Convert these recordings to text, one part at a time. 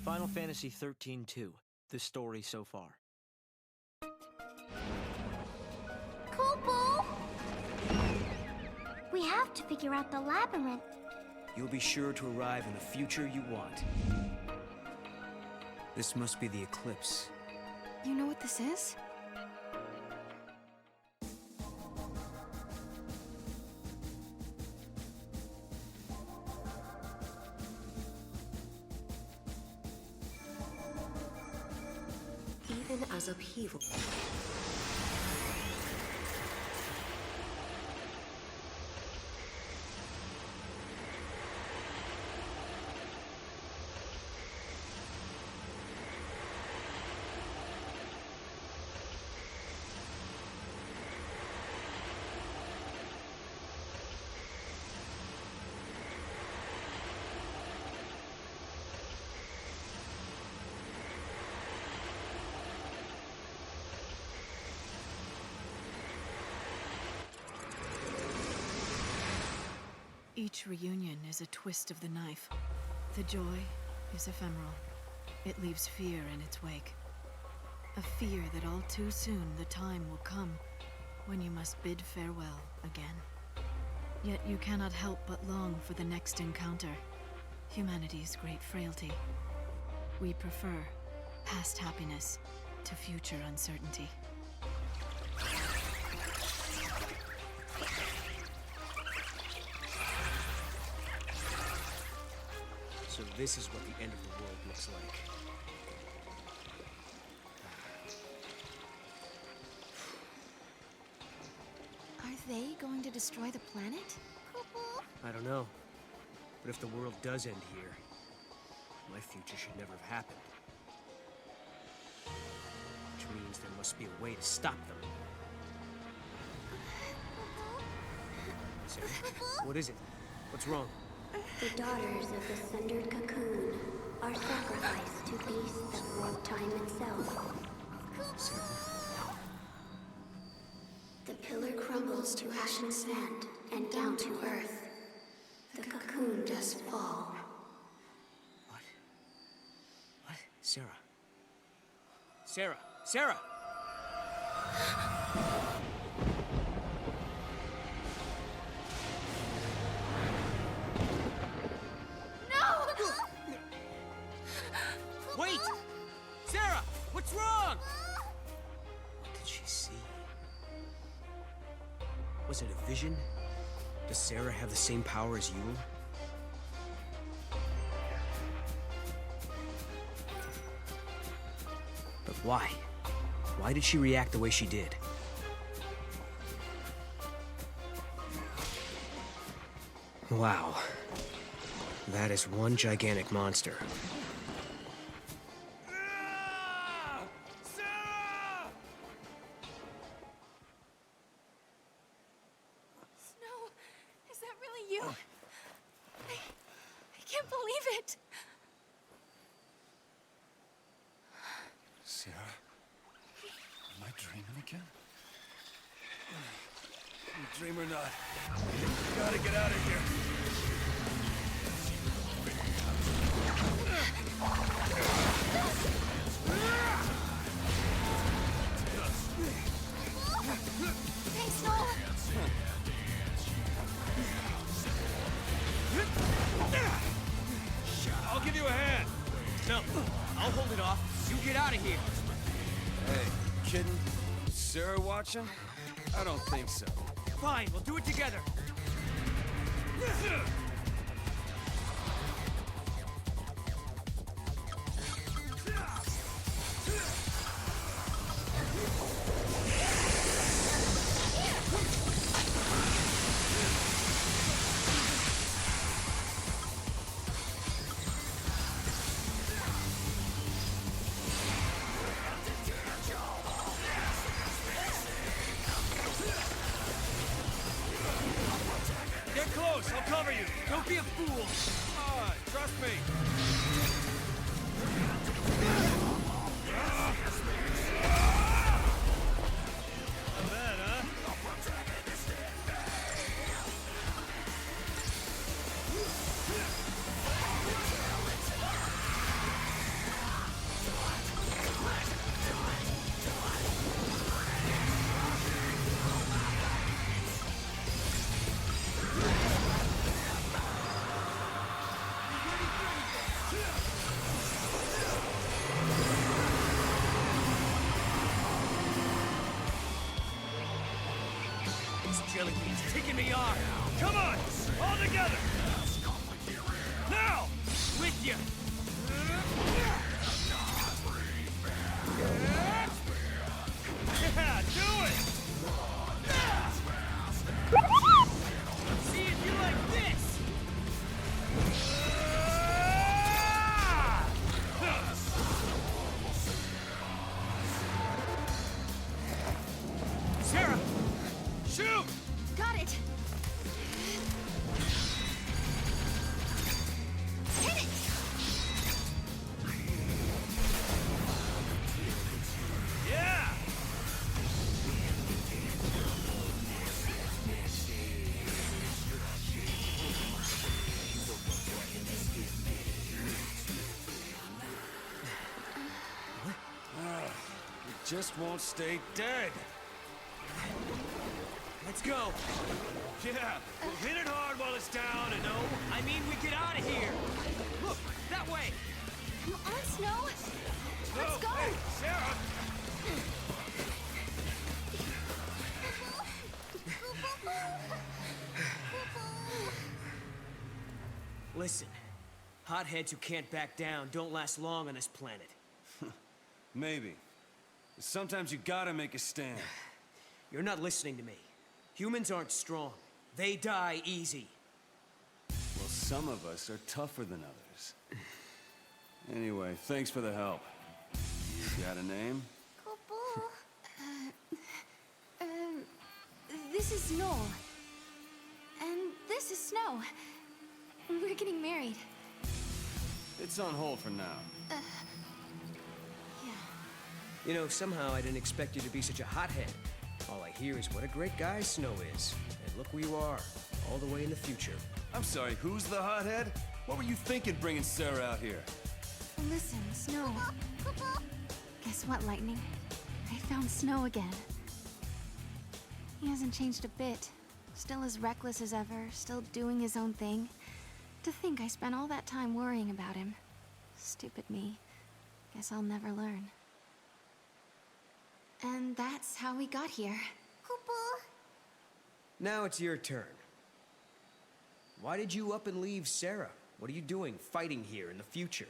Final Fantasy XIII-2, the story so far. Kupo! We have to figure out the labyrinth. You'll be sure to arrive in the future you want. This must be the eclipse. You know what this is? Even as upheaval. Each reunion is a twist of the knife. The joy is ephemeral. It leaves fear in its wake. A fear that all too soon the time will come when you must bid farewell again. Yet you cannot help but long for the next encounter. Humanity's great frailty. We prefer past happiness to future uncertainty. So this is what the end of the world looks like. Are they going to destroy the planet? I don't know. But if the world does end here, my future should never have happened. Which means there must be a way to stop them. Sarah? What is it? What's wrong? The daughters of the sundered cocoon are sacrificed to beasts that warp time itself. Sarah? The pillar crumbles to ash and sand and down to earth. The cocoon does fall. What? What? Sarah? Sarah! Sarah! Wait! Sarah! What's wrong? What did she see? Was it a vision? Does Sarah have the same power as Yule? But why? Why did she react the way she did? Wow. That is one gigantic monster. Is that really you? I can't believe it! Sarah? Am I dreaming again? Dream or not, we gotta get out of here. Thanks, Noel. I'll give you a hand. No, I'll hold it off. You get out of here. Hey, kidding? Sarah watching? I don't think so. Fine, we'll do it together. Get close, I'll cover you. Don't be a fool. Come on, trust me. Not bad, huh? jelly beans ticking me off. Come on, all together. Now, with you. Yeah, do it. See if you like this. Sarah! Shoot! Got it! Hit it! Yeah! It just won't stay dead. Let's go! Yeah, We'll hit it hard while it's down, and I mean we get out of here! Look, that way! Come on, Snow! Let's go! Hey, Sarah! Listen, hotheads who can't back down don't last long on this planet. Maybe. Sometimes you gotta make a stand. You're not listening to me. Humans aren't strong. They die easy. Well, some of us are tougher than others. Anyway, thanks for the help. You got a name? Kupo. This is Noel. And this is Snow. We're getting married. It's on hold for now. Yeah. You know, somehow I didn't expect you to be such a hothead. All I hear is what a great guy Snow is. And look where you are, all the way in the future. I'm sorry, who's the hothead? What were you thinking bringing Sarah out here? Listen, Snow. Guess what, Lightning? I found Snow again. He hasn't changed a bit. Still as reckless as ever, still doing his own thing. To think I spent all that time worrying about him. Stupid me. Guess I'll never learn. And that's how we got here. Now it's your turn. Why did you up and leave Sarah? What are you doing fighting here in the future?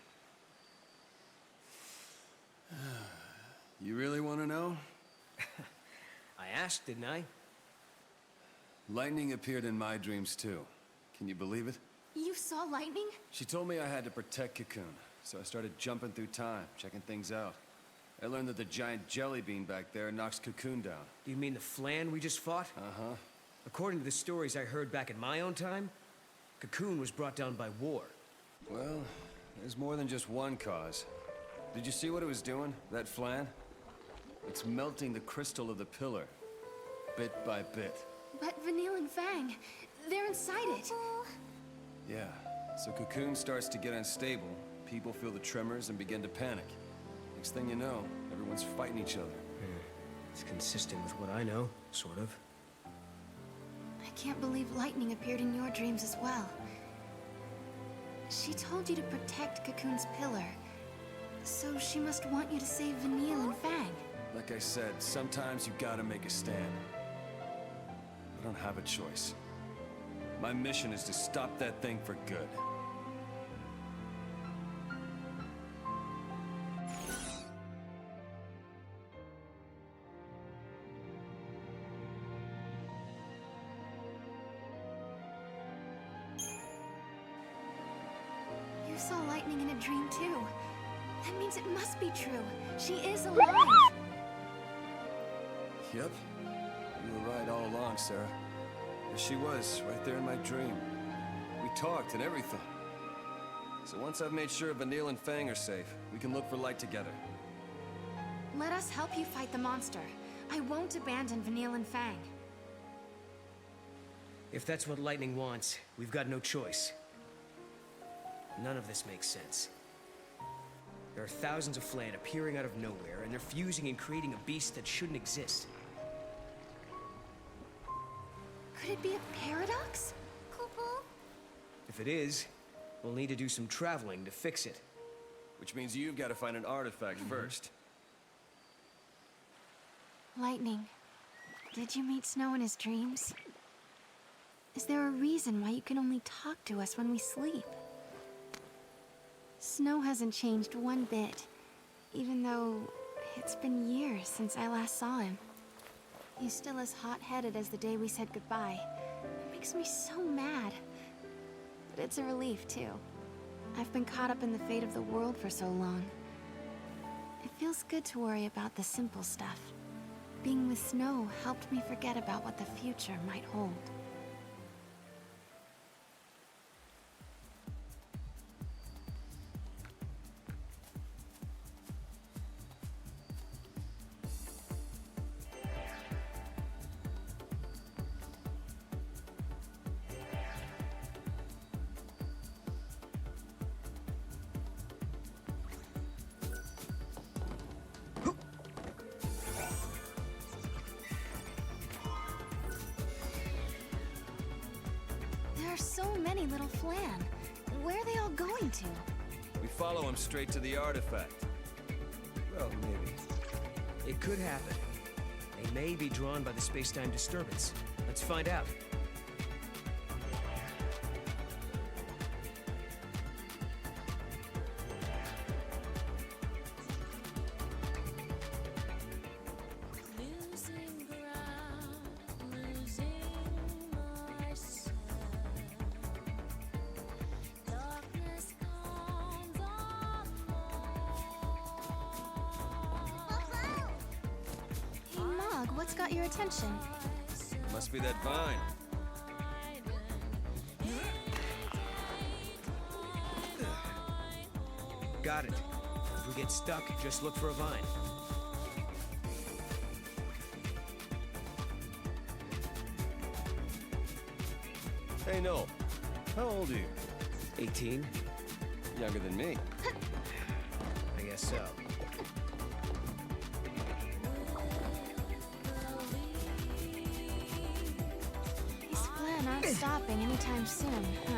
You really want to know? I asked, didn't I? Lightning appeared in my dreams too. Can you believe it? You saw lightning? She told me I had to protect Cocoon, so I started jumping through time, checking things out. I learned that the giant jelly bean back there knocks Cocoon down. Do you mean the Flan we just fought? Uh-huh. According to the stories I heard back in my own time, Cocoon was brought down by war. Well, there's more than just one cause. Did you see what it was doing, that Flan? It's melting the crystal of the pillar, bit by bit. But Vanille and Fang, they're inside it. Yeah, so Cocoon starts to get unstable, people feel the tremors and begin to panic. Next thing you know, everyone's fighting each other. It's consistent with what I know, sort of. I can't believe lightning appeared in your dreams as well. She told you to protect Cocoon's pillar. So she must want you to save Vanille and Fang. Like I said, sometimes you gotta make a stand. I don't have a choice. My mission is to stop that thing for good. You saw lightning in a dream too. That means it must be true. She is alive. Yep. You were right all along, Sarah. There she was, right there in my dream. We talked and everything. So once I've made sure Vanille and Fang are safe, we can look for light together. Let us help you fight the monster. I won't abandon Vanille and Fang. If that's what Lightning wants, we've got no choice. None of this makes sense. There are thousands of Flan appearing out of nowhere, and they're fusing and creating a beast that shouldn't exist. Could it be a paradox? Kupo? If it is, we'll need to do some traveling to fix it. Which means you've got to find an artifact first. Lightning. Did you meet Snow in his dreams? Is there a reason why you can only talk to us when we sleep? Snow hasn't changed one bit, even though it's been years since I last saw him. He's still as hot-headed as the day we said goodbye. It makes me so mad. But it's a relief, too. I've been caught up in the fate of the world for so long. It feels good to worry about the simple stuff. Being with Snow helped me forget about what the future might hold. There are so many little Flan. Where are they all going to? We follow him straight to the artifact. Well, maybe. It could happen. They may be drawn by the space-time disturbance. Let's find out. Hey, Mog, what's got your attention? Must be that vine. Got it. If we get stuck, just look for a vine. Hey, Noel. How old are you? 18? Younger than me. I guess so. These Flan aren't stopping anytime soon, huh?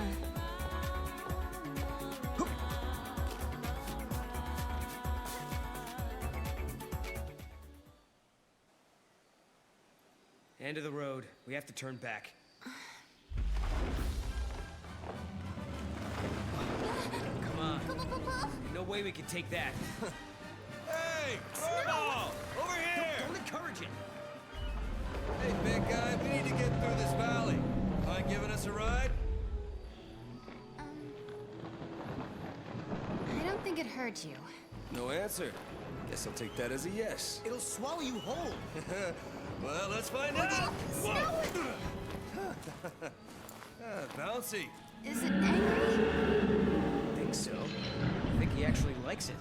End of the road. We have to turn back. Come on. No way we can take that. Hey! Snowball! Over here! Don't encourage it. Hey, big guy, we need to get through this valley. Mind giving us a ride? I don't think it hurt you. No answer. Guess I'll take that as a yes. It'll swallow you whole. Well, let's find out! Whoa! Bouncy. Is it angry? Think so. I think he actually likes it.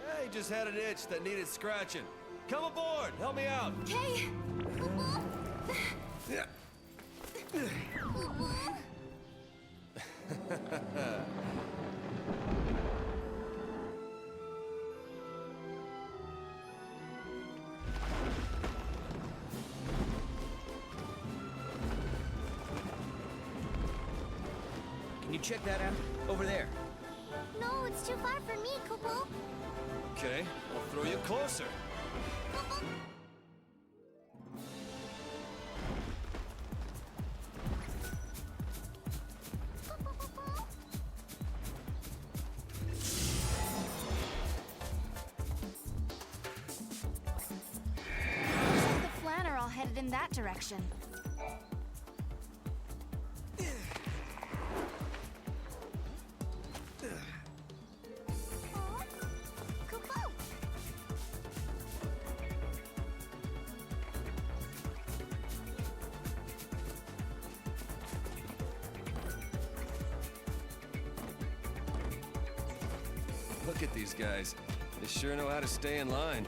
Hey, just had an itch that needed scratching. Come aboard, help me out. Okay. Yeah. Can you check that out? Over there. No, it's too far for me, Kupo. Okay, I'll throw you closer. Looks like the Flan are all headed in that direction. Kupo! Look at these guys. They sure know how to stay in line.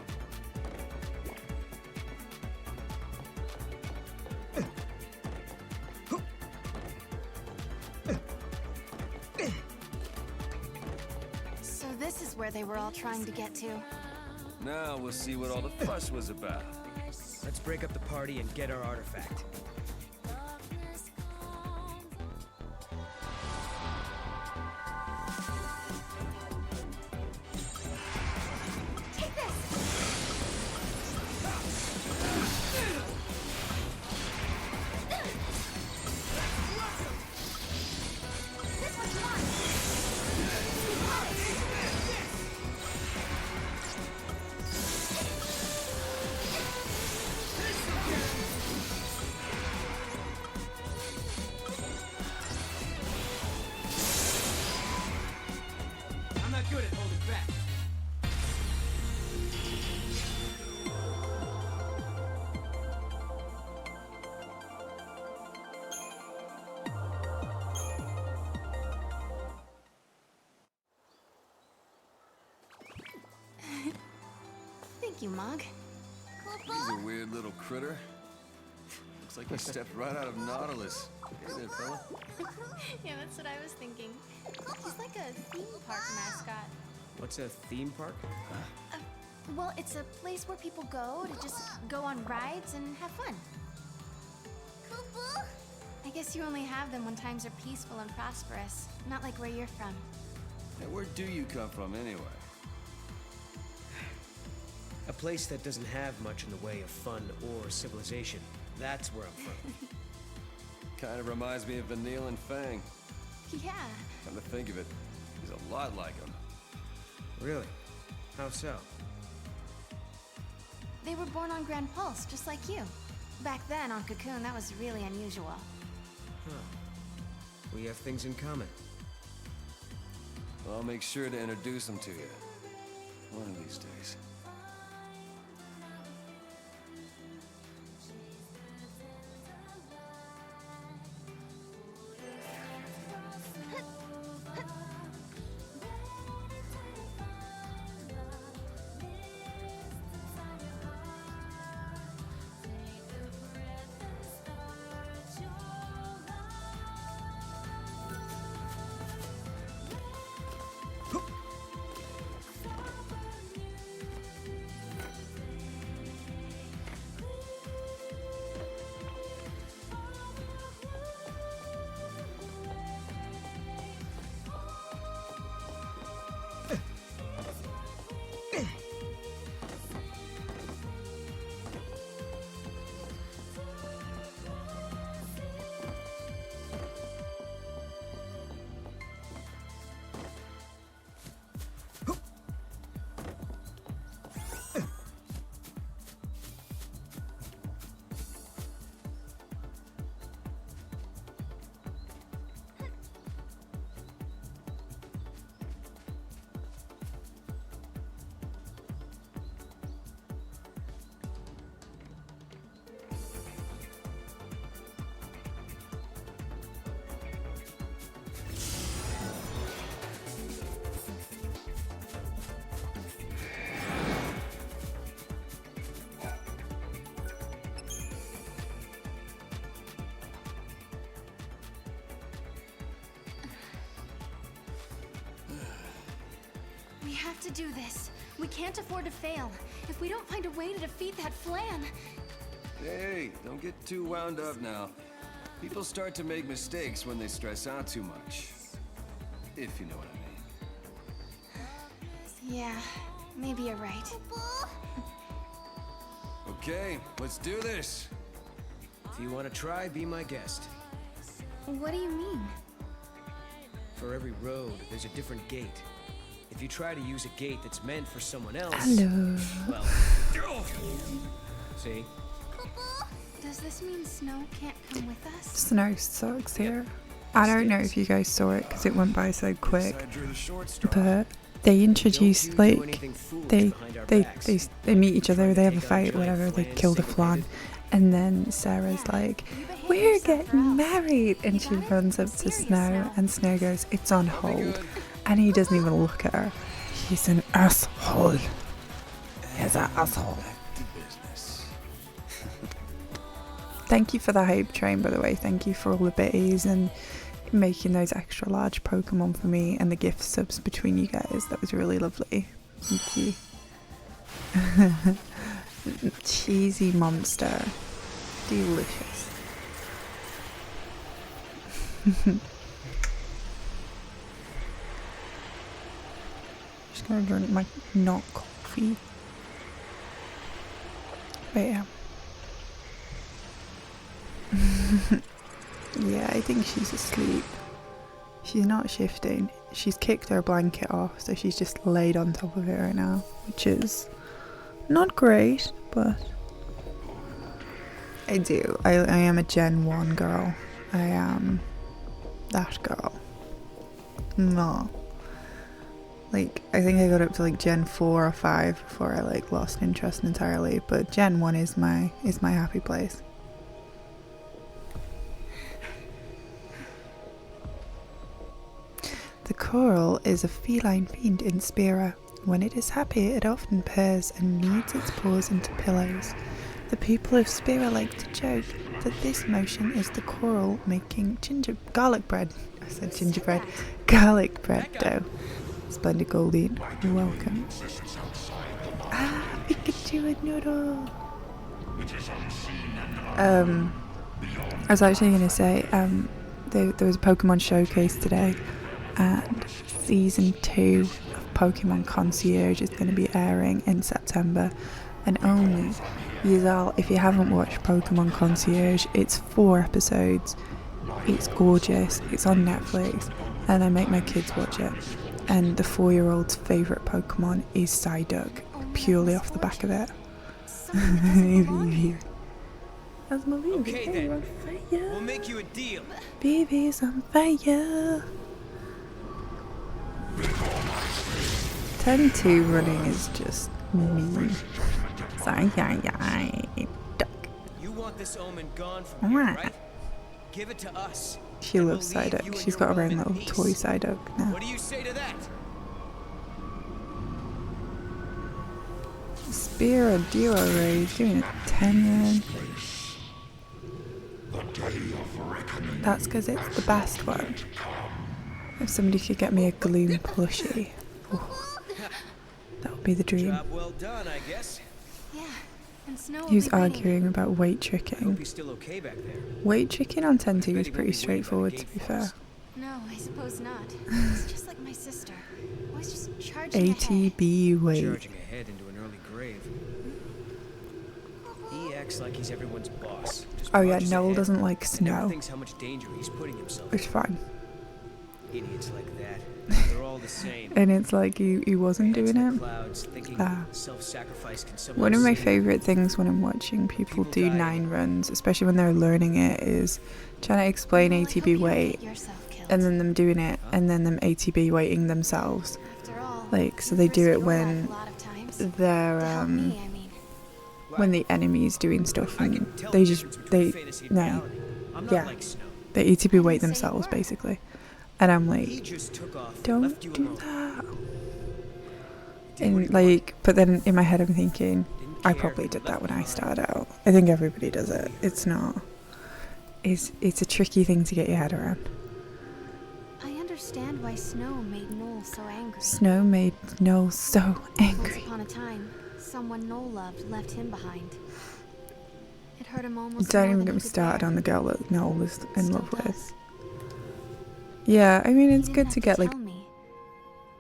So this is where they were all trying to get to. Now we'll see what all the fuss was about. Let's break up the party and get our artifact. Take this! good at holding back. Thank you, Mog. He's a weird little critter. Looks like he stepped right out of Nautilus. Hey there, fella. Yeah, that's what I was thinking. He's like a theme park mascot. What's a theme park? Well, it's a place where people go to just go on rides and have fun. I guess you only have them when times are peaceful and prosperous, not like where you're from. Hey, where do you come from, anyway? A place that doesn't have much in the way of fun or civilization. That's where I'm from. Kind of reminds me of Vanille and Fang. Yeah. Come to think of it, he's a lot like him. Really? How so? They were born on Grand Pulse, just like you. Back then, on Cocoon, that was really unusual. Huh. We have things in common. I'll make sure to introduce him to you. One of these days. We have to do this. We can't afford to fail. If we don't find a way to defeat that Flan... Hey, don't get too wound up now. People start to make mistakes when they stress out too much. If you know what I mean. Yeah, maybe you're right. Okay, let's do this. If you want to try, be my guest. What do you mean? For every road, there's a different gate. If you try to use a gate that's meant for someone else... Hello. Well... See? Does this mean Snow can't come with us? Snow sucks here. I don't know if you guys saw it because it went by so quick, I drew the short straw. but they introduced like they meet each other, they have a fight, whatever, they kill the Flan, and then Sarah's like, "We're getting married," and she runs up to Snow, and Snow goes, "It's on hold," and he doesn't even look at her. He's an asshole. He's an asshole. Back to business. Thank you for the hype train, by the way. Thank you for all the bitties and making those extra large Pokemon for me and the gift subs between you guys. That was really lovely. Thank you. Cheesy monster. Delicious. Just gonna drink my not coffee. But yeah. Yeah, I think she's asleep. She's not shifting. She's kicked her blanket off, so she's just laid on top of it right now, which is not great, but I do. I am a Gen 1 girl. I am that girl. No. Like, I think I got up to like Gen 4 or 5 before I like lost interest entirely, but Gen 1 is my happy place. The coral is a feline fiend in Spira. When it is happy, it often purrs and kneads its paws into pillows. The people of Spira like to joke that this motion is the coral making garlic bread. I said gingerbread. Garlic bread dough. Splendid Goldine, welcome. Ah, Pikachu and Noodle. I was actually going to say, there was a Pokemon showcase today, and Season 2 of Pokemon Concierge is going to be airing in September, and only, if you haven't watched Pokemon Concierge, it's 4 episodes, it's gorgeous, it's on Netflix, and I make my kids watch it. And the 4-year-old's favourite Pokemon is Psyduck, purely off the back of it. That's my baby. Okay Hey, then. you're on fire. We'll make you a deal. Baby's on fire. 10-2 running is just mean. Duck. You want this omen gone from here, right? Give it to us. She loves Psyduck. She's got her own little toy Psyduck now. What do you say to that? Spear Duo Raid doing a 10 run. That's because it's the best one. If somebody could get me a Gloom plushie, that would be the dream. Job well done, I guess. Yeah, and Snow He was will be waiting. arguing about weight Hope tricking. he's still okay back there. Weight tricking on 10-2 is pretty straightforward, to be fair. No, I suppose not. It's just like my sister. Always just charging ahead. ATB weight. Charging ahead into an early grave. He acts like he's everyone's boss. Just Oh yeah, marches Noel ahead doesn't like and never snow. thinks how much danger he's putting himself It's in. fine. Idiots like that. They're all the same. And it's like he wasn't Heads doing in the it. clouds, thinking Ah. self-sacrifice can One of sometimes my save favourite things when I'm watching people do People 9 runs, especially when they're learning it, is trying to explain Well, I hope ATB you don't weight get yourself killed. and then them doing it and then them ATB weighting themselves. After all, Like, so you they do risk it your when life a lot of times. they're To help me, I mean. when the enemy's doing stuff I and can tell they the just difference between they fantasy and no reality. I'm not yeah like Snow. they ATB weight I didn't say you themselves were. basically, and I'm He like, just took off and don't left you do alone. that. Did what he And like, but then in my head I'm thinking, Didn't I care probably who did left that when I behind. started out. I think everybody does it. It's not. It's a tricky thing to get your head around. I understand why Snow made Noel so angry. Snow made Noel so Once angry. upon a time, someone Noel loved left him behind. It hurt him almost Don't more even than get he me could started bear. on the girl that Noel was in Still love with. does. Yeah, I mean, He it's didn't good have to get like tell me.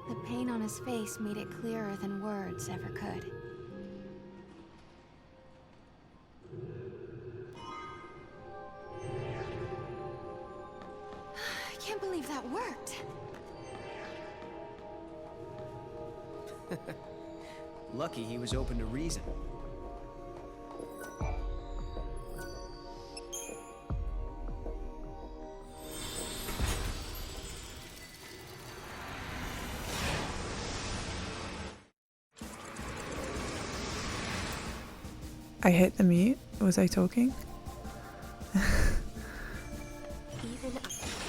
The pain on his face made it clearer than words ever could. I can't believe that worked. Lucky he was open to reason. I hit the mute. Was I talking? Even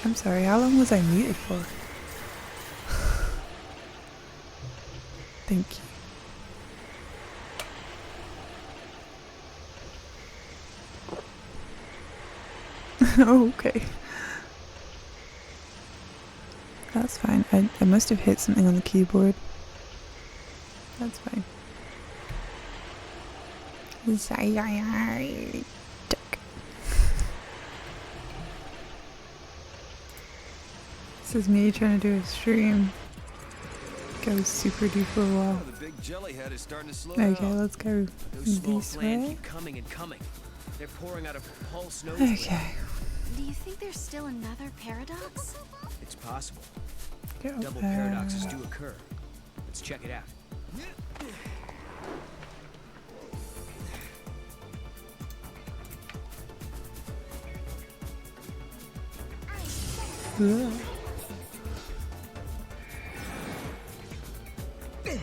I'm sorry, how long was I muted for? Thank you. Oh, okay. That's fine. I must have hit something on the keyboard. That's fine. Duck. This is me trying to do a stream. Goes super duper well. Oh, the big jellyhead is starting to slow Okay, down. let's go Those small this flan way. keep coming and coming. They're pouring out of Paul's nose. Okay. do you think there's still another paradox? It's possible. Go Double there. paradoxes do occur. Let's check it out. Ugh. Okay.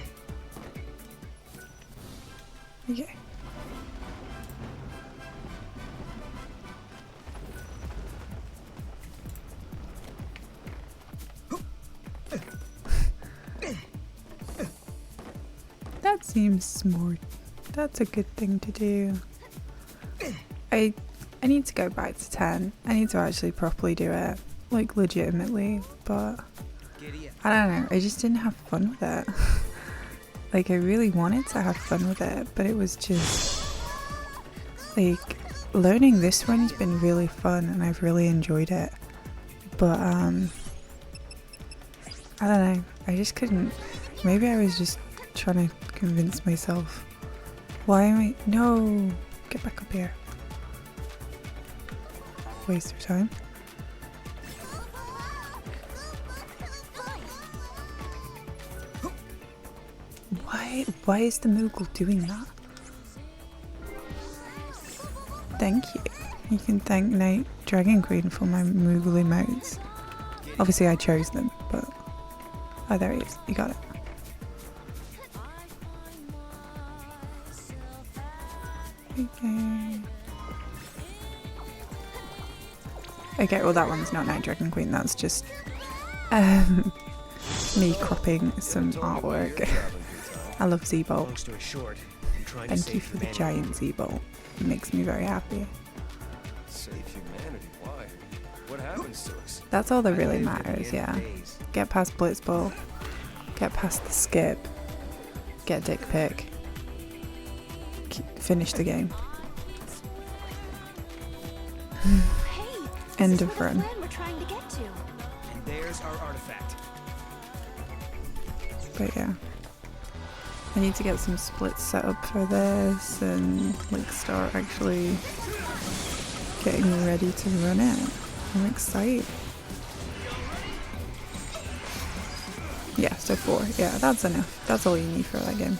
That seems smart. That's a good thing to do. I need to go back to 10. I need to actually properly do it, like legitimately, but I don't know, I just didn't have fun with it. Like, I really wanted to have fun with it, but it was just like learning this one has been really fun and I've really enjoyed it. But I don't know, I just couldn't. Maybe I was just trying to convince myself. Why am I? No, get back up here. Waste of time. Why is the Moogle doing that? Thank you. You can thank Night Dragon Queen for my Moogle emotes. Obviously I chose them, but oh, there he is. You got it. Okay, well that one's not Night Dragon Queen, that's just me cropping some artwork. I love Z-Bolt. Thank you for the giant Z-Bolt. It makes me very happy. Save humanity? Why? What happens to us? That's all that really matters, yeah. Get past Blitzball. Get past the skip. Get dick pic. Finish the game. End of run. We're trying to get to. And there's our artifact. But yeah. I need to get some splits set up for this and like start actually getting ready to run it. I'm excited. Yeah, so 4. Yeah, that's enough. That's all you need for that game.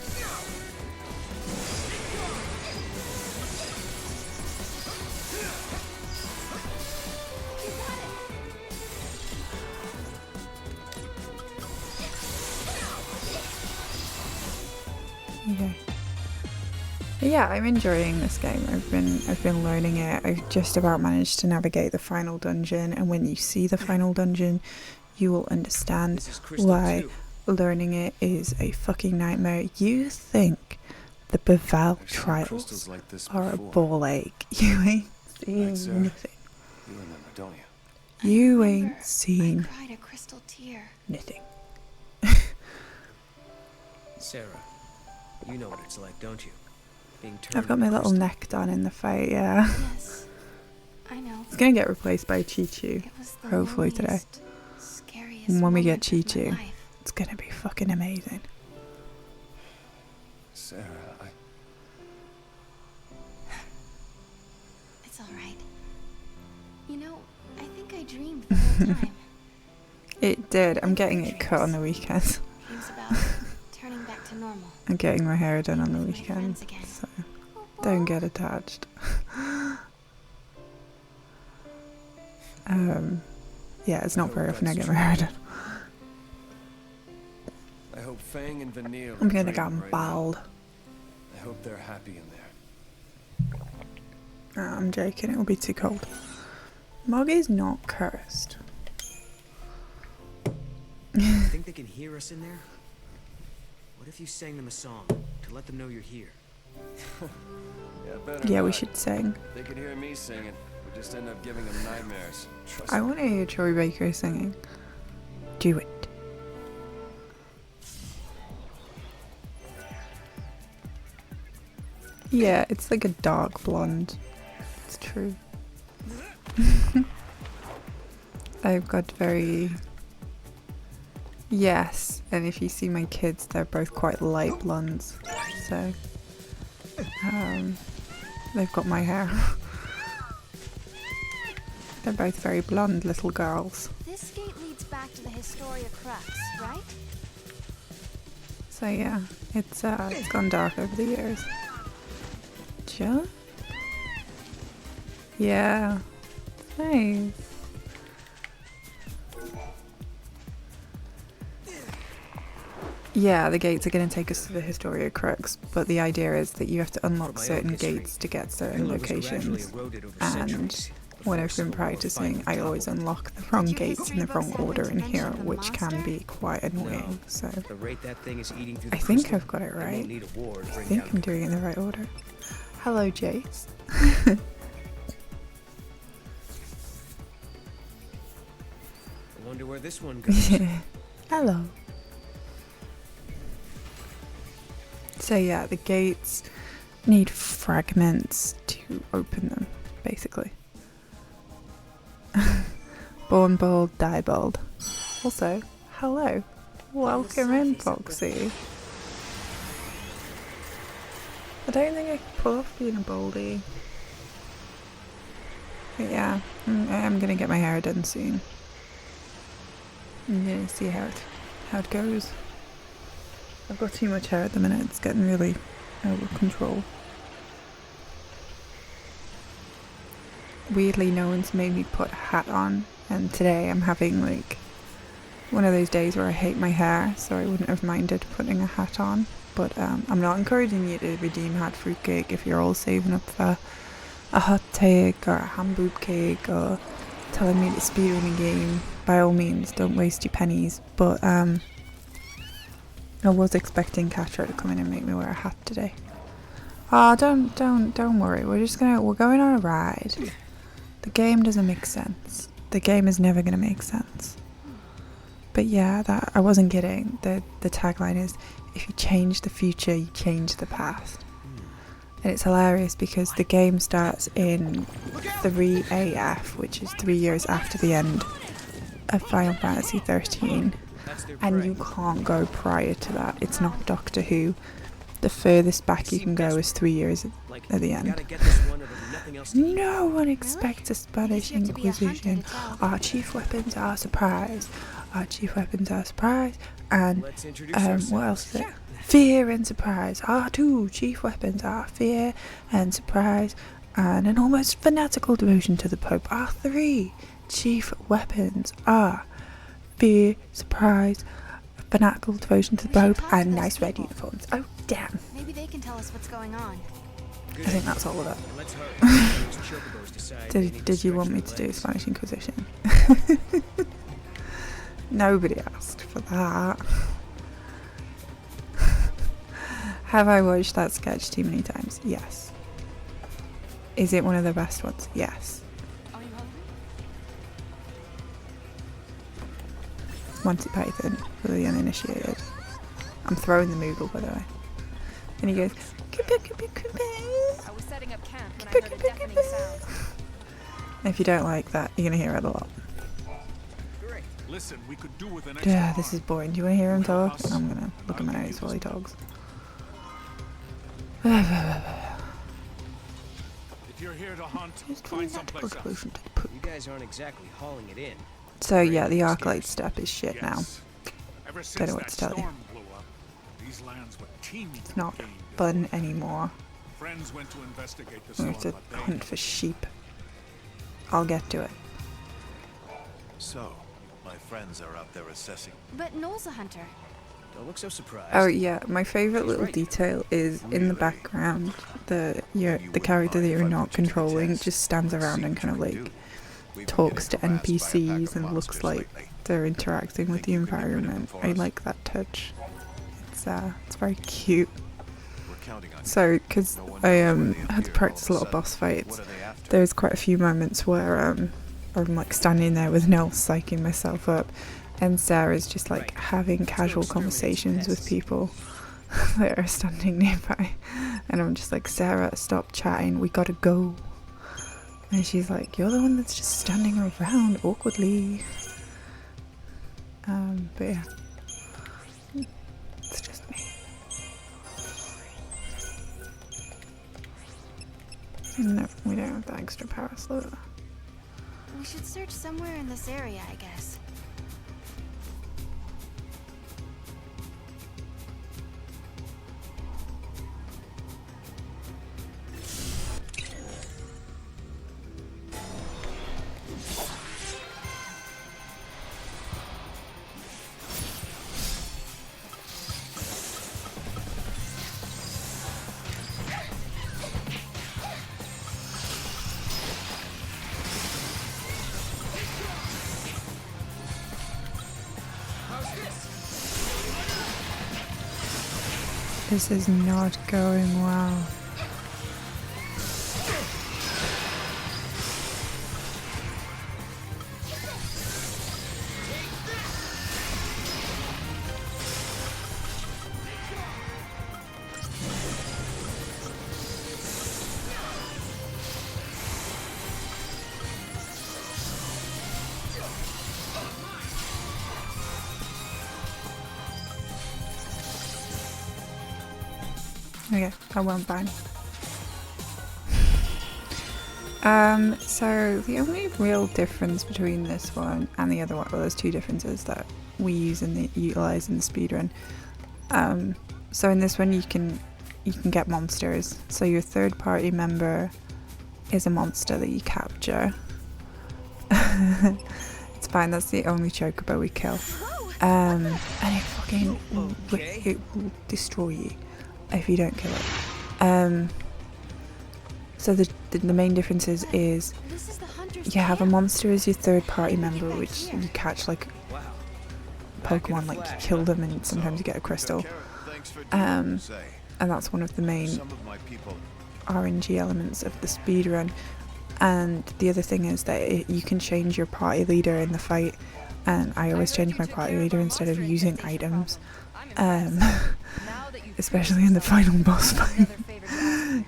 Okay. But yeah, I'm enjoying this game. I've been learning it. I've just about managed to navigate the final dungeon, and when you see the final dungeon, you will understand why learning it is a fucking nightmare. You think the Beval trials like this are a before. ball ache. You ain't seen Right, sir. nothing. You remember, don't you? You ain't seen I cried a crystal tear. nothing. Sarah, you know what it's like, don't you? Being turned I've got my into little crystal. neck done in the fight, yeah. Yes, I know. It's gonna get replaced by Chi-Chi. It was the Hopefully today. loneliest, scariest And when we get moment of my Chi-Chi, life. it's gonna be fucking amazing. Sarah, It's all right. You know, I think I dreamed the whole time. It did. I'm getting it cut on the weekend. Dreams about turning back to normal. I'm getting my hair done on the With my weekend, friends again. so don't get attached. Yeah, it's not very often I get my hair done. I hope Fang and Vanille I'm are gonna dreaming go right bald. now. I hope they're happy in there. I'm joking, it will be too cold. Mog is not cursed. Think they can hear us in there? What if you sang them a song to let them know you're here? Yeah, better Yeah, we not. should sing. They could hear me singing. We just end up giving them nightmares. Trust I me. want to hear Troy Baker singing. Do it. Yeah, it's like a dark blonde. It's true. I've got very... Yes, and if you see my kids, they're both quite light blondes. So, they've got my hair. They're both very blonde little girls. This gate leads back to the Historia Crux, right? So yeah, it's gone dark over the years. Jump? Yeah. Nice. Yeah, the gates are going to take us to the Historia Crux, but the idea is that you have to unlock certain gates to get certain locations. And when I've been practicing, I always unlock the wrong gates in the wrong order in here, which can be quite annoying. So I think I've got it right. I think I'm doing it in the right order. Hello, Jace. I wonder where this one goes. Yeah. Hello. So yeah, the gates need fragments to open them, basically. Born bold, die bold. Also, hello. Welcome in, Foxy. I don't think I can pull off being a boldy. But yeah, I'm gonna get my hair done soon. I'm gonna see how it goes. I've got too much hair at the minute, it's getting really out of control. Weirdly, no one's made me put a hat on, and today I'm having like one of those days where I hate my hair, so I wouldn't have minded putting a hat on. But I'm not encouraging you to redeem hat fruitcake if you're all saving up for a hot take or a ham boob cake or telling me to speedrun a game. By all means, don't waste your pennies. But I was expecting Catra to come in and make me wear a hat today. Oh, don't worry. We're going on a ride. The game doesn't make sense. The game is never gonna make sense. But yeah, that I wasn't kidding. The tagline is, if you change the future, you change the past. And it's hilarious because the game starts in 3AF, which is 3 years after the end of Final Fantasy 13. And you can't go prior to that. It's not Doctor Who. The furthest back you can go is 3 years at the end. No one expects a Spanish Inquisition. Our chief weapons are surprise. Our chief weapons are surprise. And what else is it? Fear and surprise. Our two chief weapons are fear and surprise, and an almost fanatical devotion to the Pope. Our three chief weapons are fear, surprise, fanatical devotion to the Pope, and nice red uniforms. Oh damn. Maybe they can tell us what's going on. I think that's all of it. Did you want me to do Spanish Inquisition? Nobody asked for that. Have I watched that sketch too many times? Yes. Is it one of the best ones? Yes. Monty Python for the uninitiated. I'm throwing the Moogle, by the way. And he goes, I was setting up camp when I heard a deafening sound. and if you don't like that, you're going to hear it a lot. Listen, we could do with an Yeah, this is boring. Do you want to hear him talk? I'm going to look at my nose while he talks. If you're here to hunt, find someplace else. You guys aren't exactly hauling it in. So yeah, the Arclight step is shit now. Ever Don't since know what that to tell you. storm blew up, these lands were teeming It's not with game. fun anymore. Friends went to investigate the We storm, have to but they hunt for sheep. I'll get to it. So, my friends are out there assessing. But Noel's a hunter. Don't look so surprised. Oh yeah, my favourite little detail is in the background, the character that you're not controlling just stands around and kind of like talks to NPCs and looks like they're interacting with the environment. I like that touch. It's very cute. So, because I had to practice a lot of boss fights, there's quite a few moments where I'm like standing there with Noel psyching myself up, and Sarah's just like having casual conversations with people that are standing nearby, and I'm just like, Sarah, stop chatting, we gotta go. And she's like, you're the one that's just standing around awkwardly. But yeah, it's just me. No, we don't have the extra power slot. We should search somewhere in this area, I guess. This is not going well. Okay, that went fine. So the only real difference between this one and the other one, well, there's two differences that we utilize in the speedrun. So in this one you can get monsters. So your third party member is a monster that you capture. It's fine, that's the only chocobo we kill. And it fucking it will destroy you if you don't kill it. So the main difference is you have a monster as your third party member, which you catch like Pokemon, like you kill them and sometimes you get a crystal. And that's one of the main RNG elements of the speedrun. And the other thing is that you can change your party leader in the fight, and I always change my party leader instead of using items. Especially in the final boss fight.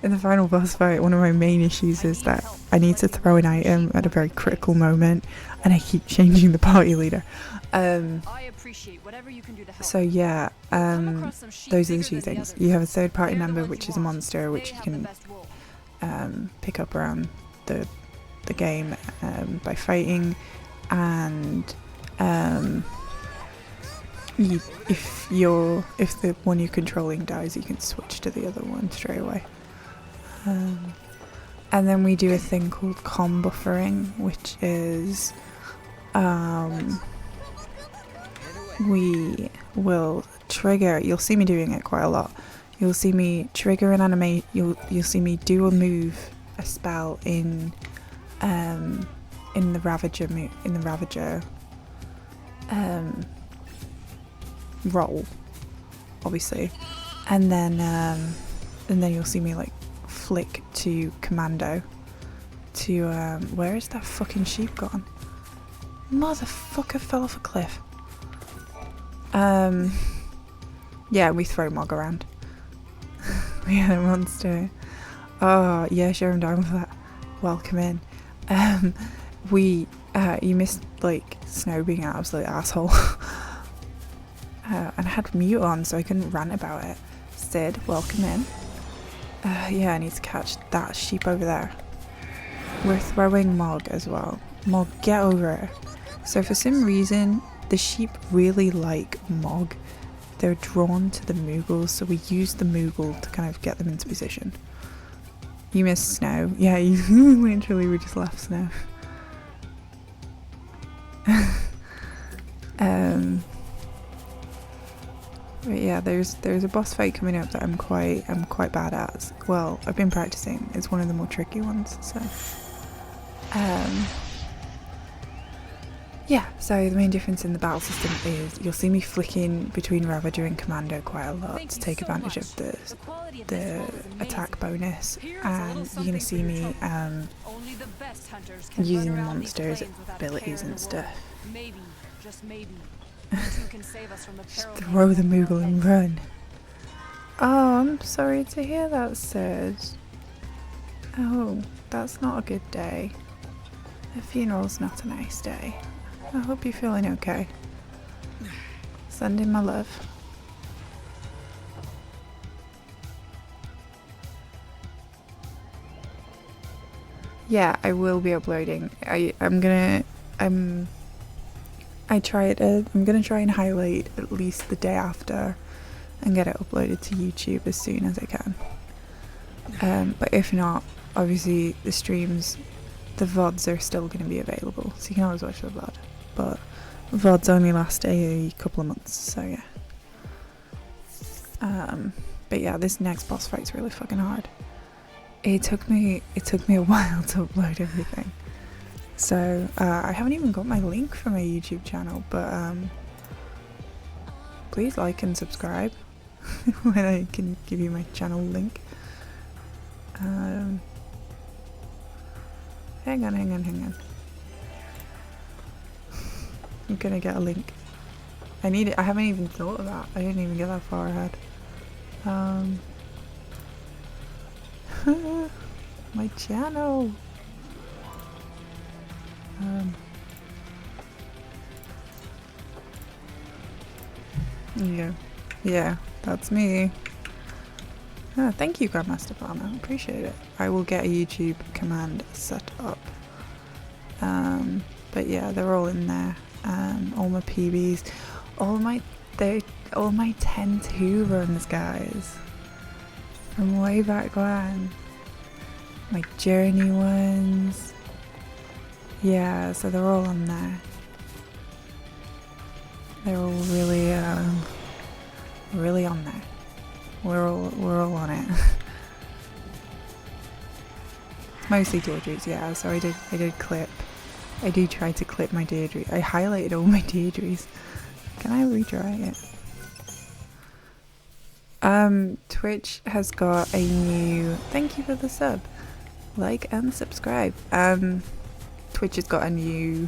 In the final boss fight, one of my main issues is that I need to throw an item at a very critical moment, and I keep changing the party leader. So yeah, those are the two things. You have a third party member, which is a monster, which you can pick up around the game by fighting, and if the one you're controlling dies, you can switch to the other one straight away. And then we do a thing called comm buffering, which is we will trigger. You'll see me doing it quite a lot. You'll see me trigger an animate. You'll see me do a move, a spell in the Ravager roll, obviously, and then you'll see me like flick to commando to where is that fucking sheep gone? Motherfucker fell off a cliff. Yeah, we throw Mog around. We had a monster. Oh yeah, sure, I'm down with that. Welcome in. You missed like Snow being an absolute asshole. And I had mute on, so I couldn't rant about it. Sid, welcome in. Yeah, I need to catch that sheep over there. We're throwing Mog as well. Mog, get over it. So for some reason, the sheep really like Mog. They're drawn to the Moogles, so we use the Moogle to kind of get them into position. You missed Snow. Yeah, you literally we just left Snow. But yeah, there's a boss fight coming up that I'm quite bad at. Well, I've been practicing. It's one of the more tricky ones. So, yeah. So the main difference in the battle system is you'll see me flicking between Ravager and Commando quite a lot to take advantage of the attack bonus, and you're gonna see me using the monsters' abilities and stuff. Maybe, just maybe. Just throw the Moogle and run. Oh, I'm sorry to hear that, Sid. Oh, that's not a good day. A funeral's not a nice day. I hope you're feeling okay. Send in my love. Yeah, I will be uploading. I'm gonna try and highlight at least the day after and get it uploaded to YouTube as soon as I can. But if not, obviously the streams, the VODs are still going to be available, so you can always watch the VOD. But VODs only last a couple of months, so yeah. But yeah, this next boss fight's really fucking hard. It took me a while to upload everything. So I haven't even got my link for my YouTube channel, but please like and subscribe. when I can give you my channel link. Hang on. I'm gonna get a link. I need it. I haven't even thought of that. I didn't even get that far ahead. My channel. Yeah, that's me. Oh, thank you, Grandmaster Farmer. Appreciate it. I will get a YouTube command set up. But yeah, they're all in there. All my PBs, all my 10-2 runs, guys, from way back when. My journey ones. Yeah, so they're all on there. They're all really on there. We're all on it. Mostly Deirdre's, yeah. So I did clip. I do try to clip my Deirdre. I highlighted all my Deirdres. Can I retry it? Twitch has got a new. Thank you for the sub. Like and subscribe. Twitch has got a new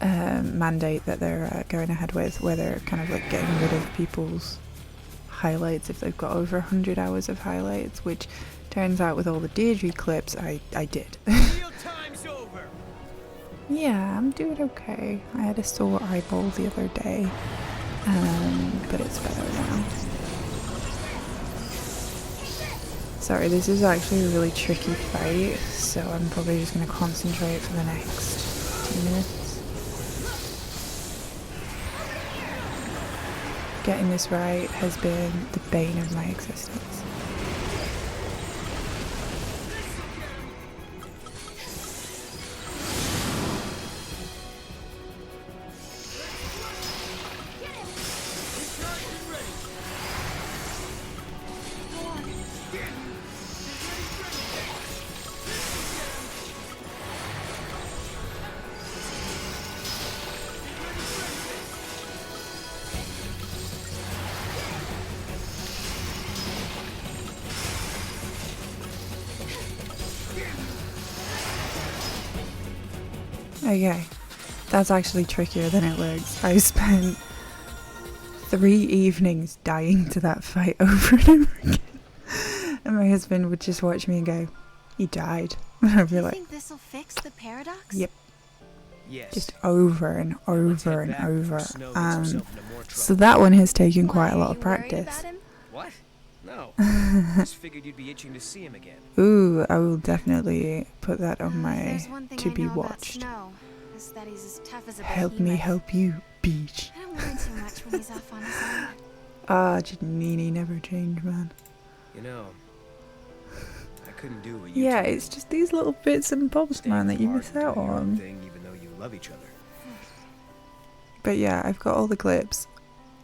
mandate that they're going ahead with, where they're kind of like getting rid of people's highlights if they've got over 100 hours of highlights, which turns out with all the Deirdre clips I did. Yeah, I'm doing okay. I had a sore eyeball the other day, but it's better now. Sorry, this is actually a really tricky fight, so I'm probably just going to concentrate for the next 2 minutes. Getting this right has been the bane of my existence. Okay, that's actually trickier than it looks. I spent 3 evenings dying to that fight over and over again. And my husband would just watch me and go, "You died." And I'd be like, think this'll fix the paradox? "Yep." Yes. Just over and over and over. So that one has taken quite a lot of practice. What? No. Just figured you'd be itching to see him again. Ooh, I will definitely put that on my to be watched. Help me help you, beach. I don't worry too much when he's off on his own. Ah, Janini never change, man. You know, I couldn't do what you Yeah, told it's just these little bits and bobs, man, that you miss out on. thing, even though you love each other. But yeah, I've got all the clips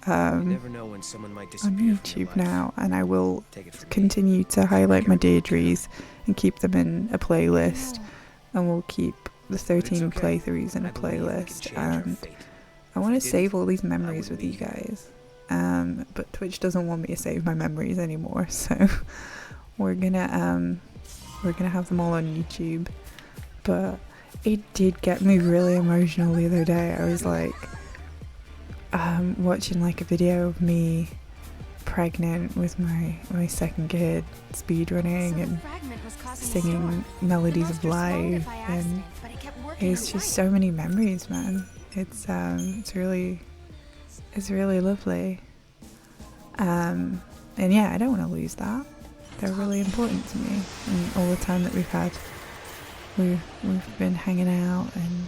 You never know when someone might on disappear from your YouTube life. now, and I will Take it from me. continue to highlight my Deirdres and keep them in a playlist, and we'll keep the 13 okay. playthroughs in a I believe we can playlist, change our and fate. I want to If we save didn't, all these I memories wouldn't with you be here. guys, but Twitch doesn't want me to save my memories anymore, so we're gonna have them all on YouTube. But it did get me really emotional the other day. I was like watching like a video of me pregnant with my second kid, speedrunning and singing Melodies of Life, and it's just so many memories, man. It's really lovely, and yeah, I don't want to lose that. They're really important to me, and all the time that we've been hanging out, and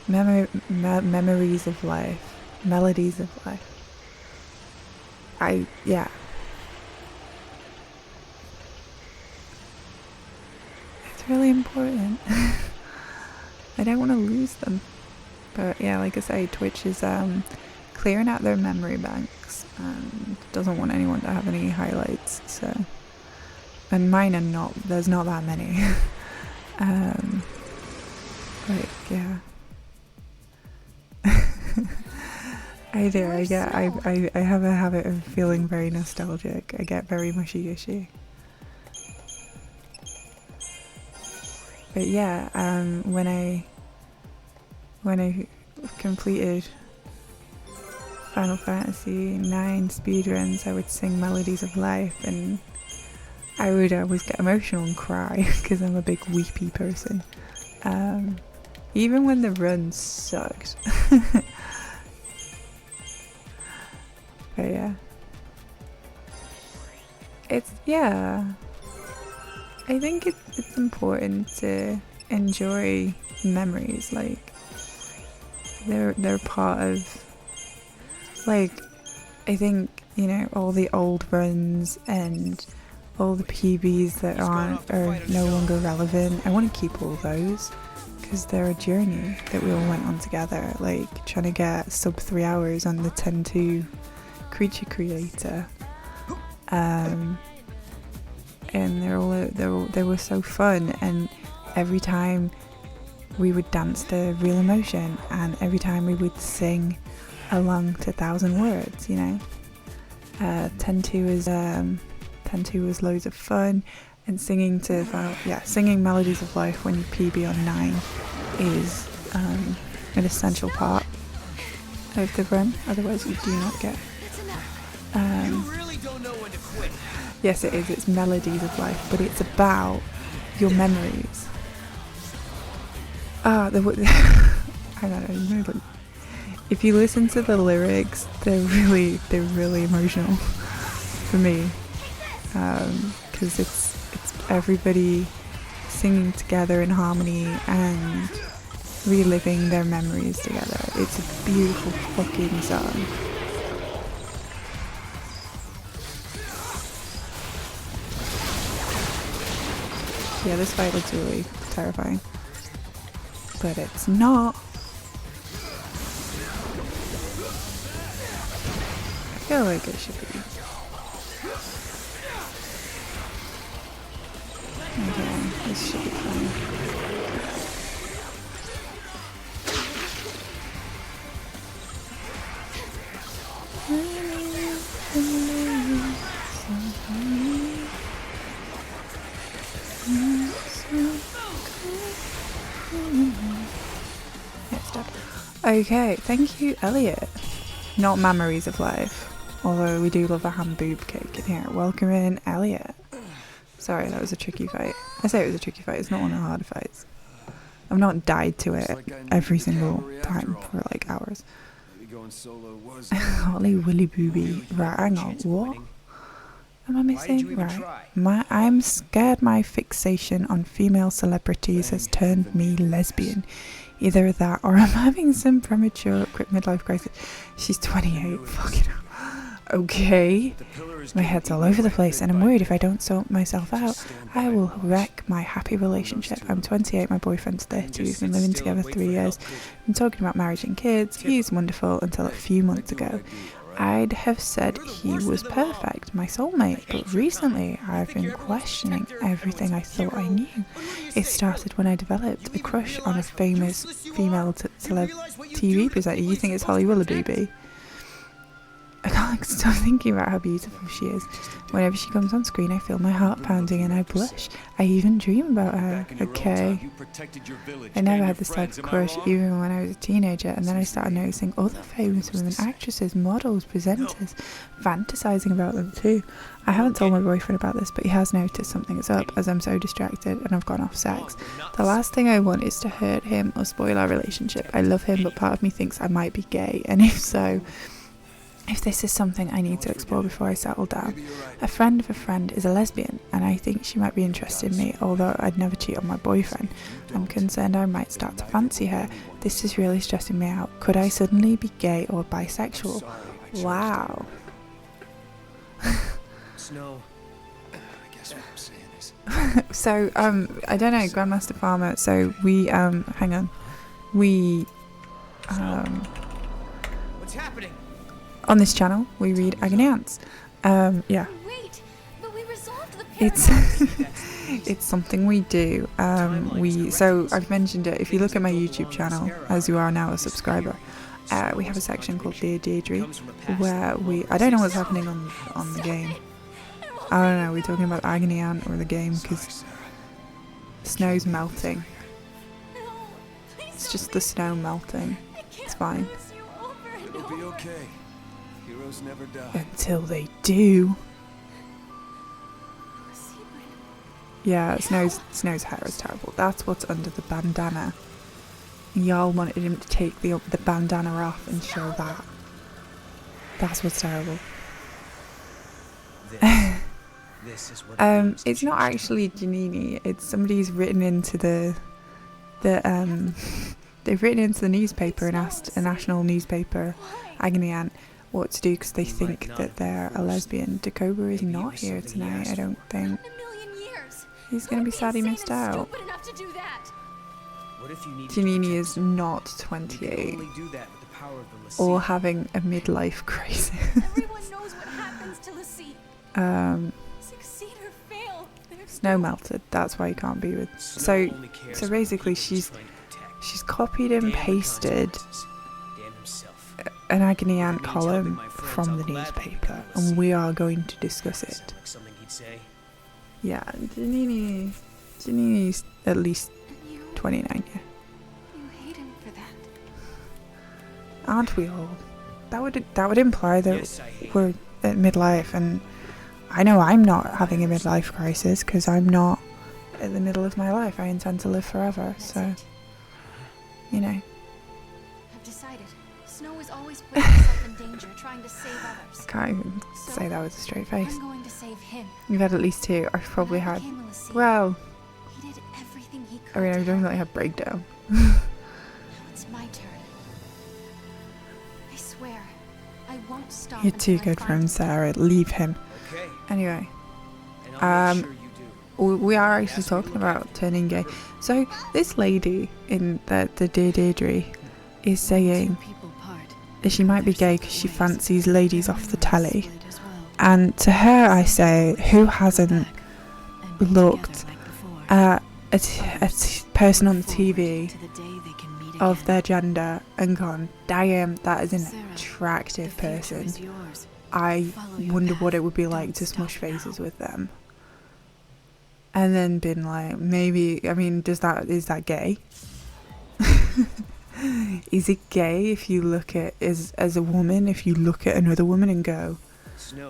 memories of life, melodies of life. Yeah. It's really important. I don't want to lose them. But yeah, like I say, Twitch is clearing out their memory banks and doesn't want anyone to have any highlights, so. And mine are not, there's not that many. Like, yeah. I do. I have a habit of feeling very nostalgic. I get very mushy-gushy. But yeah, when I completed Final Fantasy IX speedruns, I would sing Melodies of Life, and I would always get emotional and cry because I'm a big weepy person. Even when the run sucked. But yeah. I think it's important to enjoy memories, like they're part of, like, I think, you know, all the old runs and all the PBs that are no longer relevant. I want to keep all those because they're a journey that we all went on together, like trying to get sub 3 hours on the XIII-2 creature creator. And they were so fun, and every time we would dance to Real Emotion, and every time we would sing along to 1,000 Words, you know. XIII-2 was loads of fun, and singing Melodies of Life when you PB on 9 is an essential part of the run, otherwise you do not get. Yes, it is. It's Melodies of Life, but it's about your memories. Hang on, if you listen to the lyrics, they're really emotional for me, because it's everybody singing together in harmony and reliving their memories together. It's a beautiful fucking song. Yeah, this fight looks really terrifying, but it's not. I feel like it should be. Okay, this should be fine. Okay, thank you, Elliot. Not Memories of Life, although we do love a ham boob cake in here. Welcome in, Elliot. Sorry, that was a tricky fight. I say it was a tricky fight, it's not one of the harder fights. I've not died to it every single time for like hours. Holy willy booby. Right, hang on, what? Am I missing? Right. I'm scared my fixation on female celebrities has turned me lesbian. Either that or I'm having some premature midlife crisis. She's 28. Fucking hell. Okay. My head's all over the place and I'm worried if I don't sort myself out, I will wreck my happy relationship. I'm 28, my boyfriend's 30. We've been living together 3 years. I'm talking about marriage and kids. He's wonderful until a few months ago. I'd have said he was perfect, my soulmate, but recently I've been questioning everything I thought I knew. It started when I developed a crush on a famous female celeb TV presenter. You think it's Holly Willoughby? I can't stop thinking about how beautiful she is. Whenever she comes on screen, I feel my heart pounding and I blush. I even dream about her. Okay. I never had this type of crush even when I was a teenager, and then I started noticing other famous women, actresses, models, presenters, fantasizing about them too. I haven't told my boyfriend about this, but he has noticed something is up as I'm so distracted and I've gone off sex. The last thing I want is to hurt him or spoil our relationship. I love him, but part of me thinks I might be gay, and if so, if this is something I need to explore before I settle down. A friend of a friend is a lesbian, and I think she might be interested in me, although I'd never cheat on my boyfriend. I'm concerned I might start to fancy her. This is really stressing me out. Could I suddenly be gay or bisexual? Wow. Snow. I guess what I'm saying is. So, I don't know, Grandmaster Farmer. So we, hang on. We, What's happening? On this channel, we read Agony Aunts. Yeah. Wait, but we resolved the It's it's something we do. So I've mentioned it. If you look at my YouTube channel, as you are now a subscriber, we have a section called Dear Deirdre, where I don't know what's happening on the game. I don't know, we're talking about Agony Aunt or the game, because snow's melting. It's just the snow melting. It's fine. It'll be okay. Heroes never die. Until they do. Yeah, Snow's hair is terrible. That's what's under the bandana. Y'all wanted him to take the bandana off and show that. That's what's terrible. This is what It's not actually Giannini. It's somebody who's written into they've written into the newspaper and asked a national newspaper, Agony Aunt, what to do because they think that they're a lesbian. Dakoba is not here tonight, I don't think. He's gonna be sad he missed out. Giannini is not 28 or having a midlife crisis. Snow melted, that's why he can't be with. So basically she's copied and pasted an Agony Aunt column from the newspaper, and we are going to discuss it. Yeah, Giannini's at least 29, yeah. You hate him for that. Aren't we all? That would imply that we're at midlife, and I know I'm not having a midlife crisis because I'm not at the middle of my life. I intend to live forever, so you know. I've decided. Snow is always putting himself in danger, trying to save others. Can't even say that with a straight face. I'm going to save him. You've had at least 2. I've probably had. Well, He did everything he could. I mean, to I've definitely help. had breakdown. Now it's my turn. I swear, I won't stop. You're too until I good for find him, Sarah. Leave him. Okay. Anyway, And I'll make sure you do. we are actually talking about turning gay. So this lady in the Dear Deirdre is saying that she might be gay because she fancies ladies off the telly. And to her I say, who hasn't looked at a person on the TV of their gender and gone, damn, that is an attractive person. I wonder what it would be like to smush faces with them. And then been like, maybe, I mean, is that gay? Is it gay if you look at, as a woman, if you look at another woman and go,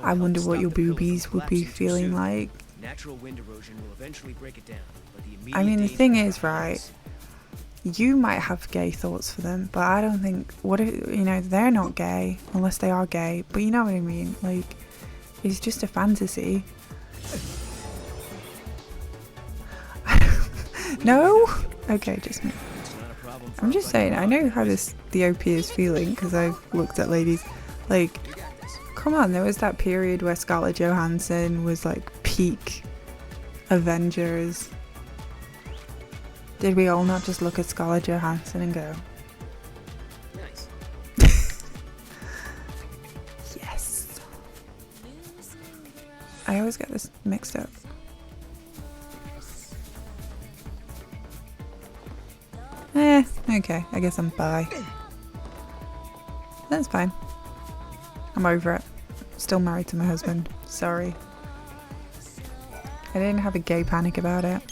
I wonder what your boobies would be feeling like? Natural wind erosion will eventually break it down, but the I mean, the thing is, right, you might have gay thoughts for them, but I don't think, what if, you know, they're not gay, unless they are gay, but you know what I mean, like, it's just a fantasy. No? Okay, just me. I'm just saying, I know how the OP is feeling, because I've looked at ladies, like, come on, there was that period where Scarlett Johansson was like peak Avengers. Did we all not just look at Scarlett Johansson and go, Nice. yes? I always get this mixed up. Okay, I guess I'm bi. That's fine. I'm over it. Still married to my husband. Sorry. I didn't have a gay panic about it.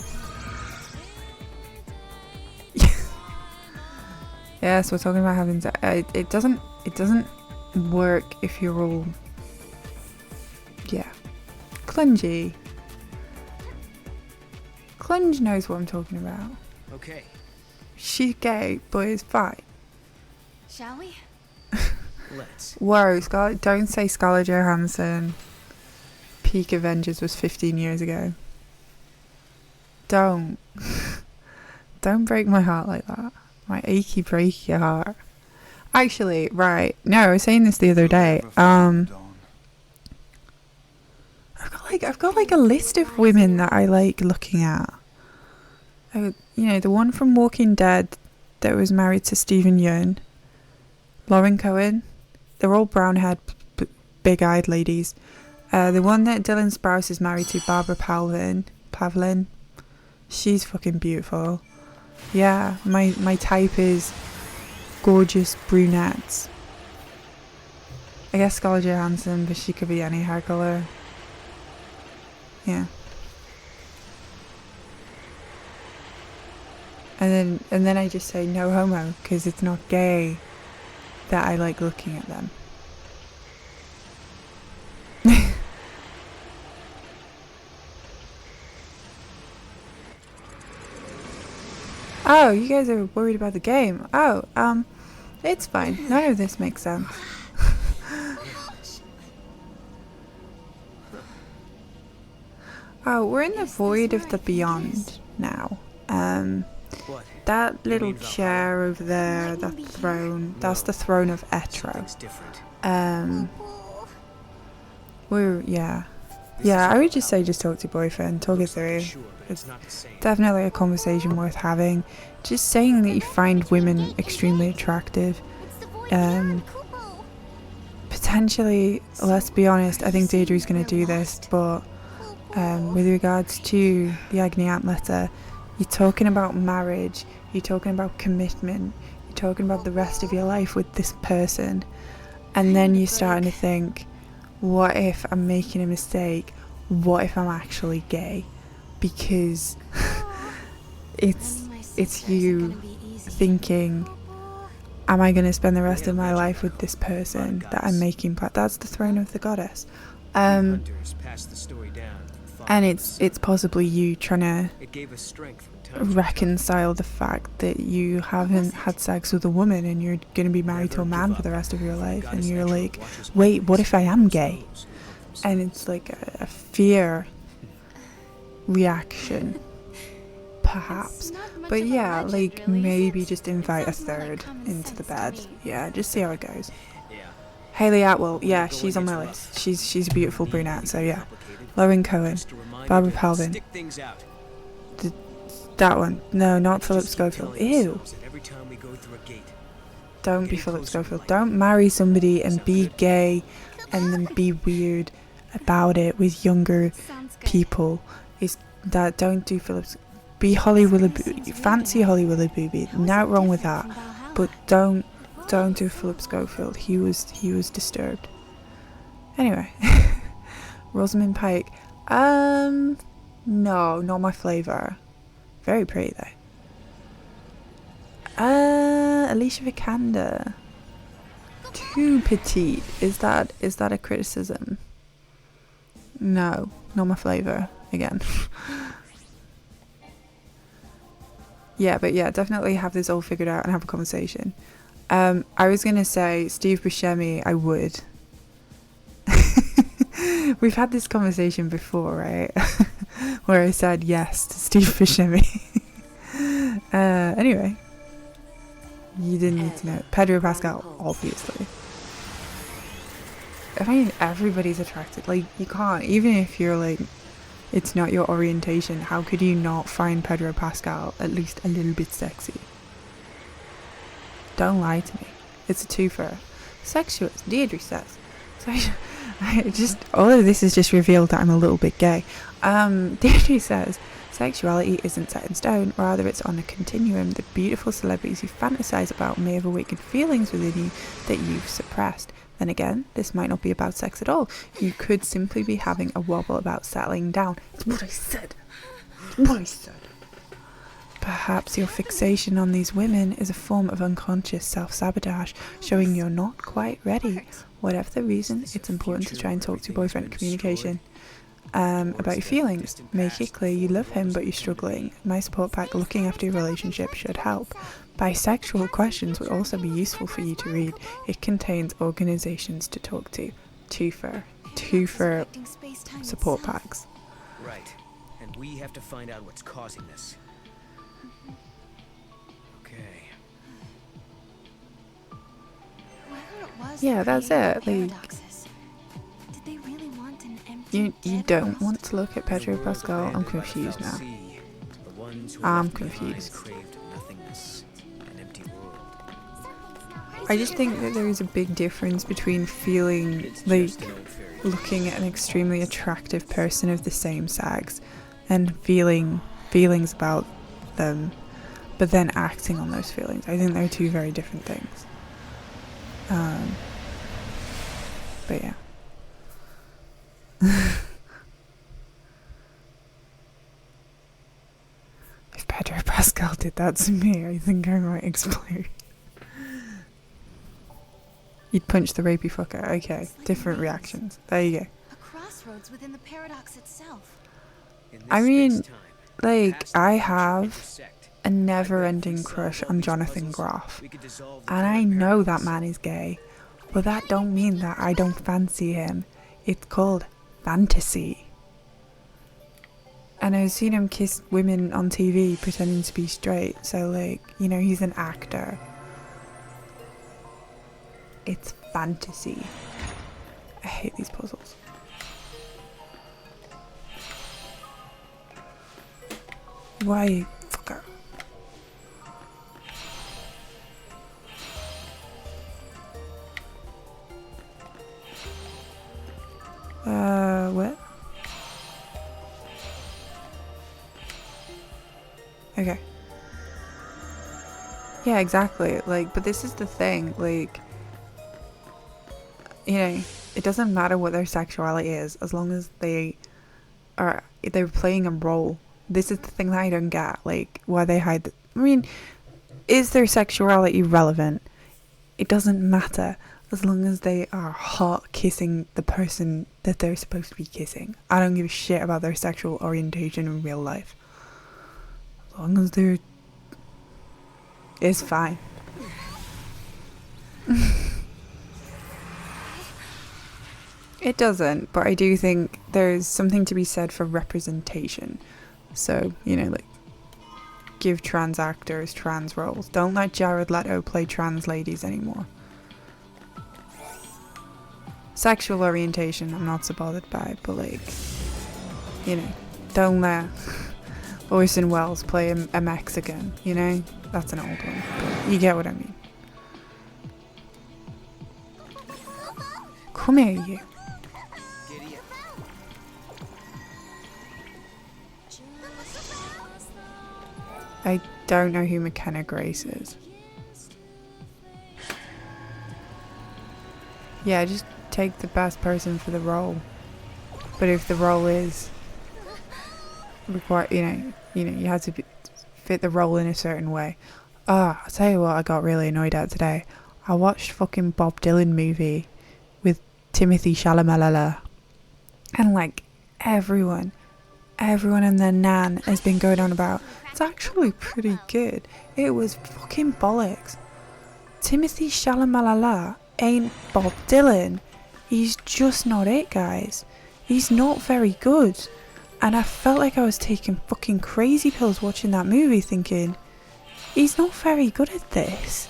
Yes, we're talking about having it doesn't work if you're all, yeah, clungy. Clunge knows what I'm talking about. Okay. She's gay, but it's fine. Shall we? Let's. Whoa, Scarlett, don't say Scarlett Johansson peak Avengers was 15 years ago. Don't break my heart like that. My achy breaky heart. Actually, right, no, I was saying this the other day. I've got like a list of women that I like looking at. You know, the one from Walking Dead that was married to Stephen Yeun, Lauren Cohen. They're all brown-haired, big-eyed ladies. The one that Dylan Sprouse is married to, Barbara Pavlin. She's fucking beautiful. Yeah, my type is gorgeous brunettes. I guess Scarlett Johansson, but she could be any hair colour. Yeah. And then I just say no homo, because it's not gay that I like looking at them. Oh, you guys are worried about the game. Oh, it's fine. None of this makes sense. Oh, we're in the void of the beyond now. That little chair over there, that throne, that's the throne of Etro. Yeah, I would just say just talk to your boyfriend, talk it through. It's definitely a conversation worth having. Just saying that you find women extremely attractive. Potentially, let's be honest, I think Deirdre's going to do this, but with regards to the Agni Ant letter, you're talking about marriage, you're talking about commitment, you're talking about the rest of your life with this person, and then you're starting to think, what if I'm making a mistake? What if I'm actually gay? Because it's you thinking, am I going to spend the rest of my life with this person that I'm making? That's the throne of the goddess. And it's possibly you trying to reconcile the fact that you haven't had sex with a woman and you're going to be married to a man for the rest of your life, and you're like, wait, what if I am gay? And it's like a fear reaction, perhaps. But yeah, like maybe just invite a third into the bed. Yeah, just see how it goes. Hayley Atwell, yeah, she's on my list. She's a beautiful brunette, so yeah. Lauren Cohen, Barbara Palvin. That one. No, not Philip Schofield. Ew. Don't be Philip Schofield. Don't marry somebody and be gay and then be weird about it with younger people. Is that, don't do Philip. Be Holly Willoughby. Fancy Holly Willoughby. Not wrong with that. But don't do Philip Schofield. He was disturbed. Anyway. Rosamund Pike. No, not my flavour. Very pretty though. Alicia Vikander. Too petite. Is that a criticism? No, not my flavour. Again. Yeah, but yeah, definitely have this all figured out and have a conversation. I was gonna say Steve Buscemi. I would. We've had this conversation before, right? Where I said yes to Steve Buscemi. Anyway, you didn't need to know. Pedro Pascal, obviously. I mean, everybody's attracted. Like, you can't, even if you're like, it's not your orientation, how could you not find Pedro Pascal at least a little bit sexy? Don't lie to me. It's a twofer. Sexual, Deirdre says. So all of this has just revealed that I'm a little bit gay. Deirdre says, sexuality isn't set in stone, rather it's on a continuum. The beautiful celebrities you fantasize about may have awakened feelings within you that you've suppressed. Then again, this might not be about sex at all. You could simply be having a wobble about settling down. It's what I said. What I said. Perhaps your fixation on these women is a form of unconscious self-sabotage, showing you're not quite ready. Whatever the reason, it's important to try and talk to your boyfriend. Communication. About your feelings. Make it clear you love him but you're struggling. My support pack looking after your relationship should help. Bisexual questions would also be useful for you to read. It contains organizations to talk to. Two for support packs. Right. And we have to find out what's causing this. Okay. Yeah, that's it. Like, you don't want to look at Pedro Pascal? I'm confused now. I'm confused. I just think that there is a big difference between feeling like looking at an extremely attractive person of the same sex and feeling feelings about them but then acting on those feelings. I think they're two very different things. But yeah. If Pedro Pascal did that to me, I think I might explode. You'd punch the rapey fucker. Okay, different reactions. There you go. A crossroads within the paradox itself. I mean, like, I have a never-ending crush on Jonathan Groff, and I know that man is gay, but that don't mean that I don't fancy him. It's called fantasy. And I've seen him kiss women on TV pretending to be straight, so like, you know, he's an actor. It's fantasy. I hate these puzzles. Why? Fucker. What? Okay. Yeah, exactly. Like, but this is the thing, like, you know, it doesn't matter what their sexuality is, as long as they're playing a role. This is the thing that I don't get, like, why they hide I mean, is their sexuality relevant? It doesn't matter, as long as they are hot kissing the person that they're supposed to be kissing. I don't give a shit about their sexual orientation in real life. As long as they're... It's fine. It doesn't, but I do think there's something to be said for representation. So, you know, like, give trans actors trans roles. Don't let Jared Leto play trans ladies anymore. Sexual orientation, I'm not so bothered by, but like, you know, don't let Orson Welles play a Mexican, you know? That's an old one, but you get what I mean. Come here, you. I don't know who McKenna Grace is. Yeah, just take the best person for the role. But if the role is require, you know, you have to fit the role in a certain way. I'll tell you what I got really annoyed at today. I watched fucking Bob Dylan movie with Timothy Chalamet, and like everyone and their nan has been going on about it's actually pretty good. It was fucking bollocks. Timothy Chalamet ain't Bob Dylan. He's just not it, guys. He's not very good. And I felt like I was taking fucking crazy pills watching that movie, thinking he's not very good at this.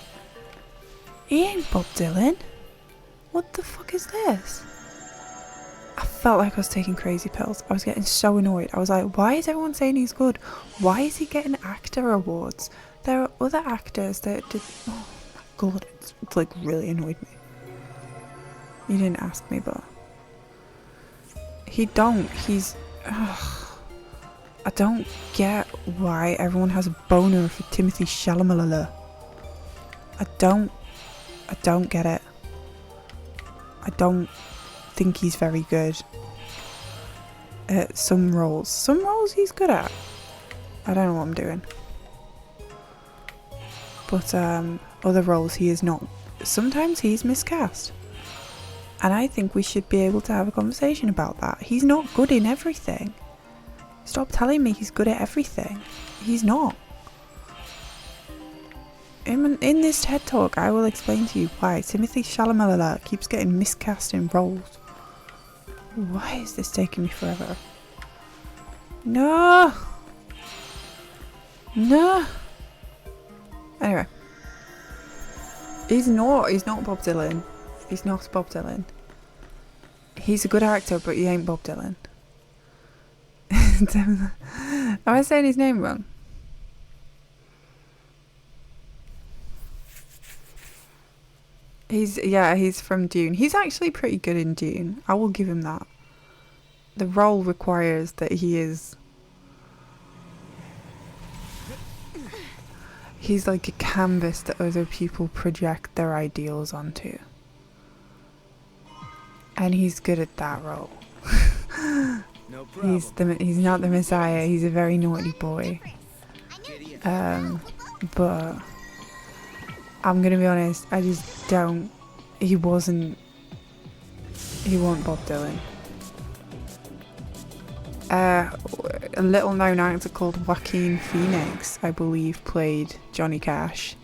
He ain't Bob Dylan. What the fuck is this? I felt like I was taking crazy pills. I was getting so annoyed. I was like, why is everyone saying he's good? Why is he getting actor awards? There are other actors that did... Oh my god, it's like really annoyed me. You didn't ask me, but... He's... I don't get why everyone has a boner for Timothy Chalamet. I don't get it. I don't think he's very good at some roles. Some roles he's good at. I don't know what I'm doing. But other roles he is not. Sometimes he's miscast. And I think we should be able to have a conversation about that. He's not good in everything. Stop telling me he's good at everything. He's not. In this TED Talk, I will explain to you why Timothy Chalamet keeps getting miscast in roles. Why is this taking me forever? No! No! Anyway. He's not Bob Dylan. He's not Bob Dylan. He's a good actor, but he ain't Bob Dylan. Am I saying his name wrong? He's from Dune. He's actually pretty good in Dune. I will give him that. The role requires that he is... he's like a canvas that other people project their ideals onto. And he's good at that role. No problem. He's not the Messiah, he's a very naughty boy. But I'm gonna be honest, I just don't, he wasn't Bob Dylan. A little known actor called Joaquin Phoenix, I believe, played Johnny Cash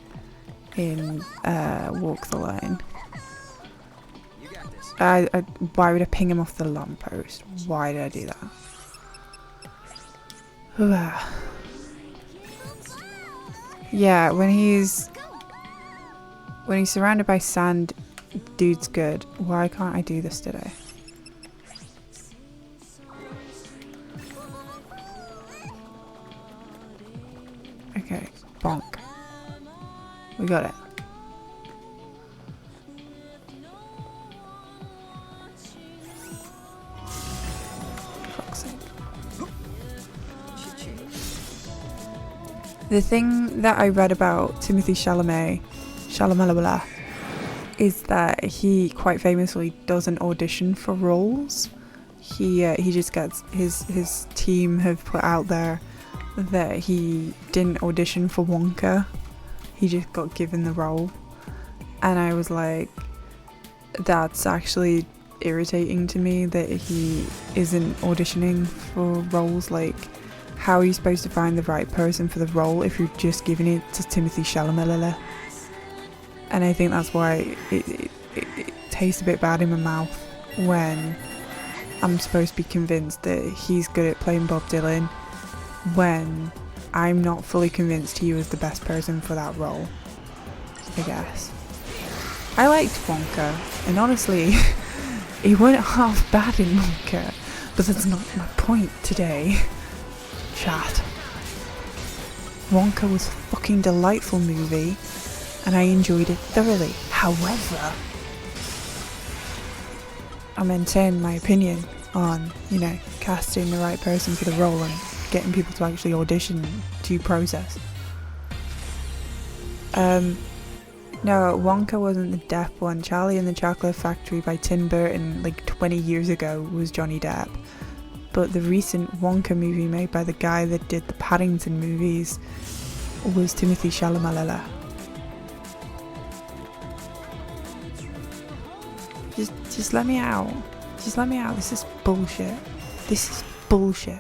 in Walk the Line. Why would I ping him off the lamppost? Why did I do that? Yeah, when he's surrounded by sand, dude's good. Why can't I do this today? Okay, bonk. We got it. Fuck's sake. The thing that I read about Timothy Chalamet is that he quite famously doesn't audition for roles. He just gets his team have put out there that he didn't audition for Wonka. He just got given the role. And I was like, that's actually irritating to me that he isn't auditioning for roles. Like, how are you supposed to find the right person for the role if you're just giving it to Timothy Chalamet? And I think that's why it tastes a bit bad in my mouth when I'm supposed to be convinced that he's good at playing Bob Dylan when I'm not fully convinced he was the best person for that role, I guess. I liked Wonka, and honestly, he wasn't half bad in Wonka, but that's not my point today. Chat. Wonka was a fucking delightful movie, and I enjoyed it thoroughly. However, I maintain my opinion on, casting the right person for the role and getting people to actually audition due process. No, Wonka wasn't the Depp one. Charlie and the Chocolate Factory by Tim Burton, like 20 years ago, was Johnny Depp. But the recent Wonka movie made by the guy that did the Paddington movies was Timothy Chalamet. Just let me out. Just let me out. This is bullshit. This is bullshit.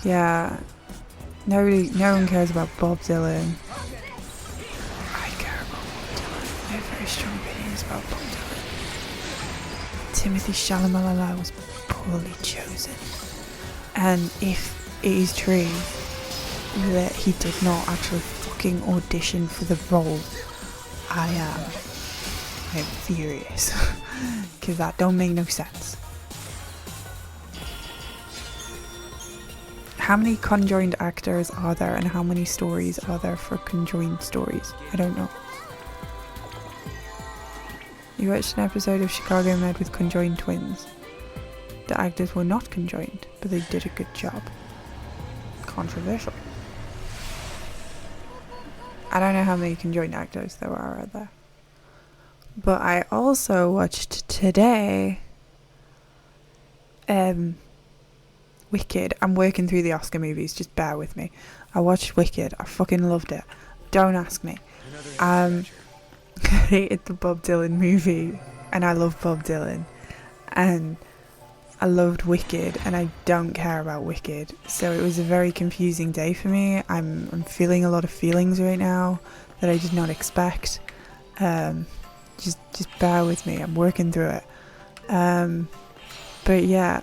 Yeah, no one cares about Bob Dylan. I care about Bob Dylan. I have very strong opinions about Bob Dylan. Timothy Chalamet was poorly chosen, and if it is true that he did not actually fucking audition for the role, I am furious. Because that don't make no sense. How many conjoined actors are there, and how many stories are there for conjoined stories? I don't know. You watched an episode of Chicago Med with conjoined twins. The actors were not conjoined, but they did a good job. Controversial. I don't know how many conjoined actors there are out there. But I also watched today Wicked. I'm working through the Oscar movies, just bear with me. I watched Wicked. I fucking loved it. Don't ask me. I hated the Bob Dylan movie, and I love Bob Dylan. And I loved Wicked, and I don't care about Wicked. So it was a very confusing day for me. I'm feeling a lot of feelings right now that I did not expect. Just bear with me. I'm working through it. But yeah,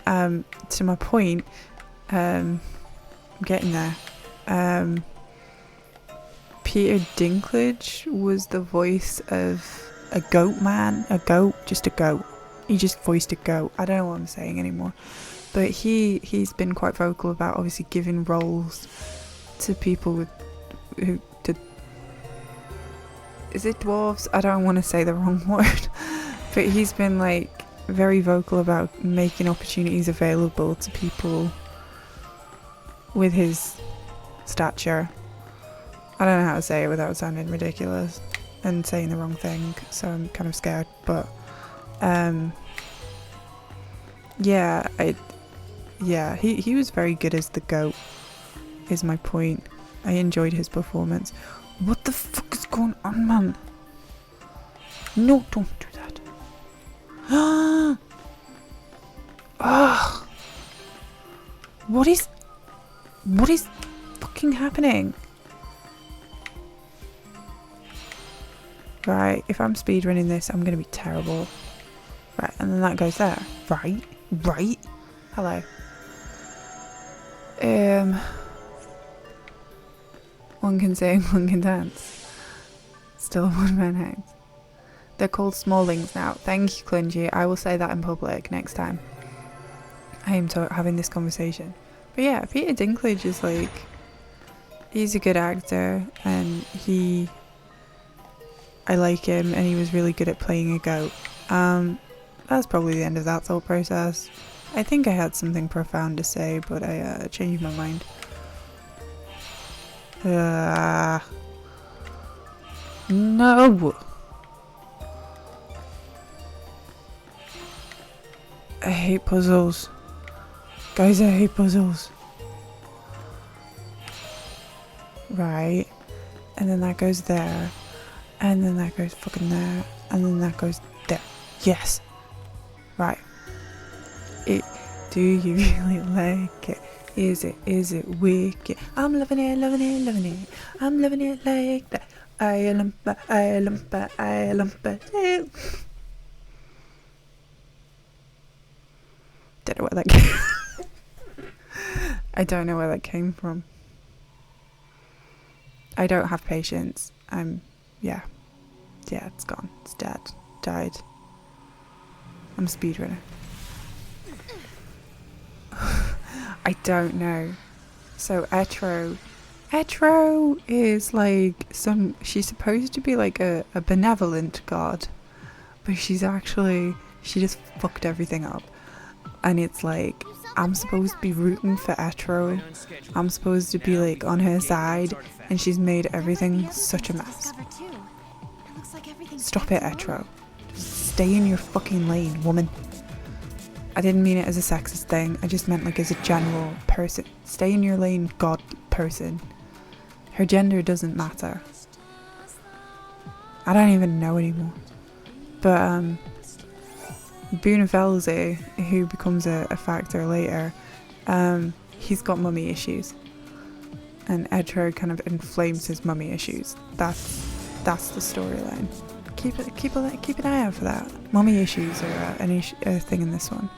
to my point, I'm getting there. Peter Dinklage was the voice of a goat man. A goat, just a goat. He just voiced a goat. I don't know what I'm saying anymore. But he's been quite vocal about obviously giving roles to people who is it dwarves? I don't want to say the wrong word. But he's been like very vocal about making opportunities available to people with his stature. I don't know how to say it without sounding ridiculous and saying the wrong thing, so I'm kind of scared, but yeah, he was very good as the goat, is my point. I enjoyed his performance. What the fuck is going on, man? No, don't do that. Ah! What is fucking happening? Right, if I'm speedrunning this, I'm gonna be terrible. Right, and then that goes there. Right. Hello. One can sing, one can dance. Still a one-man house. They're called smallings now. Thank you, Clungy. I will say that in public next time I am having this conversation. But yeah, Peter Dinklage is like, he's a good actor, and I like him, and he was really good at playing a goat. That's probably the end of that thought process. I think I had something profound to say, but I changed my mind. No! I hate puzzles. Guys, I hate puzzles. Right. And then that goes there. And then that goes fucking there. And then that goes there. Yes! Right. Do you really like it? Is it wicked? I'm loving it. I'm loving it like that. I lump it. Don't know where that came. I don't know where that came from. I don't have patience. Yeah, it's gone. It's dead. Died. I'm a speedrunner. I don't know. So Etro is like she's supposed to be like a benevolent god, but she just fucked everything up. And it's like, I'm supposed to be rooting for Etro. I'm supposed to be like on her side, and she's made everything such a mess. Stop it, Etro. Just stay in your fucking lane, woman. I didn't mean it as a sexist thing. I just meant like as a general person. Stay in your lane, god person. Her gender doesn't matter. I don't even know anymore. But Boone who becomes a factor later, he's got mummy issues, and Edro kind of inflames his mummy issues. That's the storyline. Keep an eye out for that. Mummy issues are a thing in this one.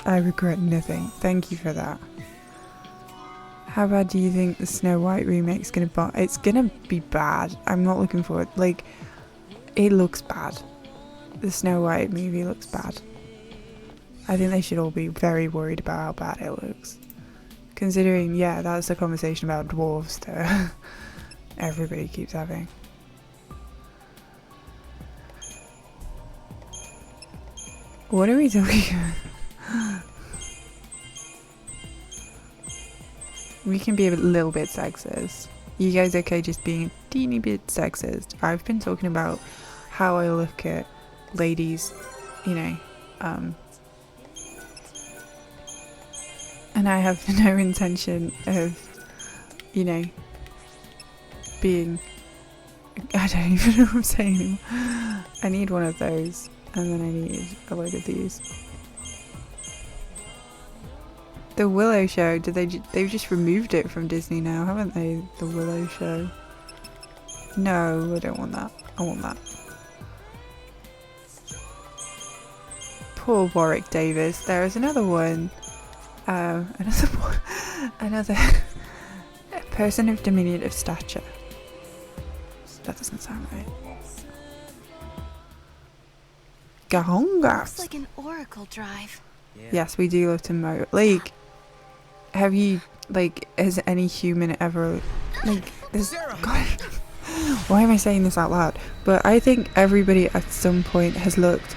I regret nothing. Thank you for that. How bad do you think the Snow White remake's gonna be? It's gonna be bad. I'm not looking forward. Like, it looks bad. The Snow White movie looks bad. I think they should all be very worried about how bad it looks. Considering, yeah, that's the conversation about dwarves that everybody keeps having. What are we talking about? We can be a little bit sexist. You guys okay just being a teeny bit sexist? I've been talking about how I look at ladies, you know, and I have no intention of, you know, being, I don't even know what I'm saying anymore. I need one of those, and then I need a load of these. The Willow show, they've just removed it from Disney now, haven't they? The Willow show. No, I don't want that. I want that. Poor Warwick Davis. There is another one. Another person of diminutive stature. That doesn't sound right. Gahongas. Looks like an oracle drive. Yeah. Yes, we do love to mow. Like, have you, like, has any human ever, like, this, God, Why am I saying this out loud? But I think everybody at some point has looked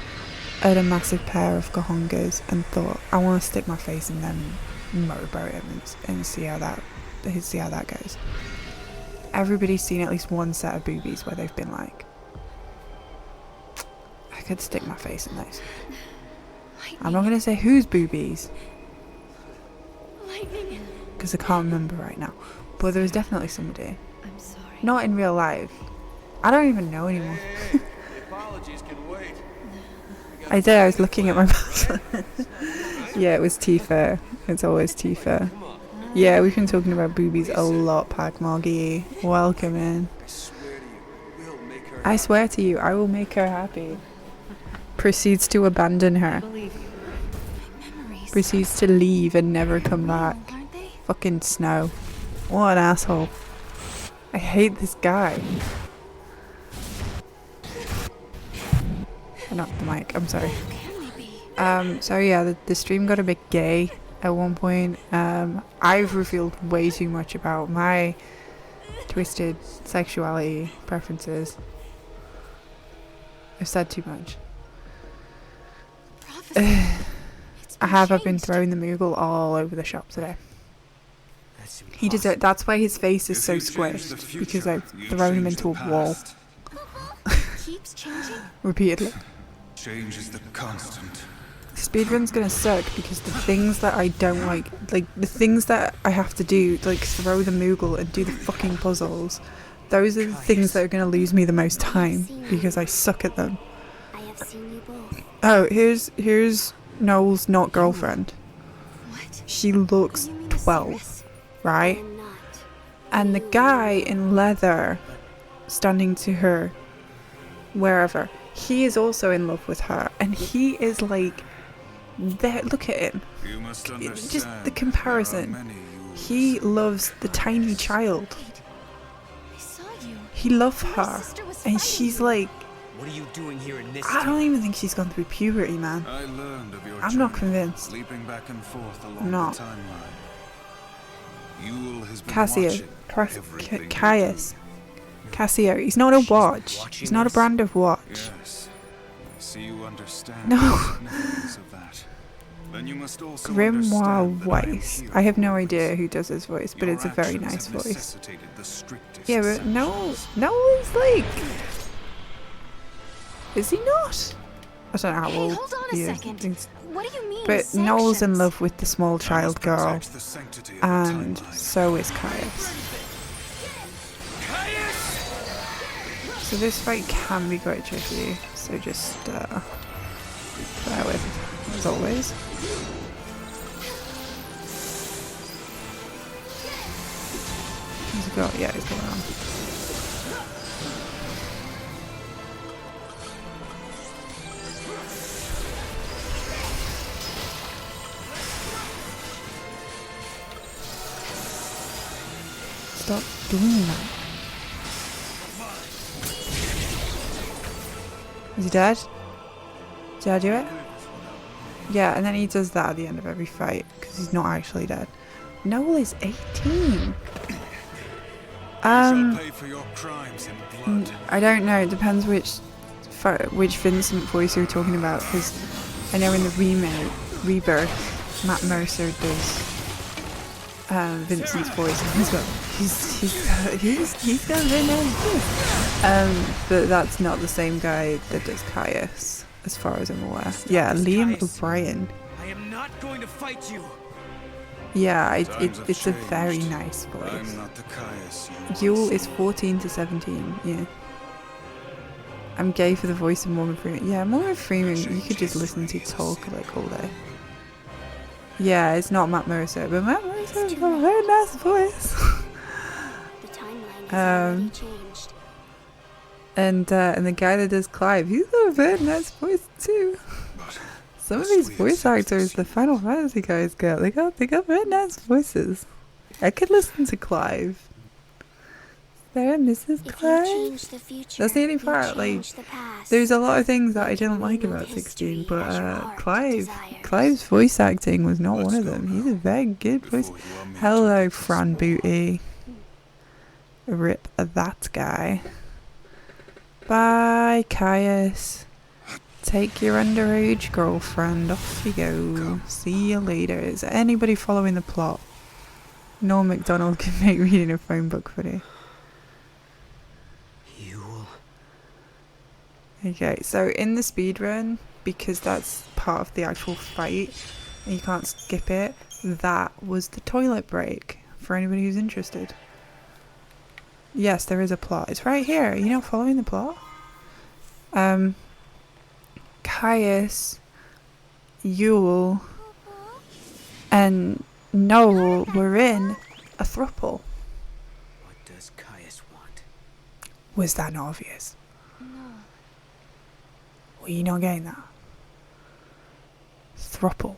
at a massive pair of Gahongas and thought, I want to stick my face in them motorboat and see how that goes. Everybody's seen at least one set of boobies where they've been like, I could stick my face in those. I'm not going to say whose boobies, because I can't remember right now, but there was definitely somebody. I'm sorry. Not in real life. I don't even know anymore. The apologies can wait. I did, I was looking at my Yeah, it was Tifa. It's always Tifa. Yeah, we've been talking about boobies a lot, Pac Moggy. Welcome in. I swear to you, I will make her happy. Proceeds to abandon her. Proceeds to leave and never come back. Fucking Snow. What an asshole. I hate this guy. Not the mic, I'm sorry. So yeah, the stream got a bit gay at one point. I've revealed way too much about my twisted sexuality preferences. I've said too much. I've been throwing the Moogle all over the shop today. He deserves. That's why his face is so squished, because I've thrown him into a wall. Repeatedly. Change is the constant. Speedrun's gonna suck because the things that I don't like the things that I have to do, like throw the Moogle and do the fucking puzzles, those are the things that are gonna lose me the most time because I suck at them. Oh, here's Noel's not girlfriend. She looks 12, right? And the guy in leather standing to her wherever, he is also in love with her, and he is like, there, look at him. Just the comparison. He loves the tiny child. He loves her, and she's like, What are you doing here in this I don't even think she's gone through puberty, man. I'm not convinced. I'm not. Casio, he's not a watch. He's not a brand of watch. Yes. See, you understand. No. Then you must also Grimoire Weiss. I have no idea who does his voice, but it's a very nice voice. Yeah, but no is like... Is he not? I don't know how old he is. What do you mean? But Noel's in love with the small child girl, and so is Caius. So this fight can be quite tricky, so just bear with, as always. He's got, yeah, he's going on. Stop doing that. Is he dead? Did I do it? Yeah, and then he does that at the end of every fight, because he's not actually dead. Noel is 18. I don't know, it depends which Vincent voice you're talking about, because I know in the Rebirth, Matt Mercer does Vincent's voice, and he's got a very nice voice. But that's not the same guy that does Caius, as far as I'm aware. Yeah, Liam O'Brien. I am not going to fight you. Yeah, it's a very nice voice. Yule is 14 to 17, yeah. I'm gay for the voice of Morgan Freeman. Yeah, Morgan Freeman, you could just listen to talk like all day. Yeah, it's not Matt Mercer, but Matt Mercer's got a very nice voice. And the guy that does Clive, he's got a very nice voice too. Some of these voice actors, the Final Fantasy guys they got very nice voices. I could listen to Clive. There, Mrs. Clive. That's the only part. Like, there's a lot of things that I didn't like about 16, but Clive's voice acting was not one of them. He's a very good voice. Hello, Fran Booty. Rip that guy. Bye, Caius. Take your underage girlfriend. Off you go. See you later. Is anybody following the plot? Norm MacDonald can make reading a phone book funny. Okay, so in the speedrun, because that's part of the actual fight, and you can't skip it, that was the toilet break, for anybody who's interested. Yes, there is a plot. It's right here. You know, following the plot? Caius, Yule, and Noel were in a throuple. What does Caius want? Was that not obvious? No. Were you not getting that? Throuple.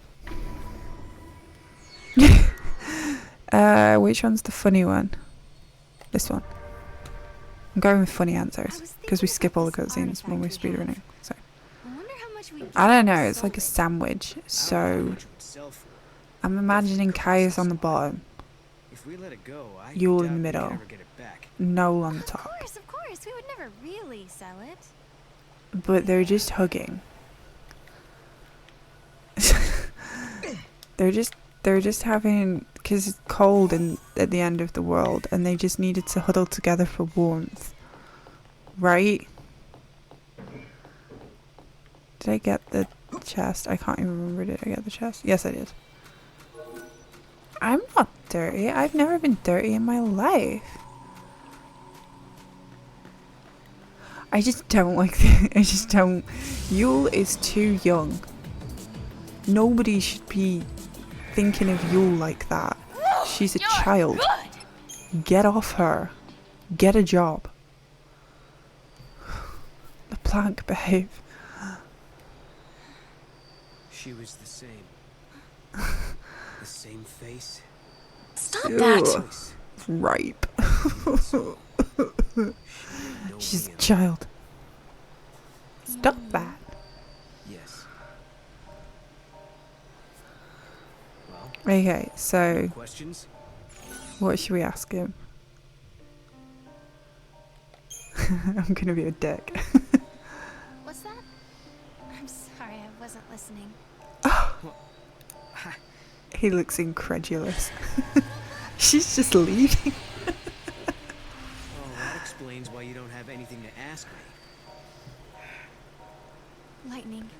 Which one's the funny one? This one. I'm going with funny answers because we skip all the cutscenes when we're speedrunning. So I don't know. It's like a sandwich. So I'm imagining Caius on the bottom, Yule in the middle, Noel on the top. Of course, we would never really sell it. But they're just hugging. They're just having, because it's cold and at the end of the world, and they just needed to huddle together for warmth, right? Did I get the chest? I can't even remember. Did I get the chest? Yes, I did. I'm not dirty. I've never been dirty in my life. I just don't like I just don't. Yule is too young. Nobody should be thinking of Yule like that. She's a child. Get off her. Get a job. The plank, babe. She was the same. The same face. Stop that! Ripe. She's a child. Stop that. Yes. Okay, so Questions? what should we ask him? I'm gonna be a dick. What's that? I'm sorry, I wasn't listening. He looks incredulous. She's just leaving. Oh, that explains why you don't have anything to ask me. Lightning.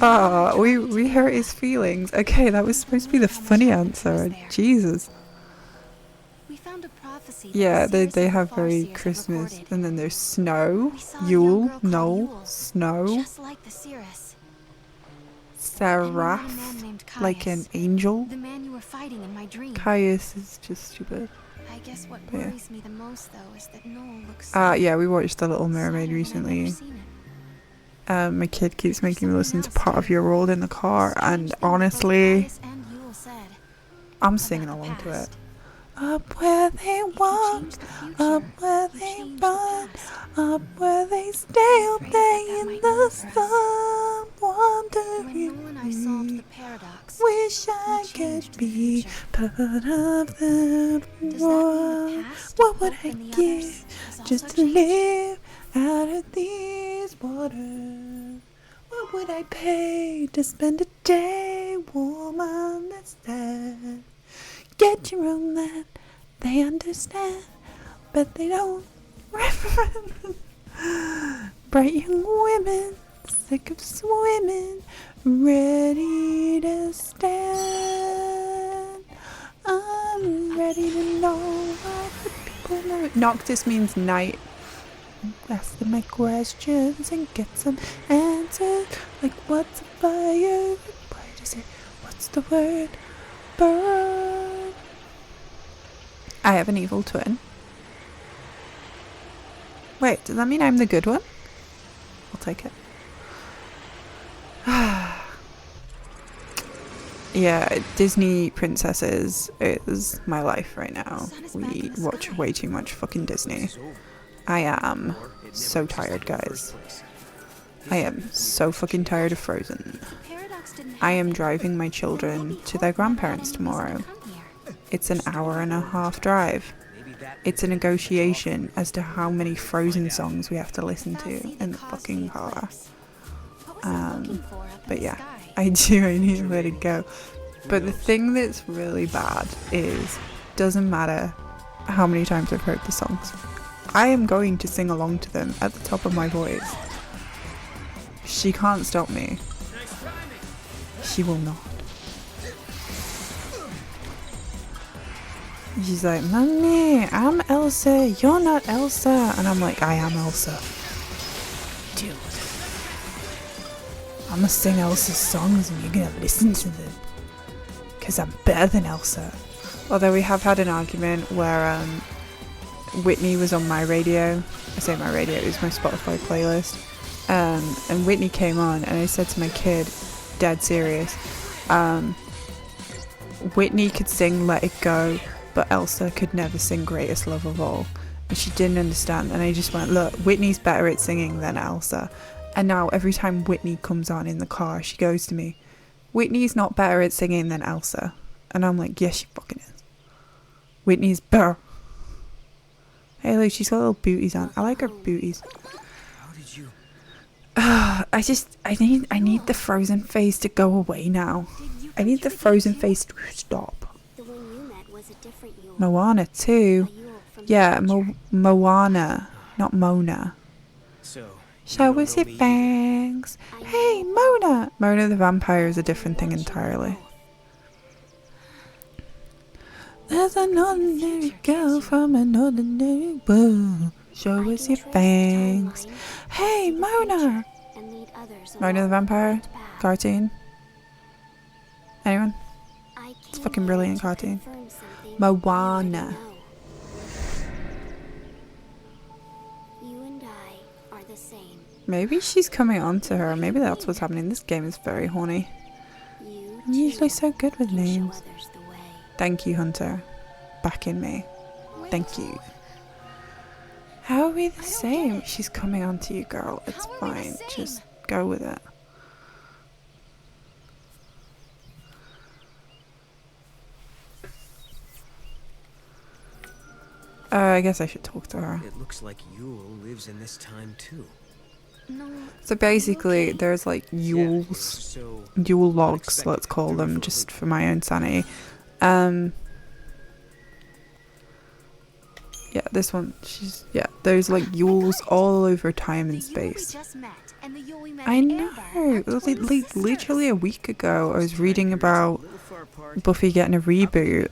Ah, we hurt his feelings. Okay, that was supposed to be the funny answer. Jesus. We found a prophecy. Yeah, they have very Christmas, and then there's snow, Yule, no, snow, Just like the Cirrus. Seraph, like an angel. The man you were fighting in my dream. Caius is just stupid. I guess what Yeah. worries me the most though is that Noel looks Yeah, we watched The Little Mermaid recently. My kid keeps making me listen to Part of Your World in the car, and honestly, I'm singing along to it. Up where they walk, up where they run, up where they stay all day in the sun, wandering. Wish I could be part of that world. What would I give just to live out of these waters? What would I pay to spend a day warm on the sand? Get your own land, they understand, but they don't reference. Bright young women, sick of swimming, ready to stand. I'm ready to know what the people know. Noctis means night. Ask them my questions and get some answers. Like what's a fire? Why does it? What's the word? Burn. I have an evil twin. Wait, does that mean I'm the good one? I'll take it. Yeah, Disney princesses is my life right now. We watch way too much fucking Disney. I am so tired, guys. I am so fucking tired of Frozen. I am driving my children to their grandparents tomorrow. It's an 1.5 hour drive. it's a negotiation as to how many Frozen songs we have to listen to in the fucking car. But yeah, I need where to go. But the thing that's really bad is, doesn't matter how many times I've heard the songs, I am going to sing along to them at the top of my voice. She can't stop me. She will not. She's like, Mommy, I'm Elsa, you're not Elsa. And I'm like, I am Elsa. Deal with it. I'm gonna sing Elsa's songs and you're gonna listen to them. Because I'm better than Elsa. Although we have had an argument where Whitney was on my radio. I say my radio, it was my Spotify playlist. And Whitney came on and I said to my kid, dead serious, Whitney could sing Let It Go, but Elsa could never sing Greatest Love of All. And she didn't understand, and I just went, look, Whitney's better at singing than Elsa. And now every time Whitney comes on in the car, she goes to me, Whitney's not better at singing than Elsa. And I'm like, yes, she fucking is. Whitney's better. Hey, look, she's got little booties on. I like her booties. How did you... I need the frozen face to go away now. I need the frozen face to stop. The one you met was a different Yule. Moana too. Yeah, Moana, not Mona. So, Show us your fangs. Hey, Mona! Mona the vampire is a different thing entirely. There's an ordinary girl from an ordinary world. Show us your fangs. Hey, Mona! Mona the vampire cartoon. Anyone? It's a fucking brilliant cartoon. Moana. You and I are the same. Maybe she's coming on to her. Maybe that's what's happening. This game is very horny. I'm usually so good with names. Thank you, Hunter. Backing me. Thank you. How are we the same? She's coming on to you, girl. It's fine. Just go with it. I guess I should talk to her. It looks like Yule lives in this time too. So basically, there's like Yules, Yule logs, let's call them, just for my own sanity. Yeah, this one, there's like Yules all over time and space. I know, like literally a week ago, I was reading about Buffy getting a reboot,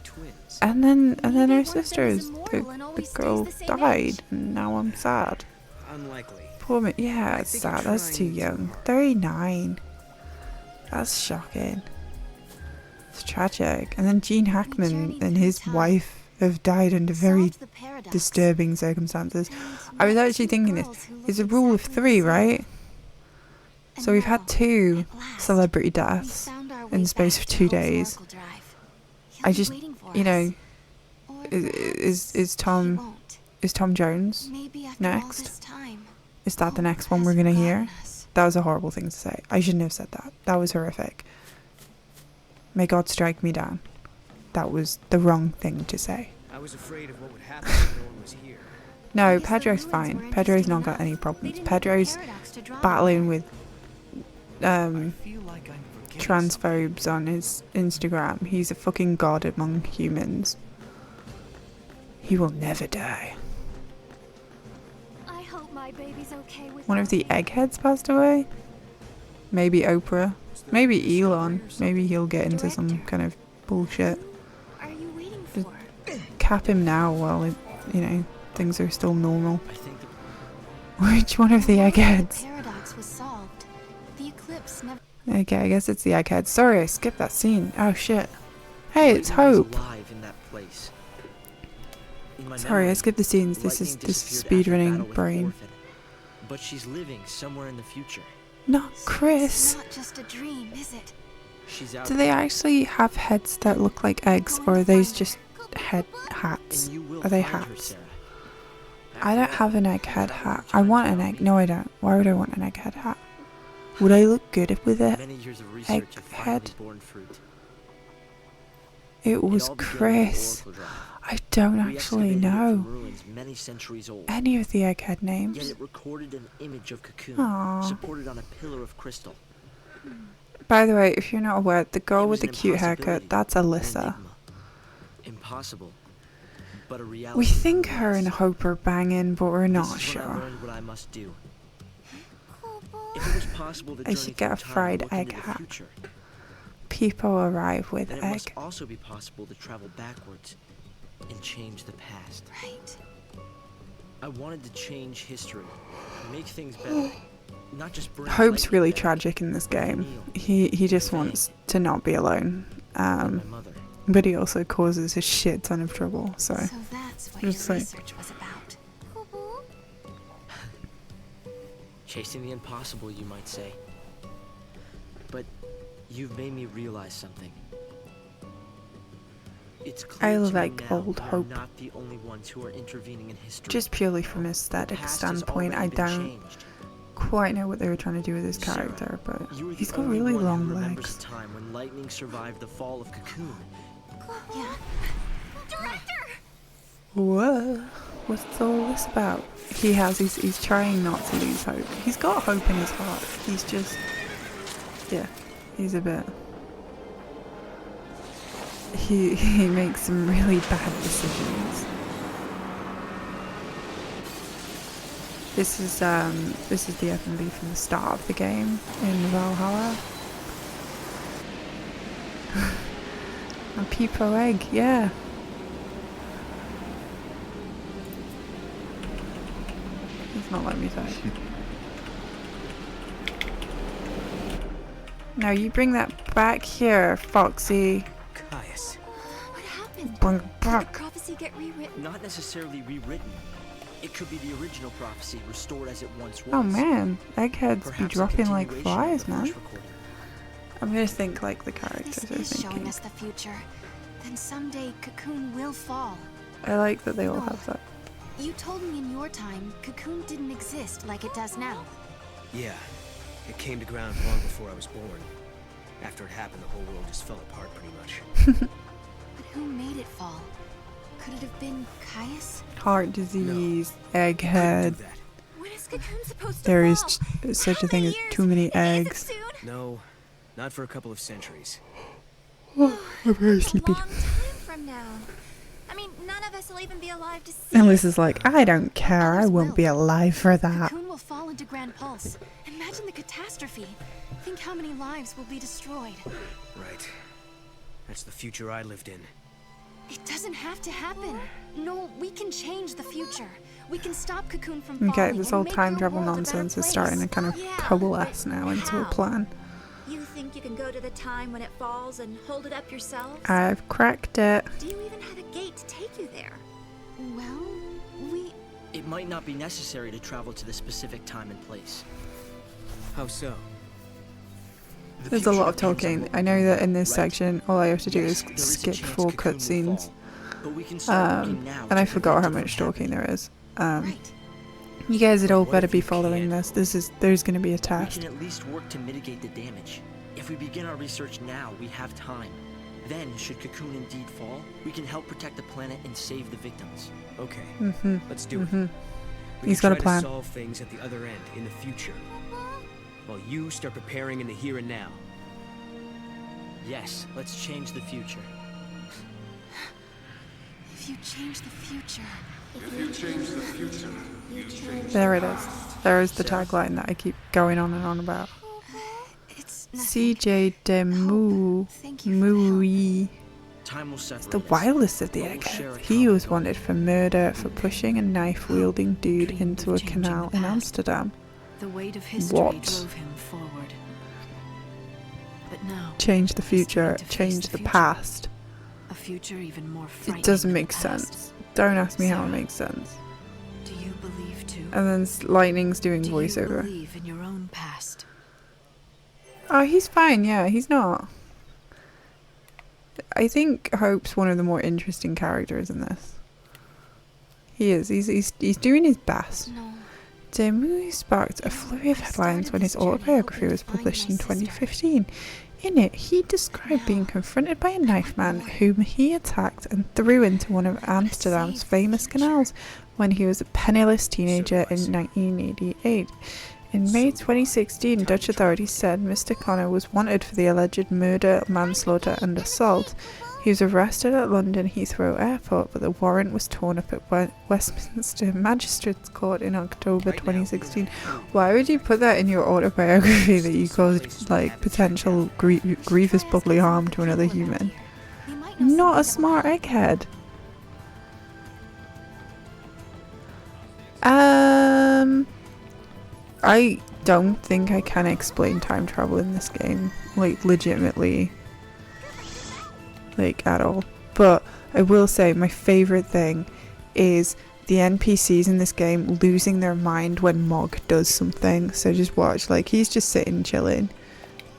and then her sisters, the girl died, and now I'm sad. Unlikely. Poor me. Yeah, it's sad. That's too young. 39. That's shocking. It's tragic. And then Gene Hackman and his wife have died under very disturbing circumstances. I was actually thinking this. It's a rule of 3, right? So we've had 2 celebrity deaths in the space of 2 days. I just, you know, is Tom Jones next? Is that the next one we're gonna hear? That was a horrible thing to say. I shouldn't have said that. That was horrific. May God strike me down. That was the wrong thing to say. I was afraid of what would happen if no one was here. No, Pedro's fine. Pedro's not got any problems. Pedro's battling with transphobes on his Instagram. He's a fucking god among humans. He will never die. One of the eggheads passed away? Maybe Oprah. Maybe Elon. Maybe he'll get into some kind of bullshit. Just cap him now while, you know, things are still normal. Which one of the eggheads? Okay, I guess it's the egghead. Sorry, I skipped that scene. Oh shit. Hey, it's Hope. Sorry, I skipped the scenes. This is speedrunning brain. But she's living somewhere in the future. Not Chris. It's not just a dream, is it? She's out. Do they actually have heads that look like eggs, or are those just head hats? Are they hats? I don't have an egghead hat. I want an egg. No, I don't. Why would I want an egghead hat? Would I look good with it? Egg head? It was Chris. I don't actually know any of the Egghead names. Yet it recorded an image of Cocoon, Aww. supported on a pillar of crystal. By the way, if you're not aware, the girl It with was the an cute haircut, impossibility, that's an Alyssa. enigma. Impossible, but a reality. We think her and Hope are banging, but we're not This is when I sure. learned what I must do. If it was possible to I journey should get a through time fried and look egg into the hat. future, People arrive with then it must egg. also be possible to travel backwards and change the past. Right. I wanted to change history, make things better, not just bring Hope's lightning really back, tragic in this but game. Neil, He just Fang, wants to not be alone. and my mother. But he also causes a shit ton of trouble, so. So that's what your Just like- research was about. Chasing the impossible, you might say. But you've made me realize something. It's clear I to me like now old we are Hope. not the only ones who are intervening in history. Just purely from an The aesthetic past has standpoint, I already been don't changed. quite know what they were trying to do with his Sarah, character, but You were the he's got only really one who long remembers legs. the time when lightning survived the fall of Cocoon. Yeah. Director! Whoa, what's all this about? He's trying not to lose hope. He's got hope in his heart. He's just, yeah, he's a bit. He makes some really bad decisions. This is the F&B from the start of the game in Valhalla. A Peepo egg, yeah. It's not letting me type. Now you bring that back here, Foxy. Caius. What happened? Bring it Did the back. prophecy get rewritten? Not necessarily rewritten. It could be the original prophecy restored as it once was. Oh man, eggheads be Perhaps a dropping like continuation of flies, the man. first recording. I'm gonna think like the characters This are is showing thinking. us the future. Then someday Cocoon will fall. I like that they all No. have that. You told me in your time, Cocoon didn't exist like it does now. Yeah, it came to ground long before I was born. After it happened, the whole world just fell apart pretty much. But who made it fall? Could it have been Caius? Heart disease, Couldn't egghead. do that. When is Cocoon supposed to There is fall? such a How thing many as years? too many Is it eggs. soon? No, not for a couple of centuries. I'm very That's a sleepy. long time from now. I mean, none of us will even be alive to see And it. Liz is like, I don't care. I Others won't will. be alive for that. Cocoon will fall into Grand Pulse. Imagine the catastrophe. Think how many lives will be destroyed. Right. That's the future I lived in. It doesn't have to happen. No, we can change the future. We can stop Cocoon from falling. Okay, this and whole make time your travel world a better nonsense is starting to place. kind of Yeah, coalesce but now into a how? plan. You think you can go to the time when it falls and hold it up yourselves? I've cracked it. Do you even have a gate to take you there? Well, we... It might not be necessary to travel to the specific time and place. How so? The There's a future lot of depends on talking. what I we know do, that in this right? section, all I have to do Yes, is there is a skip chance 4 Cocoon will cutscenes. fall, but we can start working now And to I forgot how prevent it much from talking happening. there is. right. You guys had all What better if be you following can't? this. There's going to be a We test. can at least work to mitigate the damage. If we begin our research now, we have time. Then, should Cocoon indeed fall, we can help protect the planet and save the victims. Okay, Mhm. let's do it. Mhm. We He's can got a try plan. to solve things at the other end, in the future. While you start preparing in the here and now. Yes, let's change the future. If you change the future... There it is. There is the tagline that I keep going on and on about. It's nothing. CJ de Moo. Thank you for the help. Mooey. Time will separate The us, wildest of the but we'll share eggheads. a He common was goal. wanted for murder for pushing a knife-wielding dude Dreamed into of a changing canal the in past. Amsterdam. The weight of history What? drove him forward. But now, Change the he's future, going to face change the the future. past. a future even more frightening It doesn't than the make past. sense. Don't ask me how it Sarah. makes sense. Do you believe too? And then Lightning's doing Do you voiceover. believe in your own past? Oh, he's fine, yeah, he's not. I think Hope's one of the more interesting characters in this. He is. He's doing his best. No. Demu sparked a flurry of headlines when his autobiography was published in 2015. In it, he described being confronted by a knife man whom he attacked and threw into one of Amsterdam's famous canals when he was a penniless teenager in 1988. In May 2016, Dutch authorities said Mr. Connor was wanted for the alleged murder, manslaughter and assault. He was arrested at London Heathrow Airport, but the warrant was torn up at Westminster Magistrates Court in October 2016. Why would you put that in your autobiography that you caused like potential grievous bodily harm to another human? Not a smart egghead. I don't think I can explain time travel in this game, like legitimately, like at all. But I will say my favourite thing is the NPCs in this game losing their mind when Mog does something. So just watch, like he's just sitting chilling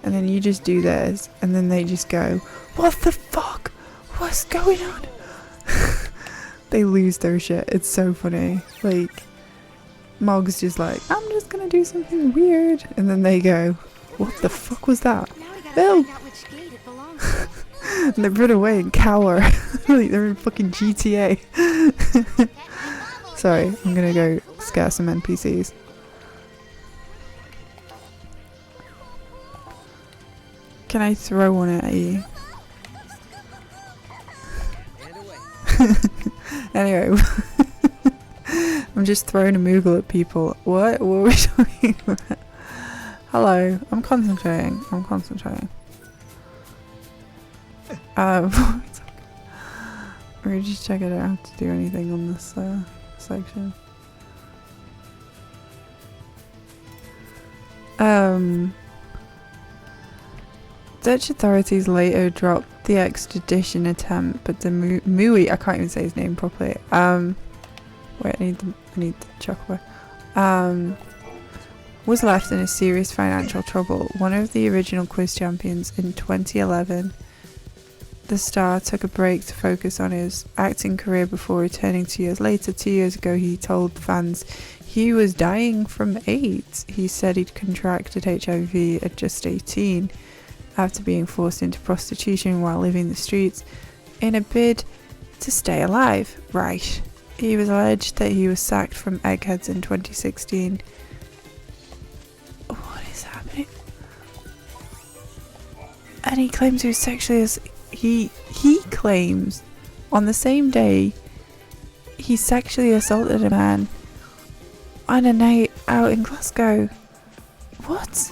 and then you just do this and then they just go, what the fuck? What's going on? They lose their shit. It's so funny. Like Mog's just like, I'm just gonna do something weird, and then they go, what the fuck was that? Bill! And they run away and cower. Like they're in fucking GTA. Sorry, I'm gonna go scare some NPCs. Can I throw one at you? Anyway. I'm just throwing a Moogle at people. What were we talking about? Hello, I'm concentrating. We're just checking out how to do anything on this section. Dutch authorities later dropped the extradition attempt, but the Mui, I can't even say his name properly. Wait, I need the chocolate. Was left in a serious financial trouble. One of the original quiz champions in 2011, the star took a break to focus on his acting career before returning 2 years later. 2 years ago, he told fans he was dying from AIDS. He said he'd contracted HIV at just 18 after being forced into prostitution while living the streets in a bid to stay alive. Right. He was alleged that he was sacked from Eggheads in 2016. What is happening? And he claims he was sexually he claims on the same day he sexually assaulted a man on a night out in Glasgow. What?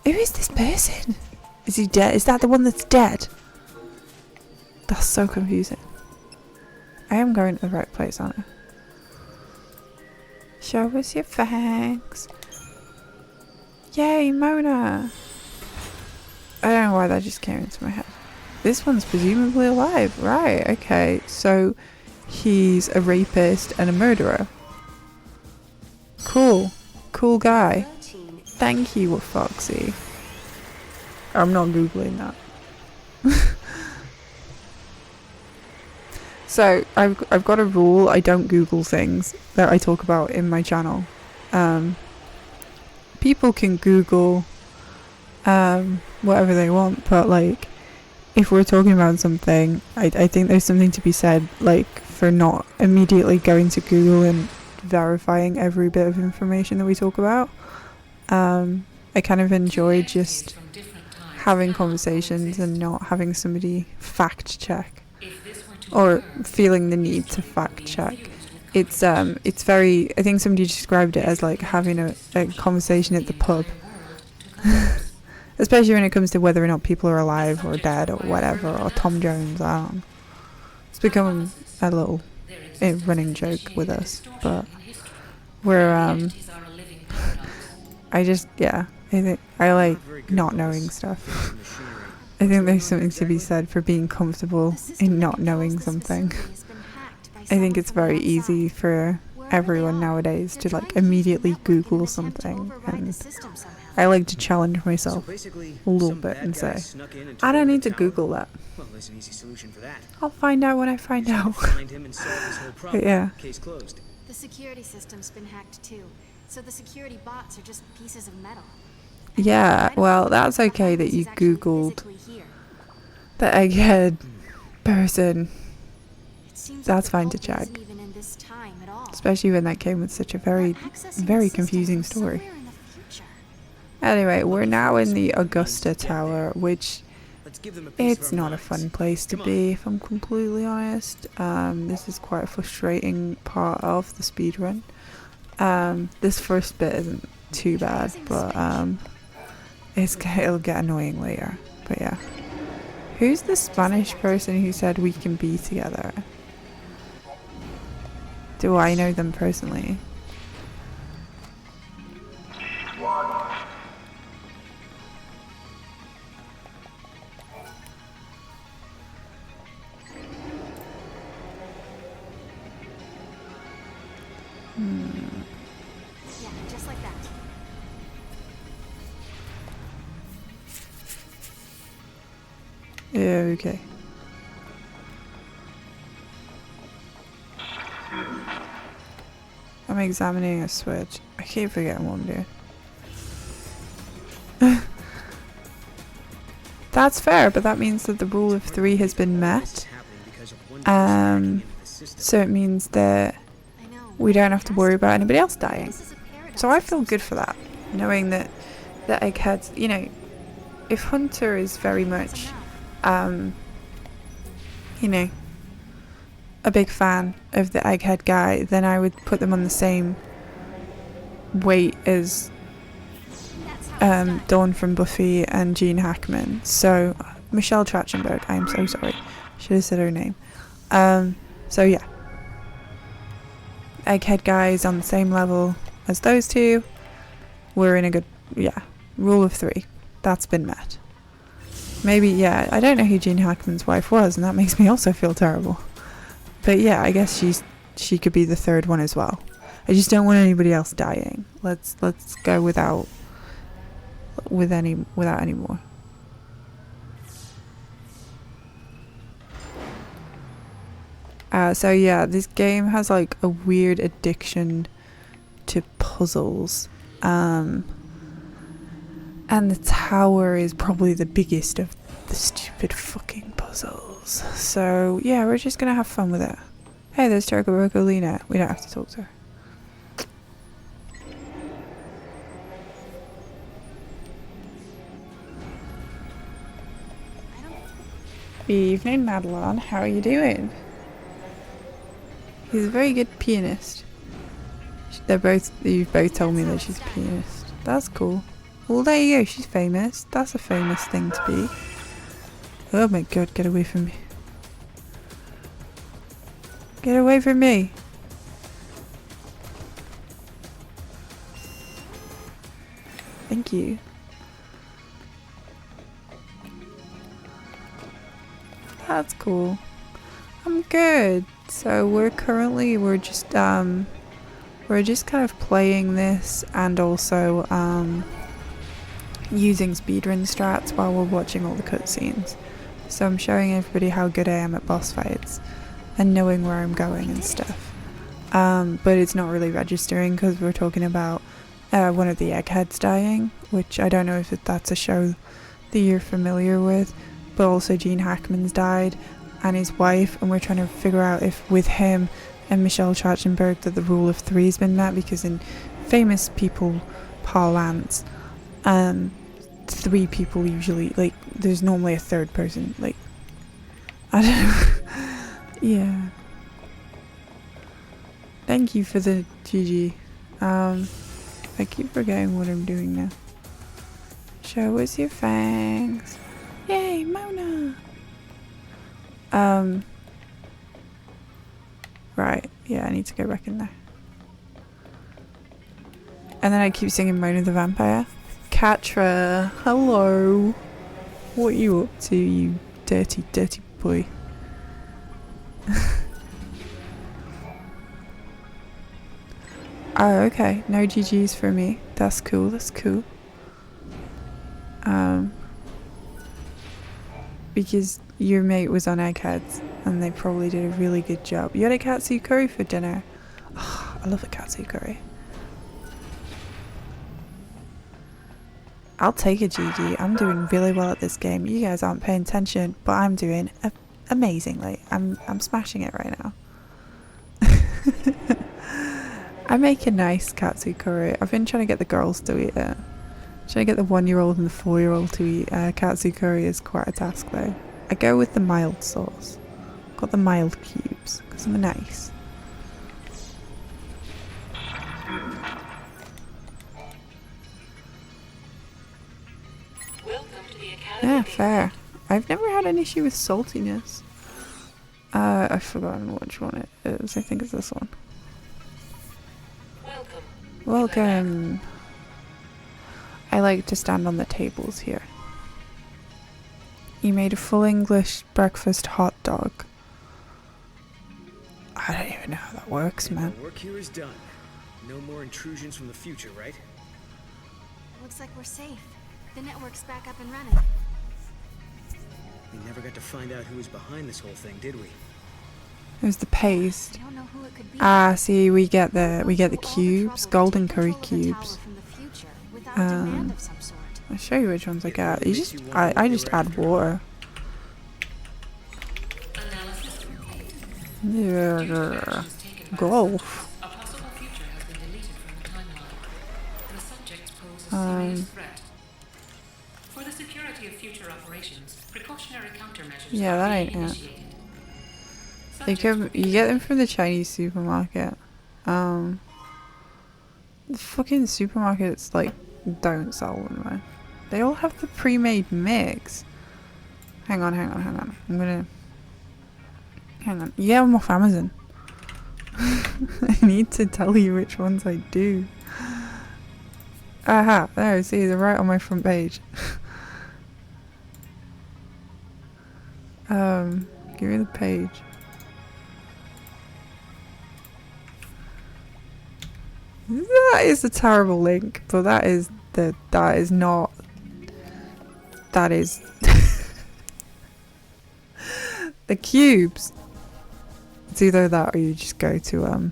Who is this person? Is he dead? Is that the one that's dead? That's so confusing. I am going to the right place, aren't I? Show us your fangs. Yay, Mona! I don't know why that just came into my head. This one's presumably alive. Right, okay. So he's a rapist and a murderer. Cool. Cool guy. Thank you, Foxy. I'm not Googling that. So I've got a rule. I don't Google things that I talk about in my channel. People can Google whatever they want, but like if we're talking about something, I think there's something to be said like for not immediately going to Google and verifying every bit of information that we talk about. I kind of enjoy just having conversations and not having somebody fact check or feeling the need to fact check. It's very, I think somebody described it as like having a conversation at the pub. Especially when it comes to whether or not people are alive or dead or whatever, or Tom Jones, I don't know. It's become a little running joke with us, but we're I think I like not knowing stuff. I think there's something to be said for being comfortable in not knowing something. I think it's very easy for everyone nowadays to like immediately Google something, and I like to challenge myself a little bit and say, I don't need to Google that. I'll find out when I find out. But yeah. The security system's been hacked too, so the security bots are just pieces of metal. Yeah, well, that's okay that you googled the egghead person. That's fine to check. Especially when that came with such a very confusing story. Anyway, we're now in the Augusta Tower, which it's not a fun place to be, if I'm completely honest. This is quite a frustrating part of the speedrun. This first bit isn't too bad, but it'll get annoying later. But yeah. Who's the Spanish person who said we can be together? Do I know them personally? Yeah, just like that. Yeah, okay. I'm examining a switch. I keep forgetting what I'm doing. That's fair, but that means that the rule of 3 has been met. So it means that we don't have to worry about anybody else dying. So I feel good for that, knowing that the eggheads, you know, if Hunter is very much, you know, a big fan of the egghead guy, then I would put them on the same weight as Dawn from Buffy and Gene Hackman. So Michelle Trachtenberg, I am so sorry, should have said her name. So yeah, egghead guy is on the same level as those two. We're in a good, yeah, rule of 3, that's been met. Maybe, yeah, I don't know who Gene Hackman's wife was, and that makes me also feel terrible. But yeah, I guess she could be the third one as well. I just don't want anybody else dying. Let's go without any more. So yeah, this game has like a weird addiction to puzzles. And the tower is probably the biggest of the stupid fucking puzzles. So yeah, we're just gonna have fun with it. Hey, there's Rocolina. We don't have to talk to her. Evening, Madeline. How are you doing? He's a very good pianist. You've both told me that she's a pianist. That's cool. Well, there you go. She's famous. That's a famous thing to be. Oh my god, get away from me. Get away from me. Thank you. That's cool. I'm good. So we're just kind of playing this and also using speedrun strats while we're watching all the cutscenes. So I'm showing everybody how good I am at boss fights and knowing where I'm going and stuff. But it's not really registering because we're talking about one of the eggheads dying, which I don't know if that's a show that you're familiar with, but also Gene Hackman's died and his wife, and we're trying to figure out if with him and Michelle Trachtenberg that the rule of 3 has been met, because in famous people parlance, 3 people usually, like, there's normally a third person, like, I don't know. Yeah. Thank you for the GG. I keep forgetting what I'm doing now. Show us your fangs. Yay, Mona! Right, yeah, I need to go back in there. And then I keep singing Mona the Vampire. Katra, hello. What are you up to, you dirty, dirty boy? Oh, okay. No GGs for me. That's cool, that's cool. Because your mate was on Eggheads and they probably did a really good job. You had a katsu curry for dinner. Oh, I love a katsu curry. I'll take a GG. I'm doing really well at this game. You guys aren't paying attention, but I'm doing amazingly. I'm smashing it right now. I make a nice katsu curry. I've been trying to get the girls to eat it. Trying to get the 1-year-old and the 4-year-old to eat katsu curry is quite a task though. I go with the mild sauce. Got the mild cubes because I'm nice. Yeah, fair. I've never had an issue with saltiness. I've forgotten which one it is. I think it's this one. Welcome. I like to stand on the tables here. You made a full English breakfast hot dog. I don't even know how that works, man. Work here is done. No more intrusions from the future, right? Looks like we're safe. The network's back up and running. We never got to find out who was behind this whole thing, did we? It was the paste. I don't know who it could be. Ah, see, we get the cubes, golden curry cubes. I'll show you which ones I get. I just add water. Yeah, golf. For the security of future operations, precautionary countermeasures Yeah, that ain't it. You get them from the Chinese supermarket. The fucking supermarkets like don't sell them, man. They all have the pre-made mix. Hang on. Hang on. You get them off Amazon. I need to tell you which ones I do. Aha, there, see, they're right on my front page. Give me the page. That is a terrible link, but that is not. That is the cubes. It's either that or you just go to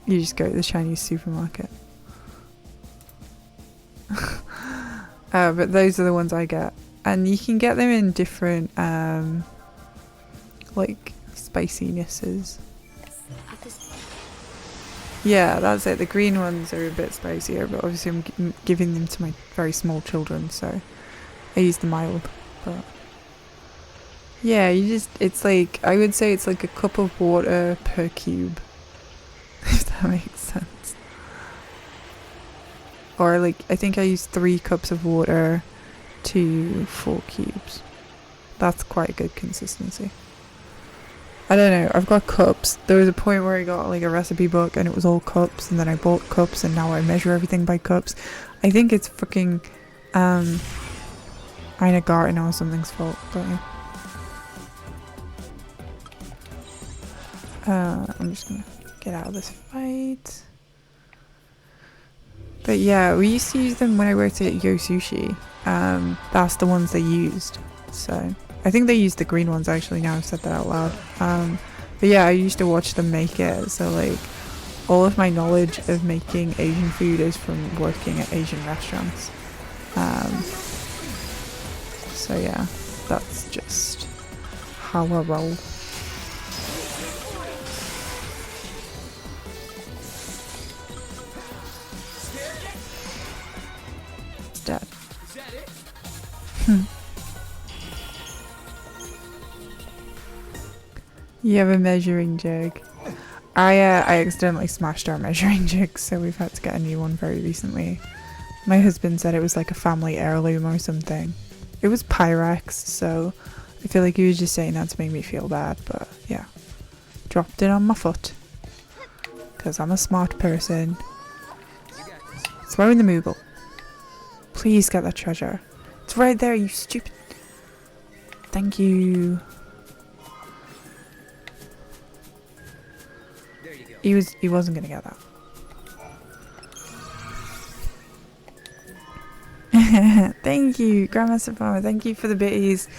the Chinese supermarket. But those are the ones I get, and you can get them in different like spicinesses. Yeah, that's it. The green ones are a bit spicier, but obviously I'm giving them to my very small children, so I use the mild. But yeah, it's like, I would say it's like a cup of water per cube, if that makes sense. Or like, I think I use 3 cups of water to 4 cubes. That's quite a good consistency. I don't know, I've got cups. There was a point where I got like a recipe book and it was all cups, and then I bought cups and now I measure everything by cups. I think it's fucking Ina Garten or something's fault, but yeah. I'm just gonna get out of this fight. But yeah, we used to use them when I worked at Yo Sushi. That's the ones they used. So I think they used the green ones actually, now I've said that out loud. But yeah, I used to watch them make it, so like all of my knowledge of making Asian food is from working at Asian restaurants. So yeah, that's just how I roll. It's dead. You have a measuring jig. I accidentally smashed our measuring jig, so we've had to get a new one very recently. My husband said it was like a family heirloom or something. It was Pyrex, so I feel like he was just saying that to make me feel bad, but yeah. Dropped it on my foot. Because I'm a smart person. Throw in the Moogle. Please get that treasure. It's right there, you stupid. Thank you. He wasn't gonna get that. Thank you, Grandmaster Farmer. Thank you for the bitties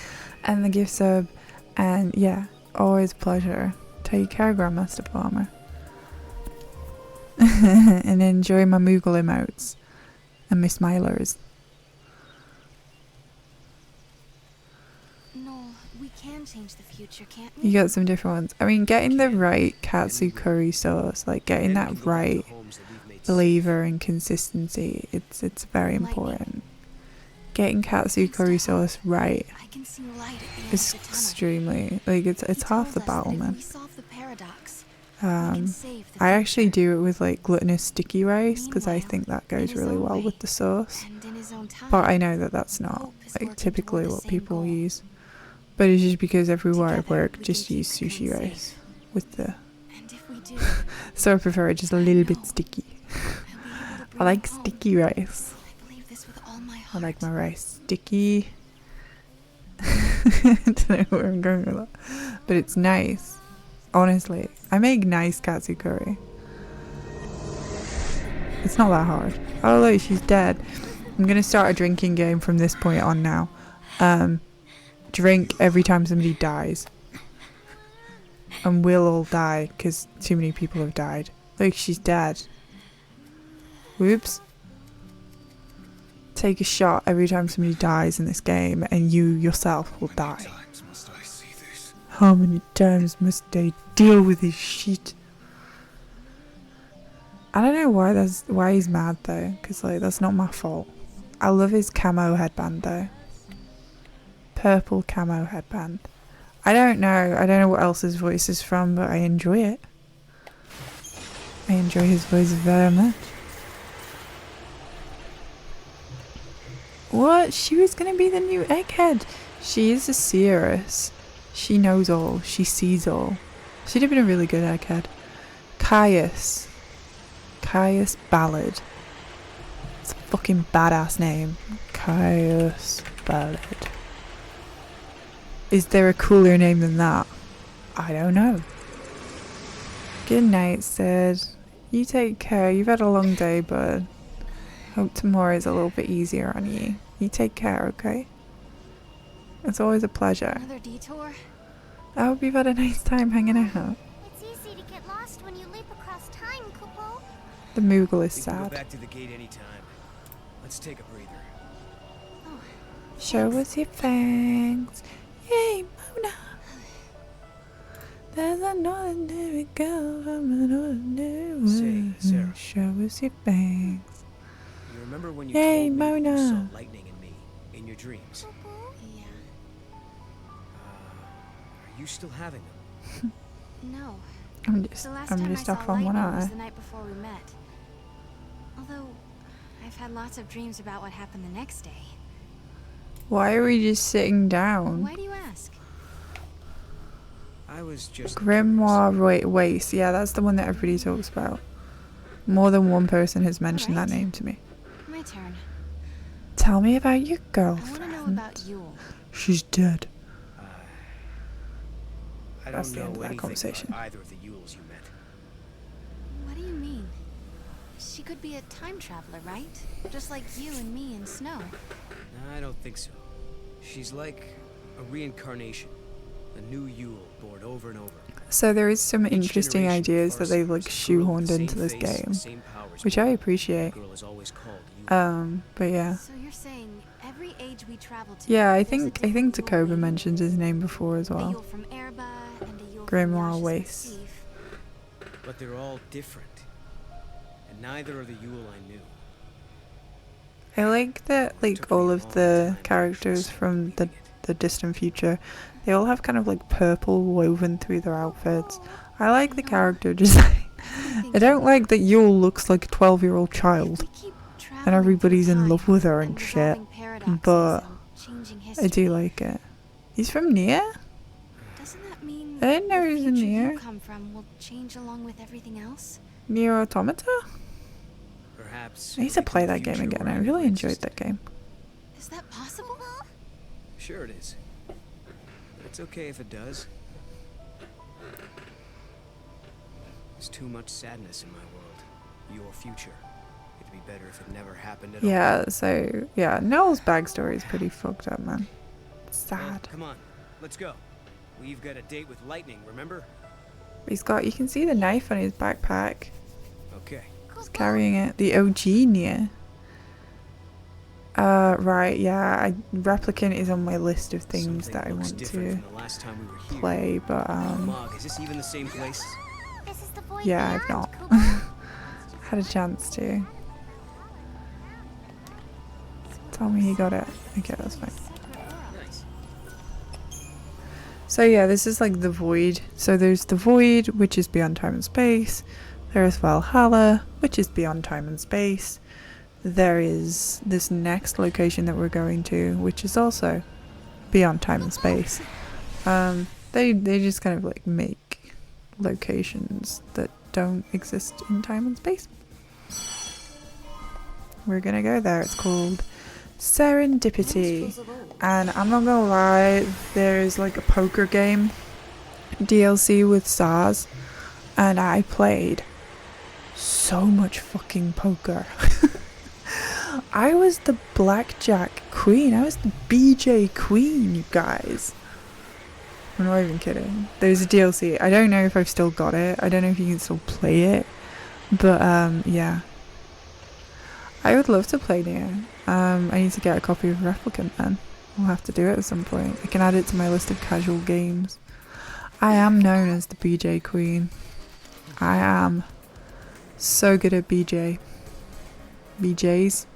and the gift sub. And yeah, always a pleasure. Take care, Grandmaster Farmer. And enjoy my Moogle emotes and my smilers. can change the future, can't we? You got some different ones. I mean, getting the right katsu curry sauce, like getting that right flavor and consistency, it's very important. Getting katsu curry sauce right I can see light at the end is of the tunnel. extremely, like, it's half the battle, If man. we solve the paradox, we can save the I actually future. do it with like glutinous sticky rice because I think that goes his really own well way, with the sauce. and in his own time, But I know that that's not Hope is like working typically toward the what same people goal. use. But it's just because everywhere I Together, work we just can use keep sushi Cocoon rice safe. with the. And if we do, So I prefer it just a little bit sticky. I'll be able to bring I like it home. sticky rice. I believe this with all my I heart. like my rice sticky. I don't know where I'm going with that. But it's nice. Honestly, I make nice katsu curry. It's not that hard. Oh look, she's dead. I'm gonna start a drinking game from this point on now. Drink every time somebody dies. And we'll all die because too many people have died. Look, she's dead. Whoops. Take a shot every time somebody dies in this game and you yourself will die. Times must I see this? How many times must I deal with this shit? I don't know why he's mad though, because like that's not my fault. I love his camo headband though. Purple camo headband. I don't know what else his voice is from, but I enjoy it. I enjoy his voice very much. What? She was gonna be the new egghead. She is a seeress. She knows all. She sees all. She'd have been a really good egghead. Caius. Caius Ballard. It's a fucking badass name. Caius Ballard. Is there a cooler name than that? I don't know. Good night, Sid. You take care. You've had a long day, but hope tomorrow is a little bit easier on you. You take care, okay? It's always a pleasure. Another detour? I hope you've had a nice time hanging out. It's easy to get lost when you leap across time, Kupo. The Moogle is We can go sad. back to the gate anytime. Let's take a breather. Show us your fangs. Yay, Mona! There's an ordinary girl from an ordinary Say, world. Sarah. Show us your fangs. You remember when you Yay, told me that you Mona. saw lightning in me, in your dreams? Yeah. Are you still having them? No. I'm The just last time I saw off on one lightning was eye. the night before we met. Although, I've had lots of dreams about what happened the next day. Why are we just sitting down? Why do you ask? I was just Grimoire Waste. Yeah, that's the one that everybody talks about. More than one person has mentioned that name to me. My turn. Tell me about your I want to know girlfriend. about Yule. She's dead. I That's don't the know end of that anything conversation. about either of the Yules you met. What do you mean? She could be a time traveler, right? Just like you and me and Snow. I don't think so. She's like a reincarnation. A new Yule born over and over. So there is some Each interesting generation ideas that they've like farseers, a girl with shoehorned the into same this face, game, the same powers, which but I the appreciate. girl is always called Yule. But yeah. So you're saying every age we travel to. Yeah, I there's a think different Yule Takoba waiting. mentioned his name before as A well. Yule from Erba and a Yule Grimoire from Yasha's Waste. Massif. But they're all different. And neither are the Yule I knew. I like that like all of the characters from the distant future, they all have kind of like purple woven through their outfits. I like the character design. I don't like that Yule looks like a 12-year-old child We keep traveling and everybody's through in time love with her and shit. resolving paradoxes But and changing I history. do like it. He's from Nier? Doesn't that mean I didn't know the he was in future Nier. you come from will change along with everything else? Nier Automata? Perhaps I need to we play can that game future again. where I never really enjoyed existed. that game. Is that possible? Sure it is. It's okay if it does. There's too much sadness in my world. Your future. It'd be better if it never happened at all. Yeah, so yeah, Noel's backstory is pretty fucked up, man. It's Well, sad. come on, let's go. We've got a date with lightning, remember? He's got, you can see the knife on his backpack. Okay. He's carrying it. The OG Nier. Right, yeah, Replicant is on my list of things that I want to play, but Mog, is this even the same place? yeah, I've not had a chance to. Tell me you got it. Okay, that's fine. So yeah, this is like the Void. So there's the Void, which is beyond time and space. There is Valhalla, which is beyond time and space. There is this next location that we're going to, which is also beyond time and space. They just kind of like make locations that don't exist in time and space. We're gonna go there. It's called Serendipity, and I'm not gonna lie, there's like a poker game DLC with SARS, and I played so much fucking poker. I was the blackjack queen. I was the BJ queen, you guys. I'm not even kidding. There's a DLC. I don't know if I've still got it. I don't know if you can still play it. But yeah. I would love to play Neo. I need to get a copy of Replicant then. I'll have to do it at some point. I can add it to my list of casual games. I am known as the BJ queen. I am so good at BJ. BJs.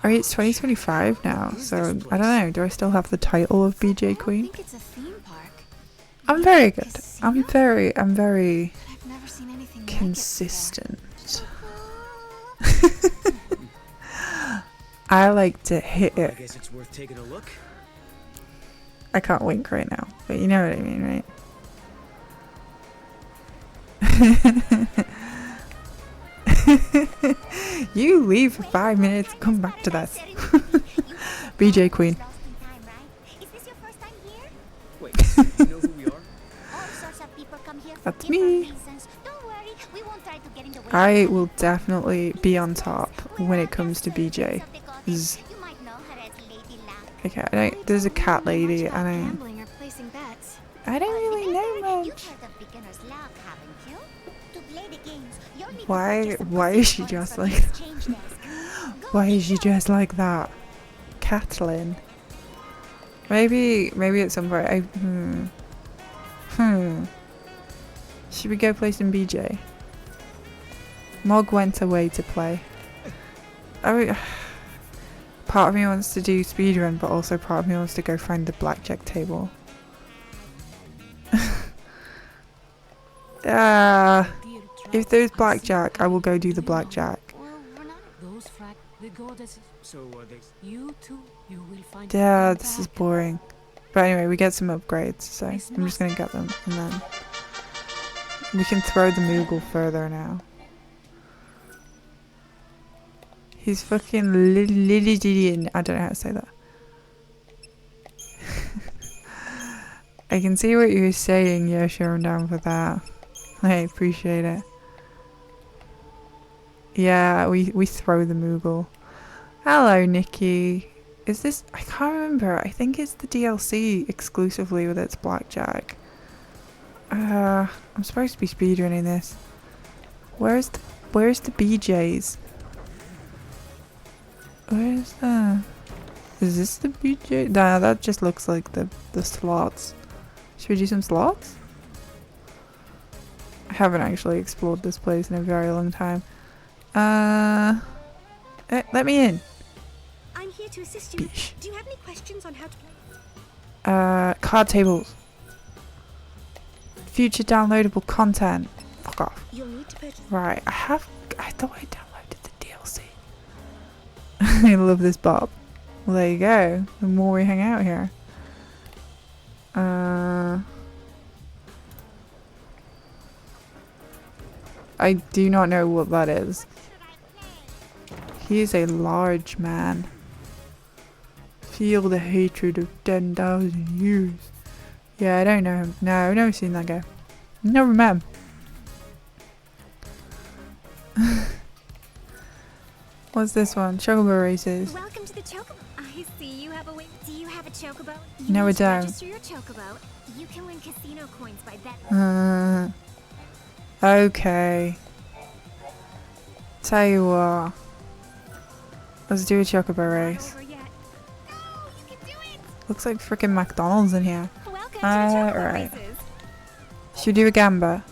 Alright, it's 2025 now, so I don't know. Do I still have the title of BJ Queen? I'm very good. I'm very consistent. I like to hit it. I guess it's worth taking a look. I can't wink right now, but you know what I mean, right? You leave for 5 minutes, come back to that. BJ Queen. Wait, you know who we are? That's me. I will definitely be on top when it comes to BJ. Okay, there's a cat lady, and I don't really know much. Why is she dressed like that? Why is she dressed like that? Catelyn. Maybe at some point Should we go play some BJ? Mog went away to play. Part of me wants to do speedrun, but also part of me wants to go find the blackjack table. If there's blackjack, I will go do the blackjack. Yeah, this is boring. But anyway, we get some upgrades, so I'm just gonna get them, and then we can throw the Moogle further now. He's fucking Lilidian. I don't know how to say that. I can see what you're saying. Yeah, sure, I'm down for that. I appreciate it. Yeah, we throw the Moogle. Hello, Nikki. Is this... I can't remember. I think it's the DLC exclusively with its blackjack. I'm supposed to be speedrunning this. Where's the BJs? Where's the... Is this the BJ? Nah, that just looks like the slots. Should we do some slots? I haven't actually explored this place in a very long time. Let me in. I'm here to assist you. Bish. Do you have any questions on how to play? Card tables. Future downloadable content. Fuck off. You'll need to purchase. Right, I thought I downloaded the DLC. I love this Bob. Well, there you go. The more we hang out here. I do not know what that is. He is a large man. Feel the hatred of 10,000 years. Yeah, I don't know him. No, I've never seen that guy. Never met him. What's this one? Chocobo races. Welcome to the Chocobo. I see you have a win. Do you have a Chocobo? No, I don't. Register your Chocobo. You can win casino coins by betting. Okay. Tell you what. Let's do a chocobo race. Looks like freaking McDonald's in here. Right. Should we do a gamba?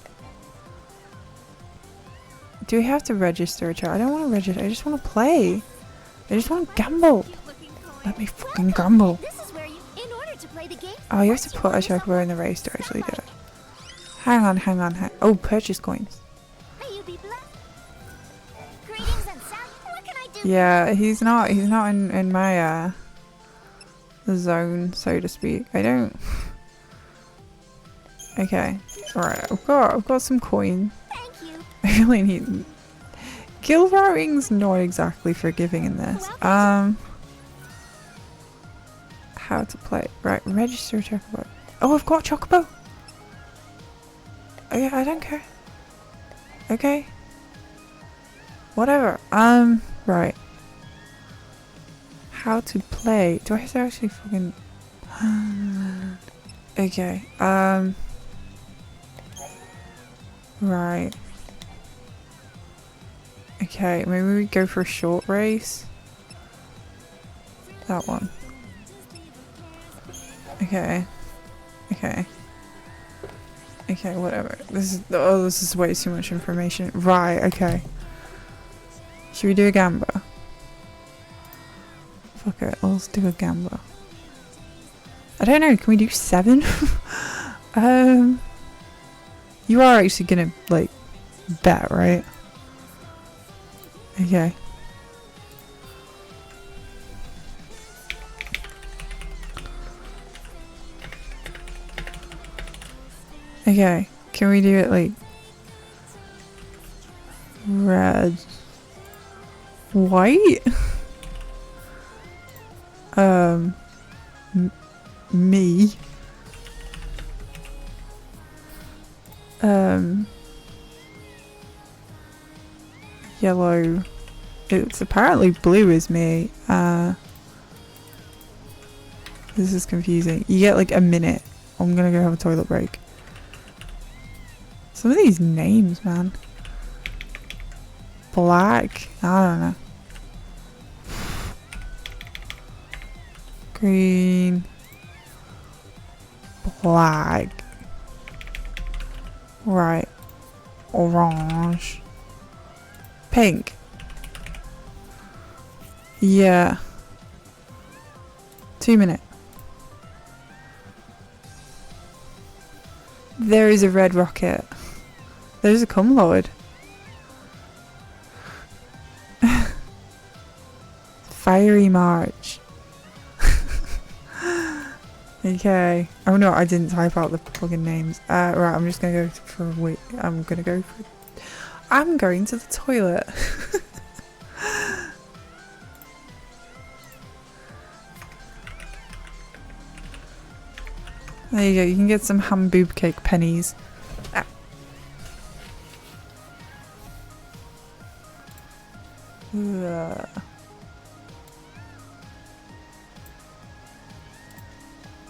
Do we have to register a child? I don't want to register. I just want to play. I just want to gamble. Let me fucking gamble. Oh, you have to put a chocobo in the race to actually do it. Hang on. Oh, purchase coins. Yeah, he's not in my zone, so to speak. I don't. Okay. Alright, I've got some coin. I really need. Guild routing's not exactly forgiving in this. How to play. Right, register chocobo. Oh, I've got chocobo! Okay, I don't care. Okay. Whatever. Right. How to play. Do I have to actually fucking... Okay, right. Okay, maybe we go for a short race. That one. Okay. Okay, whatever. This is way too much information. Right, okay. Should we do a gamba? Fuck it, let's do a gamba. I don't know, can we do 7? You are actually gonna, like, bet, right? Okay. Okay, can we do it, like, red, white? Me. Yellow. It's apparently blue is me. This is confusing. You get like a minute. I'm gonna go have a toilet break. Some of these names, man. Black. I don't know. Green. Black. Right. Orange. Pink. Yeah. 2 minutes. There is a red rocket. There's a cum lord. Fiery March. Okay. Oh no, I didn't type out the fucking names. Right, I'm just gonna go for a wait. I'm going to the toilet. There you go, you can get some ham boob cake pennies. Ah.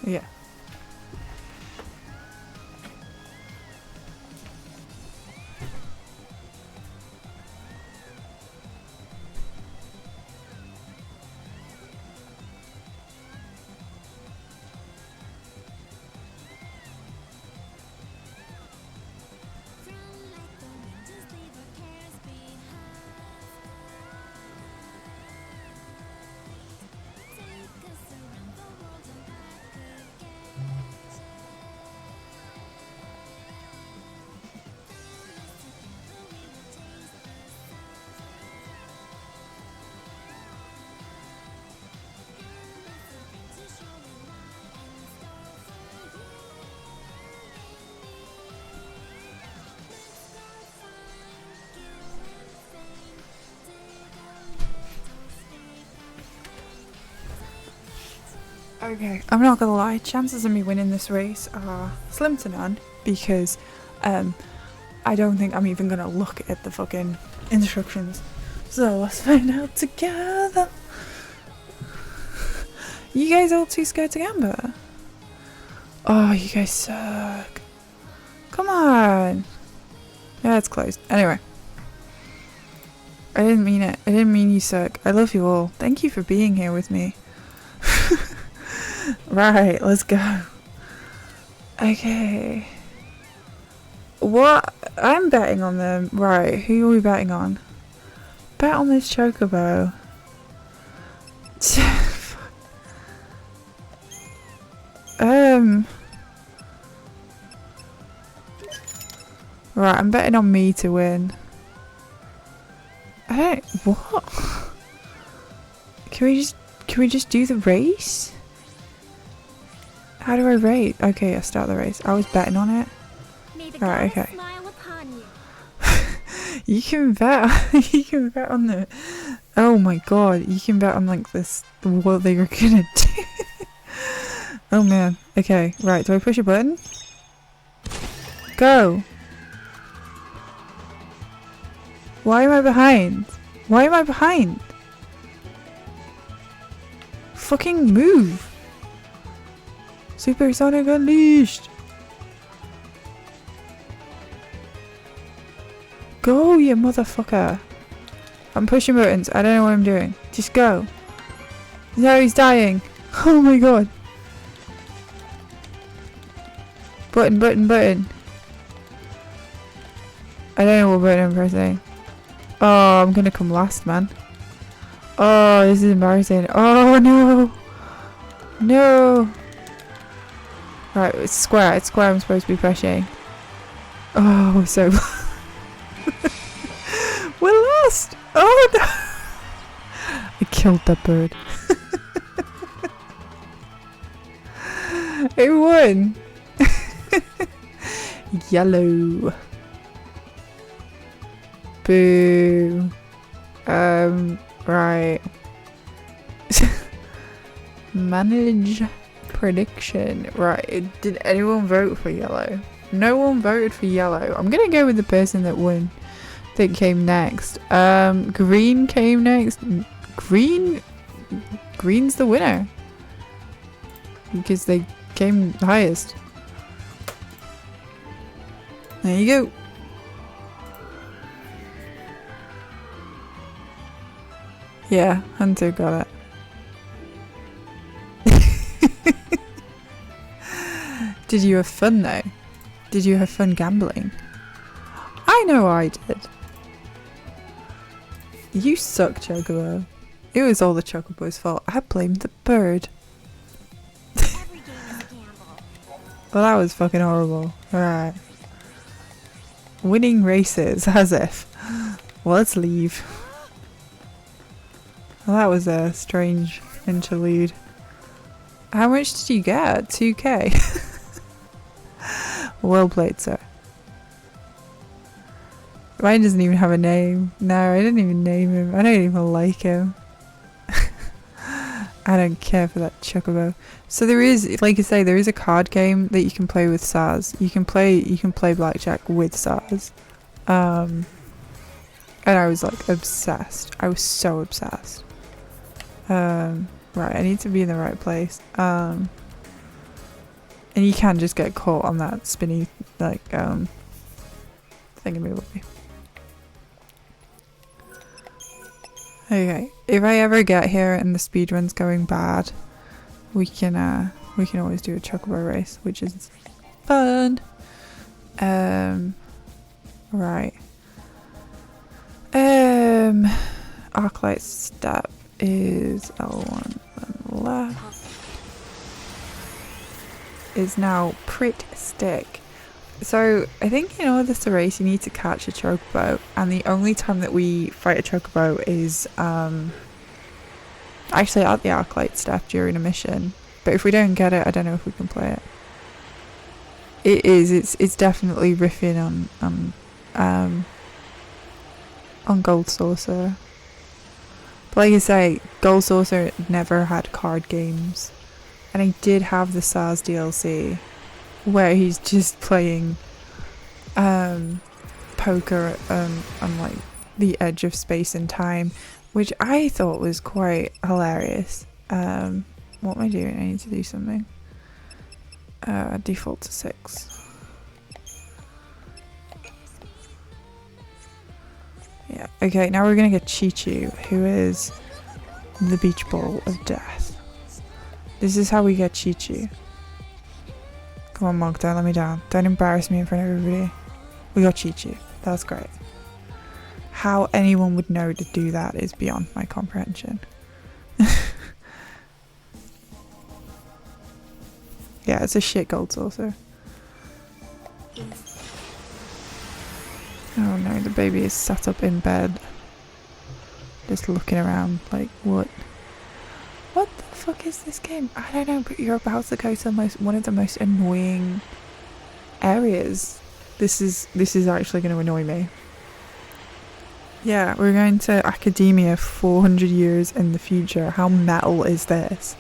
Yeah. Okay, I'm not gonna lie, chances of me winning this race are slim to none because I don't think I'm even gonna look at the fucking instructions. So let's find out together. You guys all too scared to gamble? Oh, you guys suck. Come on. Yeah, it's closed. Anyway. I didn't mean it. I didn't mean you suck. I love you all. Thank you for being here with me. Right, let's go. Okay. What? I'm betting on them. Right, who are we betting on? Bet on this chocobo. Right, I'm betting on me to win. I don't. What? Can we just do the race? How do I rate? Okay, I start the race. I was betting on it. Right, okay. You can bet. You can bet on the. Oh my god! You can bet on like this. What they were gonna do. Oh man. Okay. Right. Do I push a button? Go. Why am I behind? Why am I behind? Fucking move. Supersonic Unleashed. Go, you motherfucker. I'm pushing buttons. I don't know what I'm doing. Just go. No, he's dying. Oh my god. Button, button, button. I don't know what button I'm pressing. Oh, I'm gonna come last, man. Oh, this is embarrassing. Oh no. No. Right, it's square. It's square I'm supposed to be pressing. Oh, we're so we're lost. Oh no. I killed that bird. It won. Yellow. Boo. Right. Manage prediction. Right. Did anyone vote for yellow? No one voted for yellow. I'm gonna go with the person that won. That came next. Green came next. Green's the winner. Because they came highest. There you go. Yeah, Hunter got it. Did you have fun though? Did you have fun gambling? I know I did. You suck, Chocobo. It was all the Chocobo's fault. I blamed the bird. Well, that was fucking horrible. Alright. Winning races, as if. Well, let's leave. Well, that was a strange interlude. How much did you get? 2k? Well played, sir. Mine doesn't even have a name. No, I didn't even name him. I don't even like him. I don't care for that Chocobo. So there is, like I say, there is a card game that you can play with SARS. You can play blackjack with SARS. And I was like obsessed. I was so obsessed. Right, I need to be in the right place. And you can just get caught on that spinny, like, thingamabobby. Okay, if I ever get here and the speedrun's going bad, we can always do a chocobo race, which is fun. Right. Arclight step is L1 and left. Is now Prit Stick. So I think in order to race you need to catch a chocobo, and the only time that we fight a chocobo is actually at the Arclight step during a mission. But if we don't get it, I don't know if we can play it. It's definitely riffing on Gold Saucer. But like I say, Gold Saucer never had card games. And I did have the SARS DLC where he's just playing poker on like the edge of space and time, which I thought was quite hilarious. What am I doing? I need to do something. Default to 6. Yeah, okay, now we're gonna get Chi-Chi, who is the beach ball of death. This is how we get Chi-Chi. Come on, Monk, don't let me down. Don't embarrass me in front of everybody. We got Chi-Chi. That's great. How anyone would know to do that is beyond my comprehension. Yeah, it's a shit gold saucer. Oh no, the baby is sat up in bed. Just looking around like, what? What the fuck is this game? I don't know, but you're about to go to one of the most annoying areas. This is actually going to annoy me. Yeah, we're going to academia 400 years in the future. How metal is this?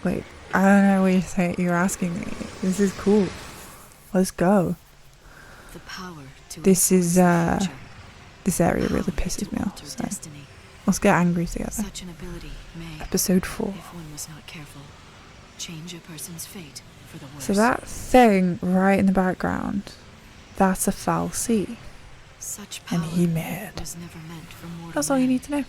Wait, I don't know what you're asking me. This is cool. Let's go. The power to This is the future. this area really pisses me off. So let's get angry together. Such an ability may, Episode 4. if one was not careful, change a person's fate for the worse. So that thing right in the background, that's a foul C. Such power And he mad. was never meant for mortal That's all you man. need to know.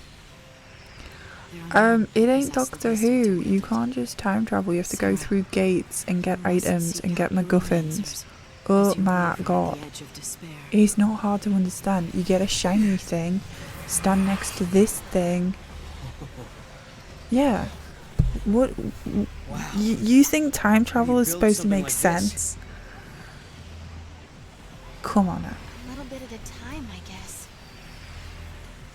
There are none It who ain't possess the Doctor wisdom Who. to You wield it. can't just time travel. You have to go So, through gates and get you must items seek and out get your own MacGuffins. answers Oh as you my waver at god. the edge of despair. It's not hard to understand. You get a shiny thing, stand next to this thing. Yeah. What? You think time travel is supposed to make sense? Come on now. A little bit at a time, I guess.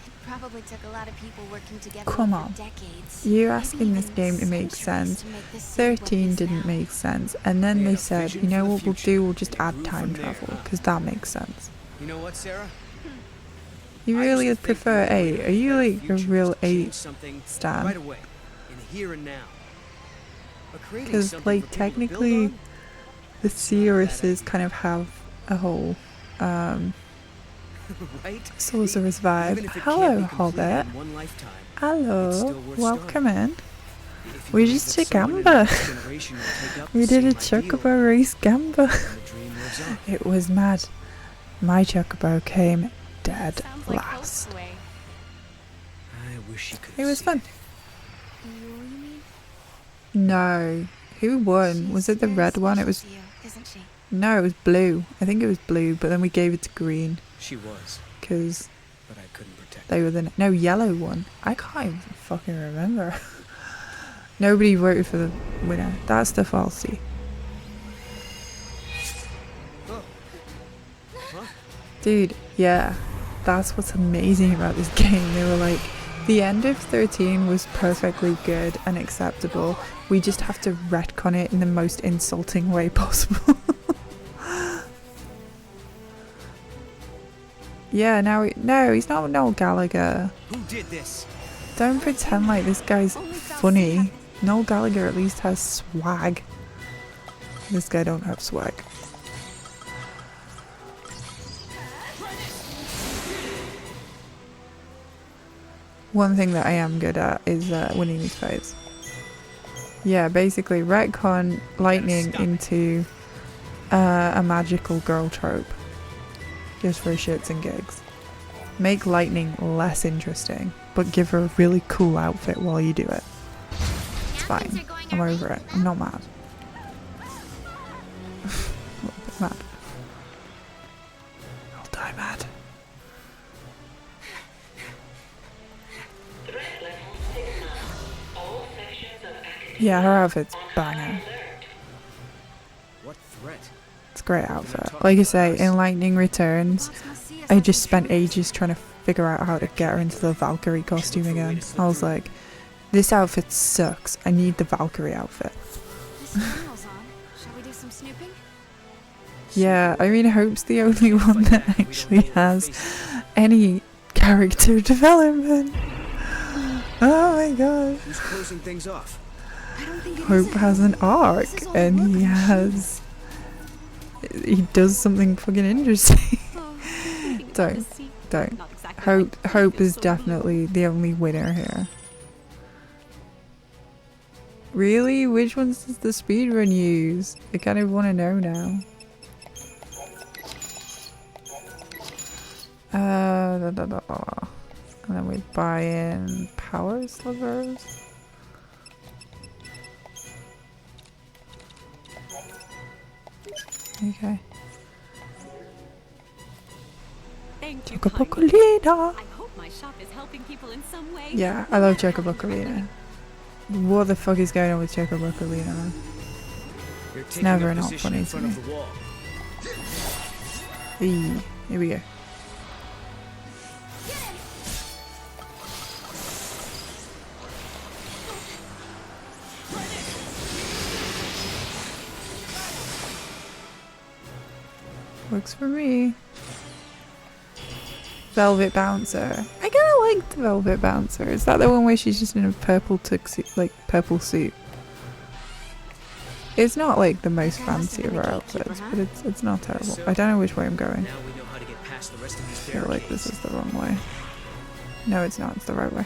It probably took a lot of people working together Come over on. decades. You're maybe asking this even game to make centuries sense. to make this city what it 13 is didn't now. make sense. And then They they had a said, vision you know for the what we'll future, do? We'll just and it add grew time from there, travel. huh? Because that makes sense. You know what, Sarah? You I really used to think prefer the only 8. way Are to you better like a future real was to change 8 something stan? right away, in the here and now. But creating Because something like for people to build technically on? the It's not a bad Seeresses idea. kind of have a whole Right? sorcerer's Even vibe. if it Hello, can't be completed Hobbit. in one lifetime, it's Hello, still worth welcome in. if you We believe just that took someone in the Amber. next generation will take up We the did a same ideal, chocobo race gamba. and the dream lives on. It was mad. My chocobo came dead Sounds like last. Hope's way. I wish you could It was see fun. You mean? No. Who won? Was it the She's red very one? It special was... to you, isn't she? No, it was blue. I think it was blue, but then we gave it to green. She was, Because but I couldn't protect they were the... No, yellow one. I can't even fucking remember. Nobody voted for the winner. That's the falsy. Dude, yeah. That's what's amazing about this game. They were like, the end of 13 was perfectly good and acceptable. We just have to retcon it in the most insulting way possible. Yeah, now no, he's not Noel Gallagher. Who did this? Don't pretend like this guy's funny. Noel Gallagher at least has swag. This guy don't have swag. One thing that I am good at is winning these fights. Yeah, basically retcon lightning into a magical girl trope. Just for shits and gigs. Make lightning less interesting, but give her a really cool outfit while you do it. It's fine. I'm over it. I'm not mad. A little bit mad. I'll die mad. Yeah, her outfit's banger. What threat? It's a great outfit. Like I say, in Lightning Returns, I just spent ages trying to figure out how to get her into the Valkyrie costume again. I was like, this outfit sucks. I need the Valkyrie outfit. This funeral's on. Shall we do some snooping? Yeah, I mean, Hope's the only one that actually has any character development. Oh my god. Who's closing things off? I don't think it Hope is has an arc, This is all and work he machine. has... He does something fucking interesting. Don't. Hope is definitely the only winner here. Really? Which ones does the speedrun use? I kind of want to know now. And then we buy in power slivers. Okay. Chocobocolina! I hope my shop is helping people in some way. Yeah, I love Chocobocolina. What the fuck is going on with Chocobocolina, man? It's never not funny to me. Eee, here we go. Works for me. Velvet Bouncer. I kinda like the Velvet Bouncer. Is that the one where she's just in a purple tuxedo, like purple suit? It's not like the most fancy of her outfits, but it's not terrible. I don't know which way I'm going. I feel like this is the wrong way. No, it's not. It's the right way.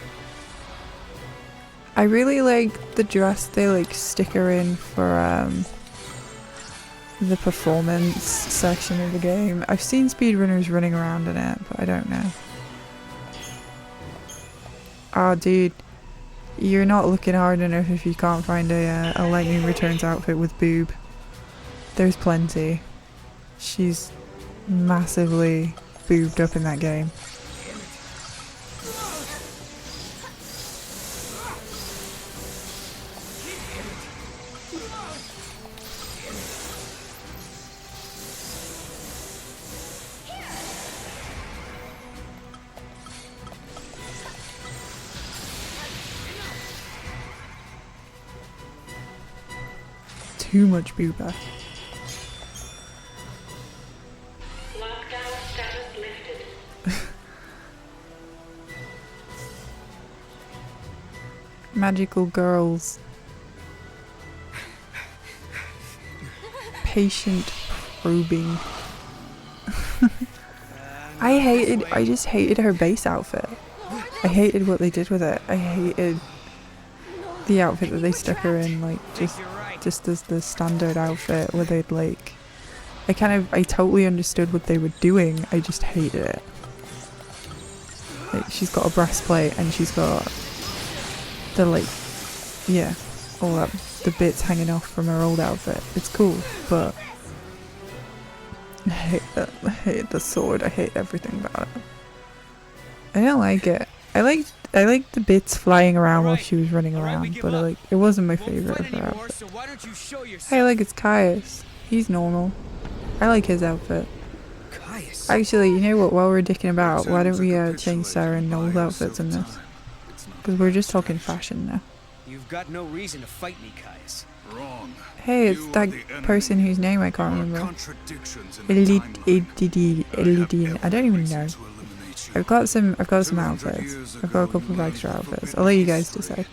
I really like the dress they like stick her in for the performance section of the game. I've seen speedrunners running around in it, but I don't know. Oh, dude. You're not looking hard enough if you can't find a Lightning Returns outfit with boob. There's plenty. She's massively boobed up in that game. Too much booba. Lockdown status lifted. Magical girls. Patient probing. I just hated her base outfit. I hated what they did with it. I hated the outfit that they stuck her in, like just as the standard outfit where they'd like I totally understood what they were doing, I just hated it. Like, she's got a breastplate and she's got the all that, the bits hanging off from her old outfit. It's cool, but I hate that. I hate the sword. I hate everything about it. I don't like it. I liked the bits flying around while she was running around, but it wasn't my favorite of her outfit. Hey, look, it's Caius. He's normal. I like his outfit. Actually, you know what? While we're dicking about, why don't we change Sarah and Noel's outfits in this? Because we're just talking fashion now. You've got no reason to fight me, Caius. Wrong. Hey, it's that person whose name I can't remember. Elidine. I don't even know. I've got some outfits. I've got a couple of extra outfits. I'll let you guys decide.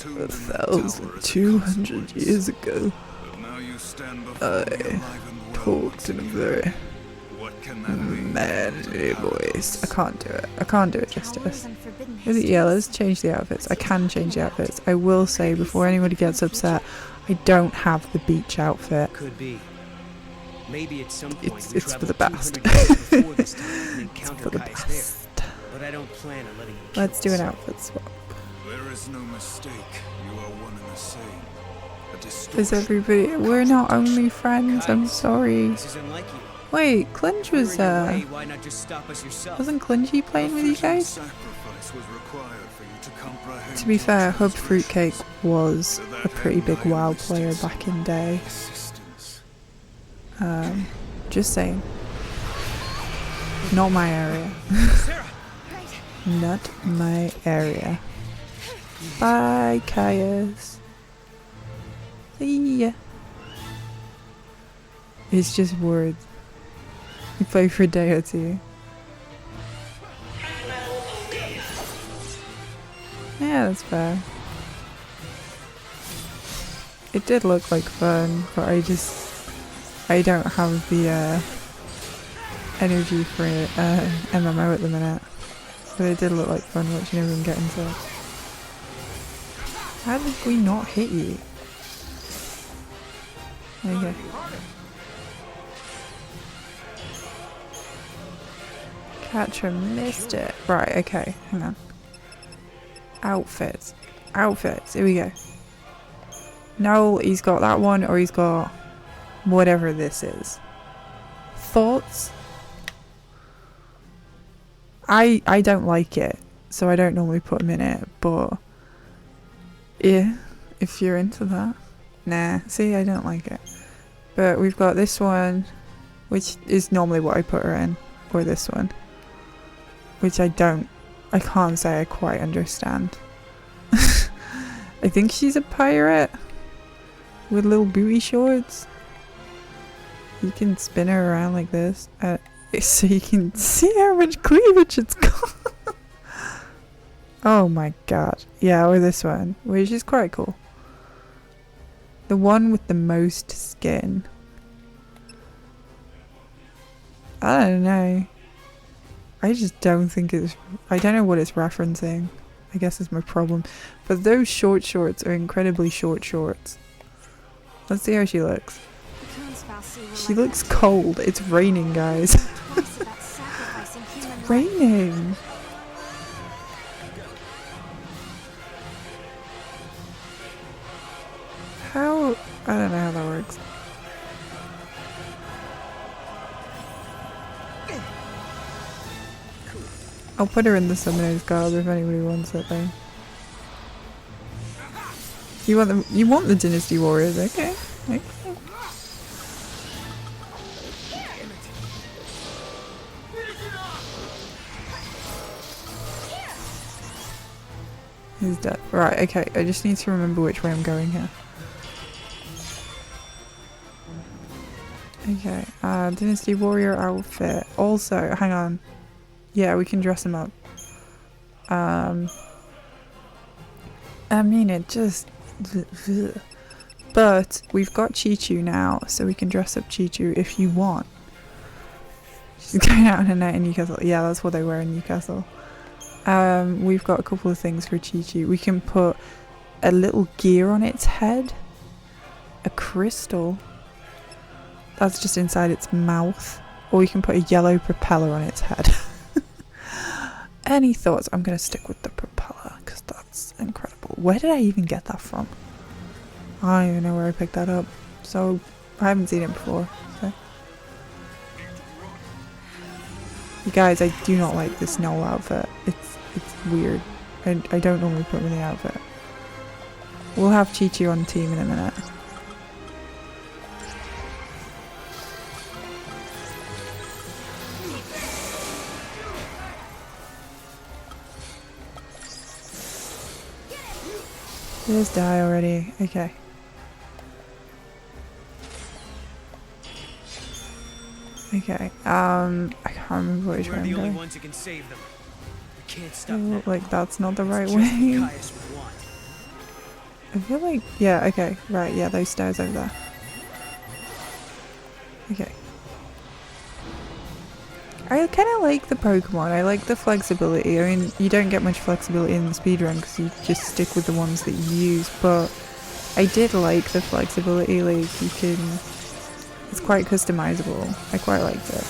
1,200 years ago, I talked in a very manly voice. I can't do it. I can't do it justice. Yeah, let's change the outfits. I can change the outfits. I will say, before anybody gets upset, I don't have the beach outfit. Could be. Maybe at some point it's for the best. It's for the best. But I don't plan on letting you. Let's do an outfit swap. There is no mistake. You are one and the same. Is everybody? We're not only friends. I'm sorry. This isn't like you. Wait, Clinch was Why not just stop us yourself? wasn't Clinchy playing with you guys? To be fair, Hub Fruitcake was a pretty big WoW player back in day. Just saying. Not my area. Not my area. Bye, Caius. See ya. It's just words. You play for a day or two. Yeah, that's fair. It did look like fun, but I don't have the energy for MMO at the minute. But it did look like fun watching everyone get into it. How did we not hit you? Okay. Catcher missed it. Right, okay, hang on. Outfits. Outfits, here we go. No, he's got that one, or he's got whatever this is. Thoughts? I don't like it, so I don't normally put him in it, but yeah, if you're into that. Nah, see, I don't like it. But we've got this one, which is normally what I put her in, or this one, which I can't say I quite understand. I think she's a pirate with little booty shorts. You can spin her around like this, so you can see how much cleavage it's got. Oh my god. Yeah, or this one, which is quite cool. The one with the most skin. I don't know. I just don't think it's... I don't know what it's referencing. I guess is my problem. But those short shorts are incredibly short shorts. Let's see how she looks. She looks cold. It's raining, guys. It's raining. How? I don't know how that works. I'll put her in the Summoner's Garb if anybody wants it though. You want the Dynasty Warriors, okay. Okay. He's dead. Right, okay, I just need to remember which way I'm going here. Okay, Dynasty Warrior outfit. Also, hang on. Yeah, we can dress him up. I mean, it just... But we've got Chi-Chu now, so we can dress up Chi-Chu if you want. She's going out on a night in Newcastle. Yeah, that's what they wear in Newcastle. We've got a couple of things for Chi-Chu. We can put a little gear on its head. A crystal. That's just inside its mouth. Or we can put a yellow propeller on its head. Any thoughts? I'm going to stick with the propeller because that's incredible. Where did I even get that from? I don't even know where I picked that up. So, I haven't seen it before. So. You guys, I do not like this snow outfit. It's weird. I don't normally put him in the outfit. We'll have Chi-Chu on team in a minute. Just die already. Okay. Okay. I can't remember which way I'm going. Oh, like that's not the right way. I feel like yeah. Okay. Right. Yeah. Those stairs over there. Okay. I kind of like the Pokemon. I like the flexibility. I mean, you don't get much flexibility in the speedrun because you just stick with the ones that you use, but I did like the flexibility. Like, you can... It's quite customizable. I quite liked it.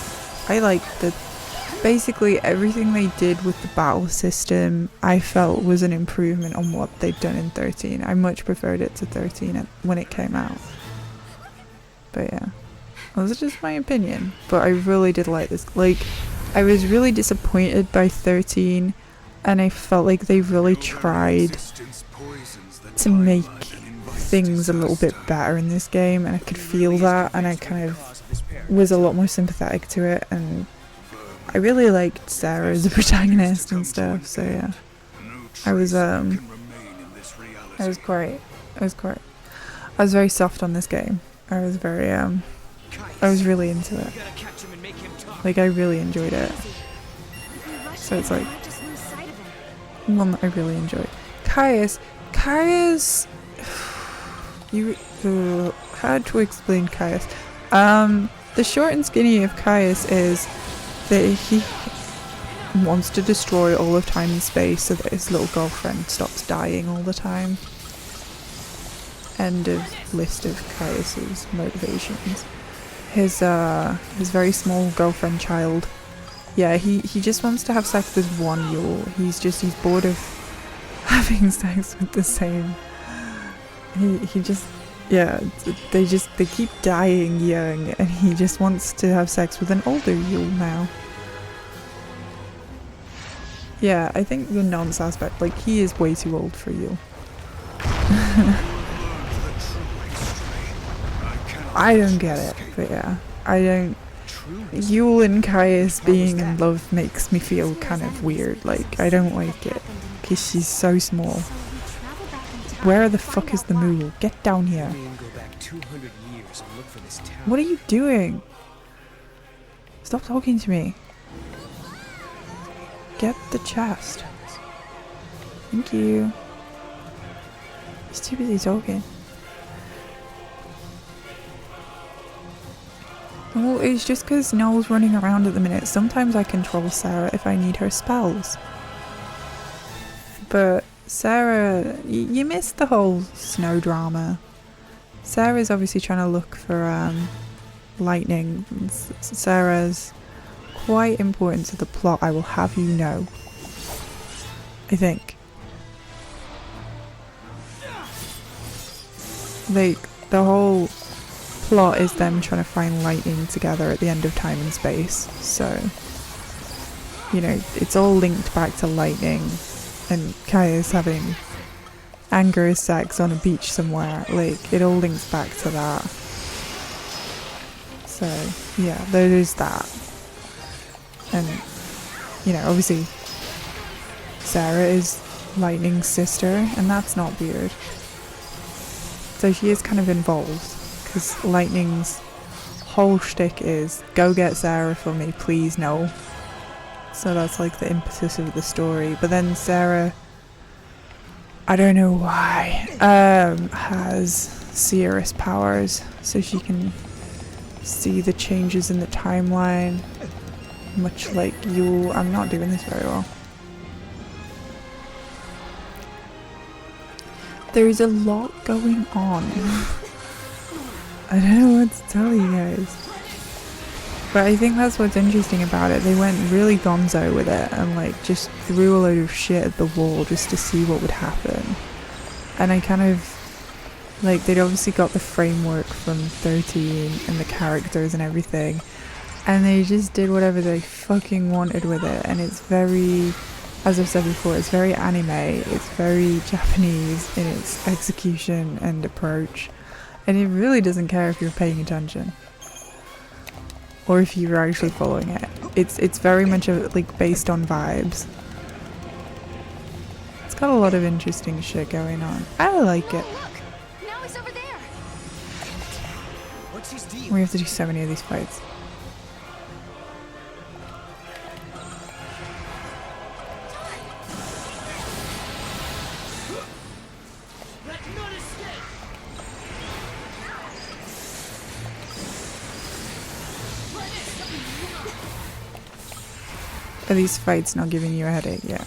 I liked the... Basically, everything they did with the battle system, I felt was an improvement on what they'd done in 13. I much preferred it to 13 when it came out. But yeah. That's just my opinion, but I really did like this. Like, I was really disappointed by 13, and I felt like they really tried to make things a little bit better in this game, and I could feel that, and I kind of was a lot more sympathetic to it, and I really liked Sarah as a protagonist and stuff, so yeah. I was very soft on this game. I was really into it. Like, I really enjoyed it. So it's like one that I really enjoyed. Caius, you hard to explain Caius. The short and skinny of Caius is that he wants to destroy all of time and space so that his little girlfriend stops dying all the time. End of list of Caius's motivations. His very small girlfriend child Yeah, he just wants to have sex with one Yule. He's bored of having sex with the same. He just, yeah, they keep dying young, and he just wants to have sex with an older Yule now. Yeah, I think the nonce aspect, like, he is way too old for Yule. I don't get it, but yeah, I don't. Yule and Caius being in love makes me feel kind of weird. Like, I don't like it because she's so small. Where the fuck is the mule? Get down here. What are you doing? Stop talking to me. Get the chest. Thank you. He's too busy talking. Well, it's just because Noel's running around at the minute. Sometimes I control Sarah if I need her spells. But Sarah, you missed the whole snow drama. Sarah's obviously trying to look for lightning. Sarah's quite important to the plot, I will have you know. I think. Like, the whole plot is them trying to find lightning together at the end of time and space, so, you know, it's all linked back to lightning, and Caius having angry sex on a beach somewhere. Like, it all links back to that. So yeah, there is that. And, you know, obviously Sarah is Lightning's sister, and that's not weird. So she is kind of involved, because Lightning's whole shtick is, go get Sarah for me, please, no. So that's like the impetus of the story. But then Sarah, I don't know why, has seeress powers, so she can see the changes in the timeline, much like you. I'm not doing this very well. There's a lot going on. I don't know what to tell you guys. But I think that's what's interesting about it. They went really gonzo with it and like just threw a load of shit at the wall just to see what would happen. And I kind of like, they'd obviously got the framework from 13 and the characters and everything, and they just did whatever they fucking wanted with it. And it's very, as I've said before, it's very anime, it's very Japanese in its execution and approach, and it really doesn't care if you're paying attention or if you're actually following it. It's very much like based on vibes. It's got a lot of interesting shit going on. I like it. Now he's over there. What's his deal? We have to do so many of these fights. Are these fights not giving you a headache yet?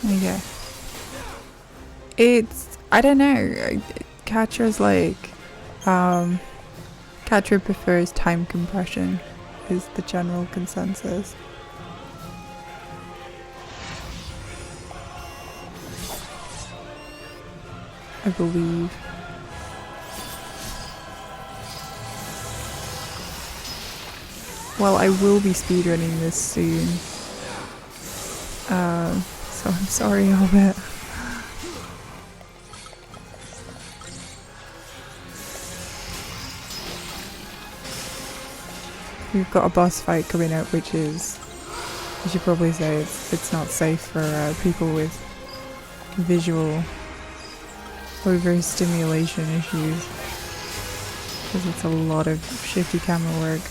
Okay. It's, I don't know, Catra's like, Catra prefers time compression is the general consensus. I believe. Well, I will be speedrunning this soon. So I'm sorry, Albert. We've got a boss fight coming up, which is, I should probably say it's not safe for people with visual overstimulation issues, because it's a lot of shifty camera work.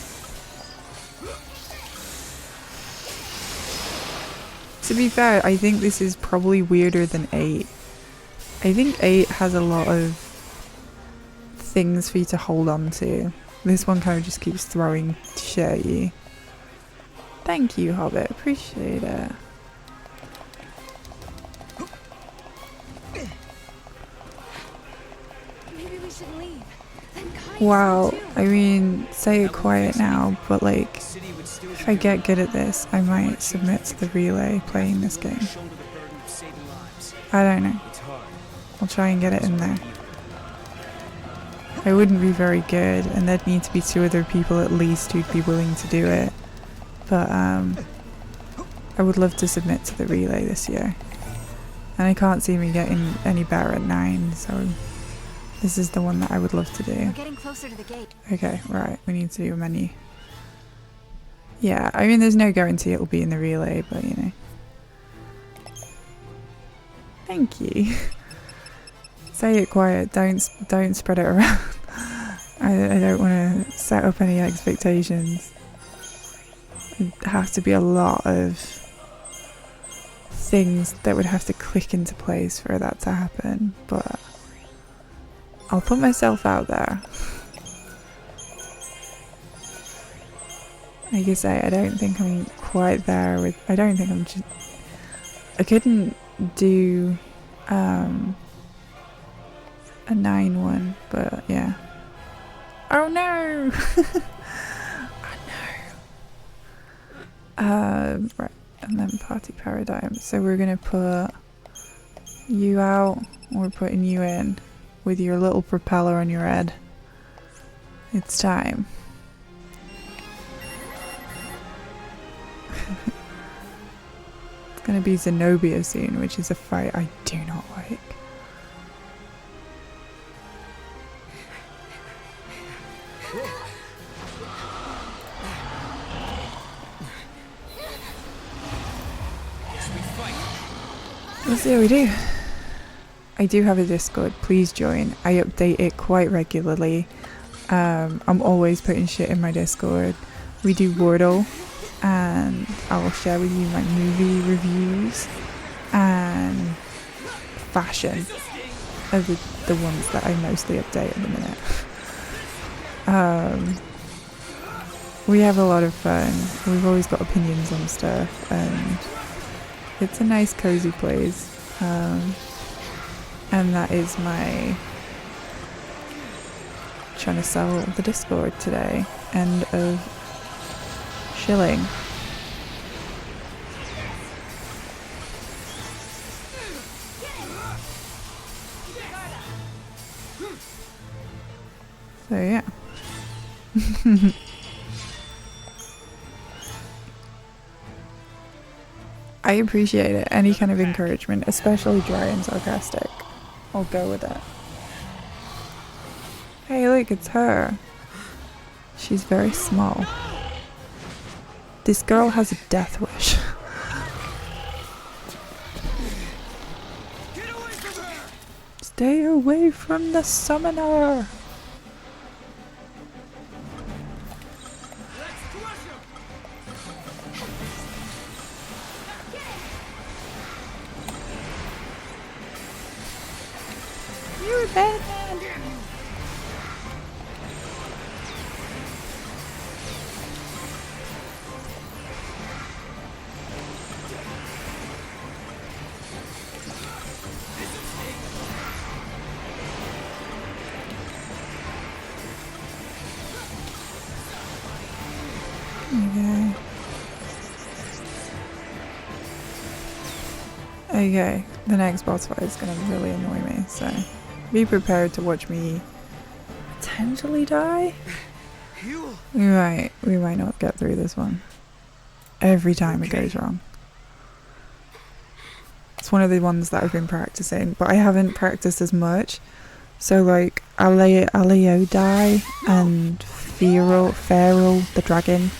To be fair, I think this is probably weirder than 8. I I think 8 has a lot of things for you to hold on to. This one kind of just keeps throwing shit at you. Thank you, Hobbit. Appreciate it. Maybe we should leave. Wow, I mean, say it quiet now, but like, if I get good at this, I might submit to the relay playing this game. I don't know. I'll try and get it in there. I wouldn't be very good, and there'd need to be 2 other people at least who'd be willing to do it. But I would love to submit to the relay this year. And I can't see me getting any better at 9, so this is the one that I would love to do. We're getting closer to the gate. Okay, right, we need to do a menu. Yeah, I mean, there's no guarantee it'll be in the relay, but you know. Thank you. Say it quiet, don't spread it around. I don't want to set up any expectations. It'd have to be a lot of things that would have to click into place for that to happen, but I'll put myself out there. Like I say, I don't think I'm quite there with, I couldn't do a 9 one, but yeah. Oh no! Oh no! Right, and then party paradigm. So we're gonna put you out, we're putting you in with your little propeller on your head. It's time. It's gonna be Zenobia soon, which is a fight I do not like. Let's see how we do. I do have a Discord, please join. I update it quite regularly. I'm always putting shit in my Discord. We do Wordle, and I will share with you my movie reviews, and fashion are the ones that I mostly update at the minute. We have a lot of fun. We've always got opinions on stuff, and it's a nice cozy place. And that is my trying to sell the Discord today. End of shilling. So yeah. I appreciate it. Any kind of encouragement, especially dry and sarcastic. I'll go with it. Hey, look, it's her. She's very small. This girl has a death wish. Stay away from the summoner. You're a bad man. Okay, the next boss fight is gonna really annoy me, so be prepared to watch me potentially die. We might not get through this one. Every time it goes wrong. It's one of the ones that I've been practicing, but I haven't practiced as much. So like Aleodai and Feral the dragon,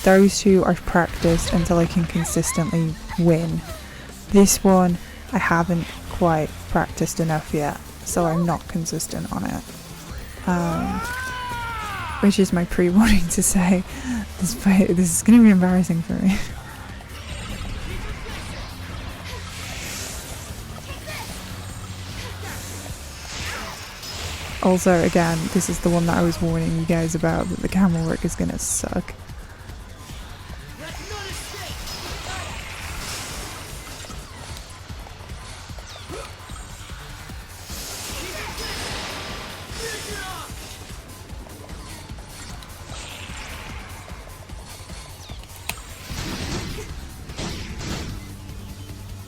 those two I've practiced until I can consistently win. This one I haven't quite practiced enough yet, so I'm not consistent on it. Which is my pre-warning to say this is going to be embarrassing for me. Also, again, this is the one that I was warning you guys about, that the camera work is gonna suck.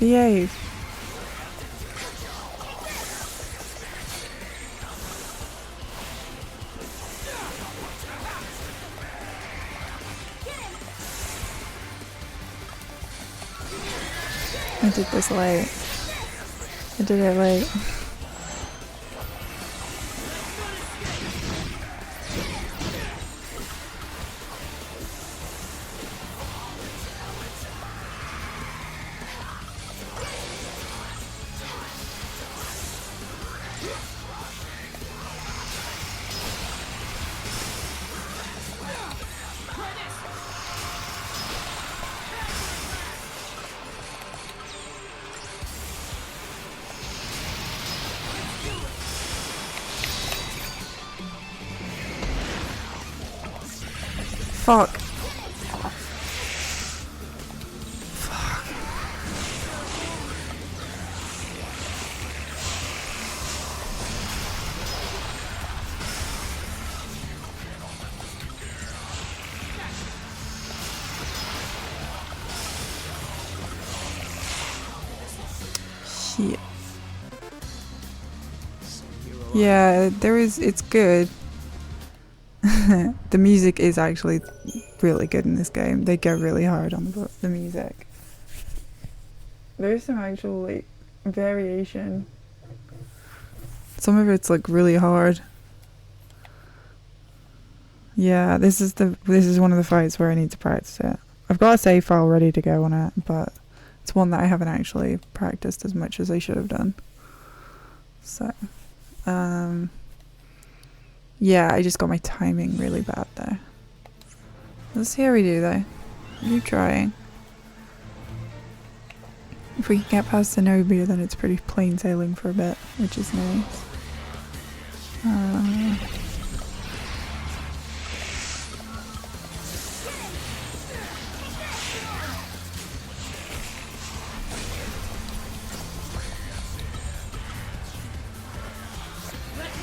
Behave. I did this late. I did it late. Fuck. Fuck. Shit. Yeah, it's good. The music is actually really good in this game. They go really hard on the music. There's some actual like variation. Some of it's like really hard. Yeah, this is one of the fights where I need to practice it. I've got a save file ready to go on it, but it's one that I haven't actually practiced as much as I should have done. So, yeah, I just got my timing really bad there. Let's see how we do though. Keep trying. If we can get past the Nobia, then it's pretty plain sailing for a bit, which is nice.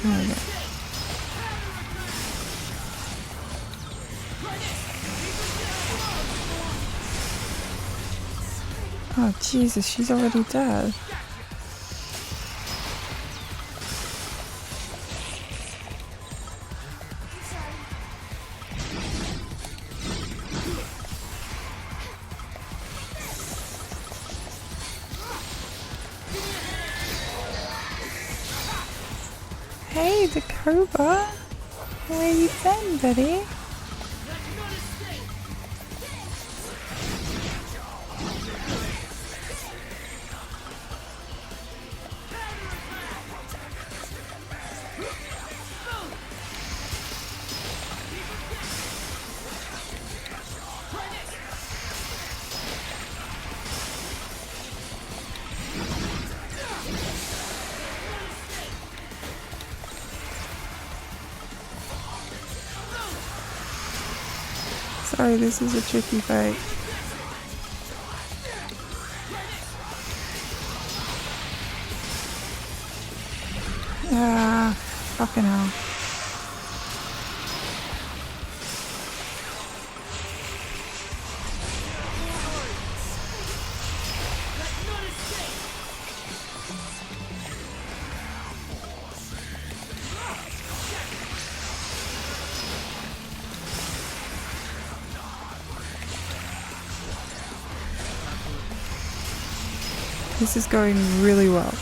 There we go. Oh Jesus, she's already dead. Hey, the Cobra! Where you been, buddy? Sorry, this is a tricky fight. Ah, fucking hell. This is going really well.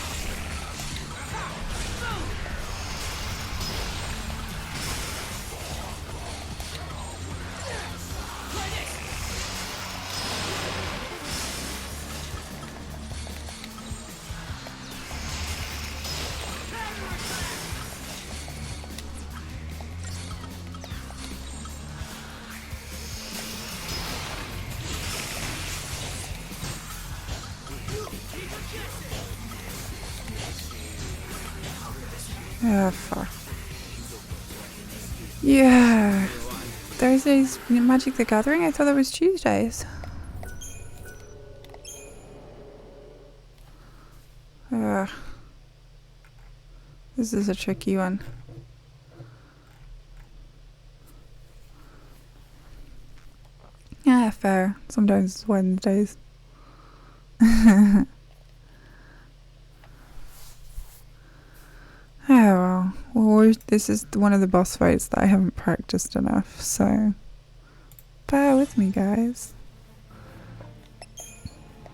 Ah, fuck. Yeah. Thursdays Magic the Gathering? I thought it was Tuesdays. This is a tricky one. Yeah, fair. Sometimes it's Wednesdays. Oh well, this is one of the boss fights that I haven't practiced enough, so bear with me, guys.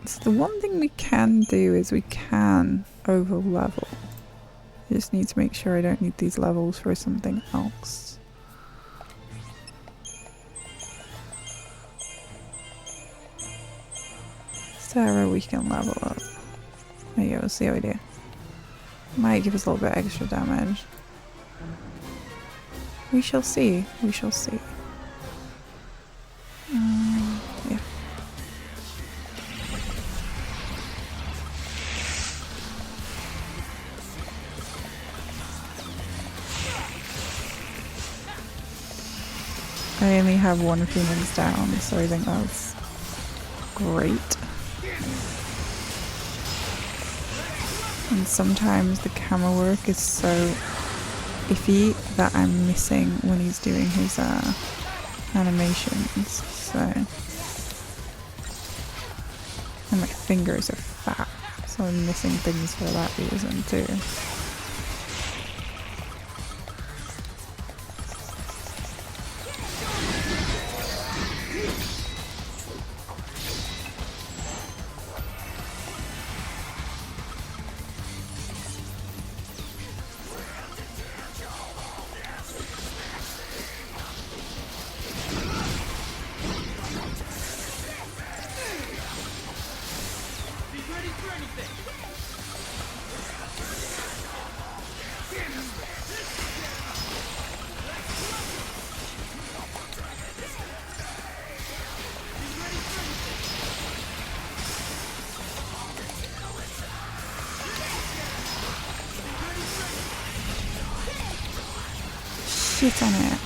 So the one thing we can do is we can over level. I just need to make sure I don't need these levels for something else. Sarah, we can level up. There you go, we'll see how we do. Might give us a little bit extra damage. We shall see. We shall see. Yeah. I only have one Phoenix down, so I think that's great. And sometimes the camera work is so iffy that I'm missing when he's doing his animations, so... And my fingers are fat, so I'm missing things for that reason too. Shit on it.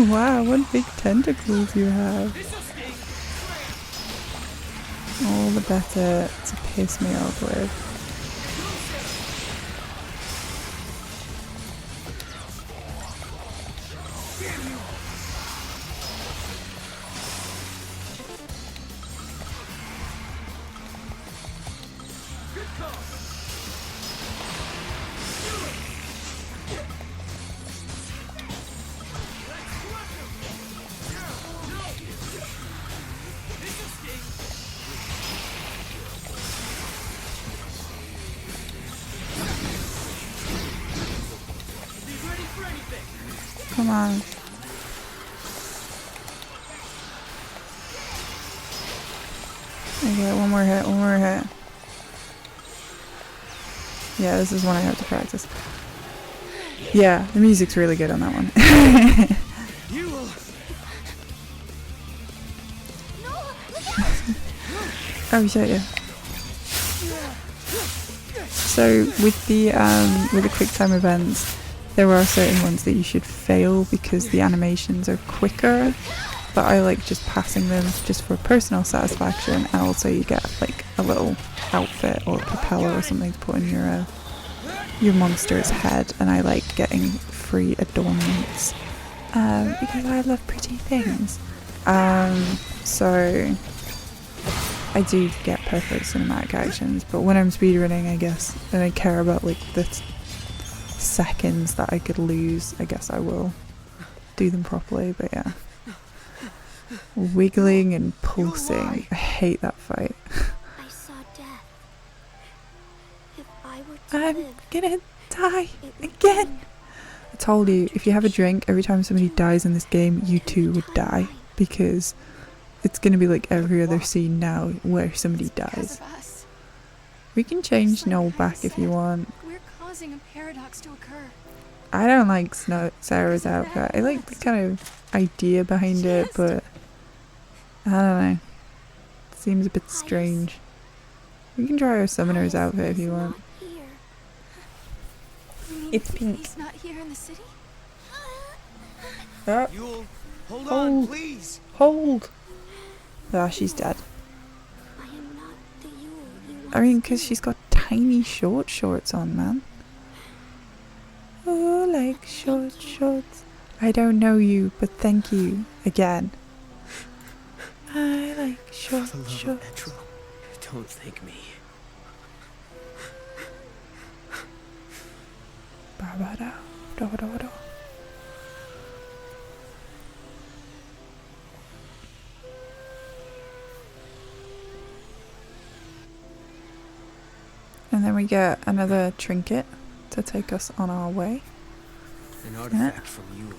Wow, what big tentacles you have. All the better to piss me off with. Come on. Okay, one more hit, one more hit. Yeah, this is one I have to practice. Yeah, the music's really good on that one. Oh shit, yeah. So with the quick time events, there are certain ones that you should fail because the animations are quicker, but I like just passing them just for personal satisfaction, and also you get like a little outfit or propeller or something to put on your monster's head, and I like getting free adornments because I love pretty things. So I do get perfect cinematic actions, but when I'm speedrunning, I guess, and I care about like the seconds that I could lose, I guess I will do them properly. But yeah, wiggling and pulsing, I hate that fight. I saw death. If I were to I'm live, gonna die again. I told you, if you have a drink every time somebody dies in this game, you too would die, because it's gonna be like every other scene now where somebody dies. We can change Noel back if you want. We're causing a paradox to occur. I don't like Sarah's outfit. I like the kind of idea behind it, but I don't know. It seems a bit strange. We can try our summoner's outfit if you want. It's pink. He's not here in the city? Oh. Yule, hold on, please. Hold. Ah, she's dead. I mean, because she's got tiny shorts on, man. Oh, like shorts. I don't know you, but thank you again. I like shorts. Don't thank me. And then we get another trinket to take us on our way. An artifact from you.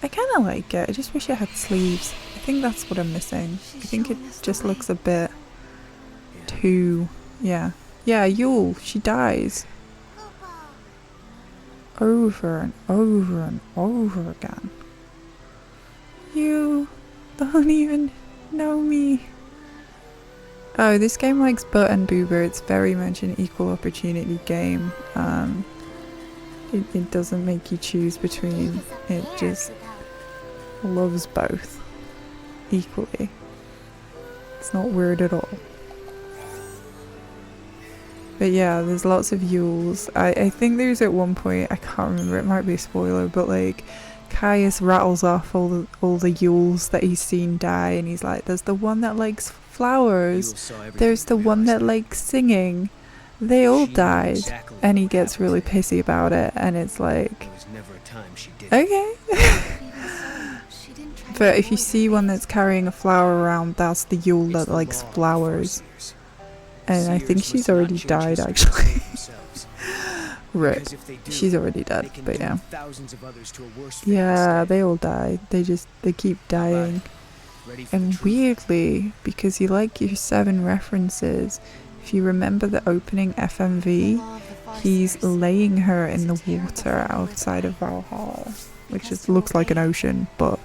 I kind of like it. I just wish it had sleeves. I think that's what I'm missing. I think it just looks a bit too... Yeah. Yeah, Yule, she dies. Over and over and over again. You don't even know me. Oh, this game likes butt and boober. It's very much an equal opportunity game. It doesn't make you choose between. It just loves both equally. It's not weird at all. But yeah, there's lots of Yules. I think there's at one point, I can't remember, it might be a spoiler, but like Caius rattles off all the Yules that he's seen die, and he's like, there's the one that likes flowers, there's the one that likes singing, they all died, and he gets really pissy about it, and it's like, okay. But if you see one that's carrying a flower around, that's the Yule that likes flowers. And I think she's already died, actually. Right. She's already dead, but yeah. Yeah, they all died. They keep dying. And weirdly, because you like your 7 references, if you remember the opening FMV, he's laying her in the water outside of Valhalla, which just looks like an ocean, but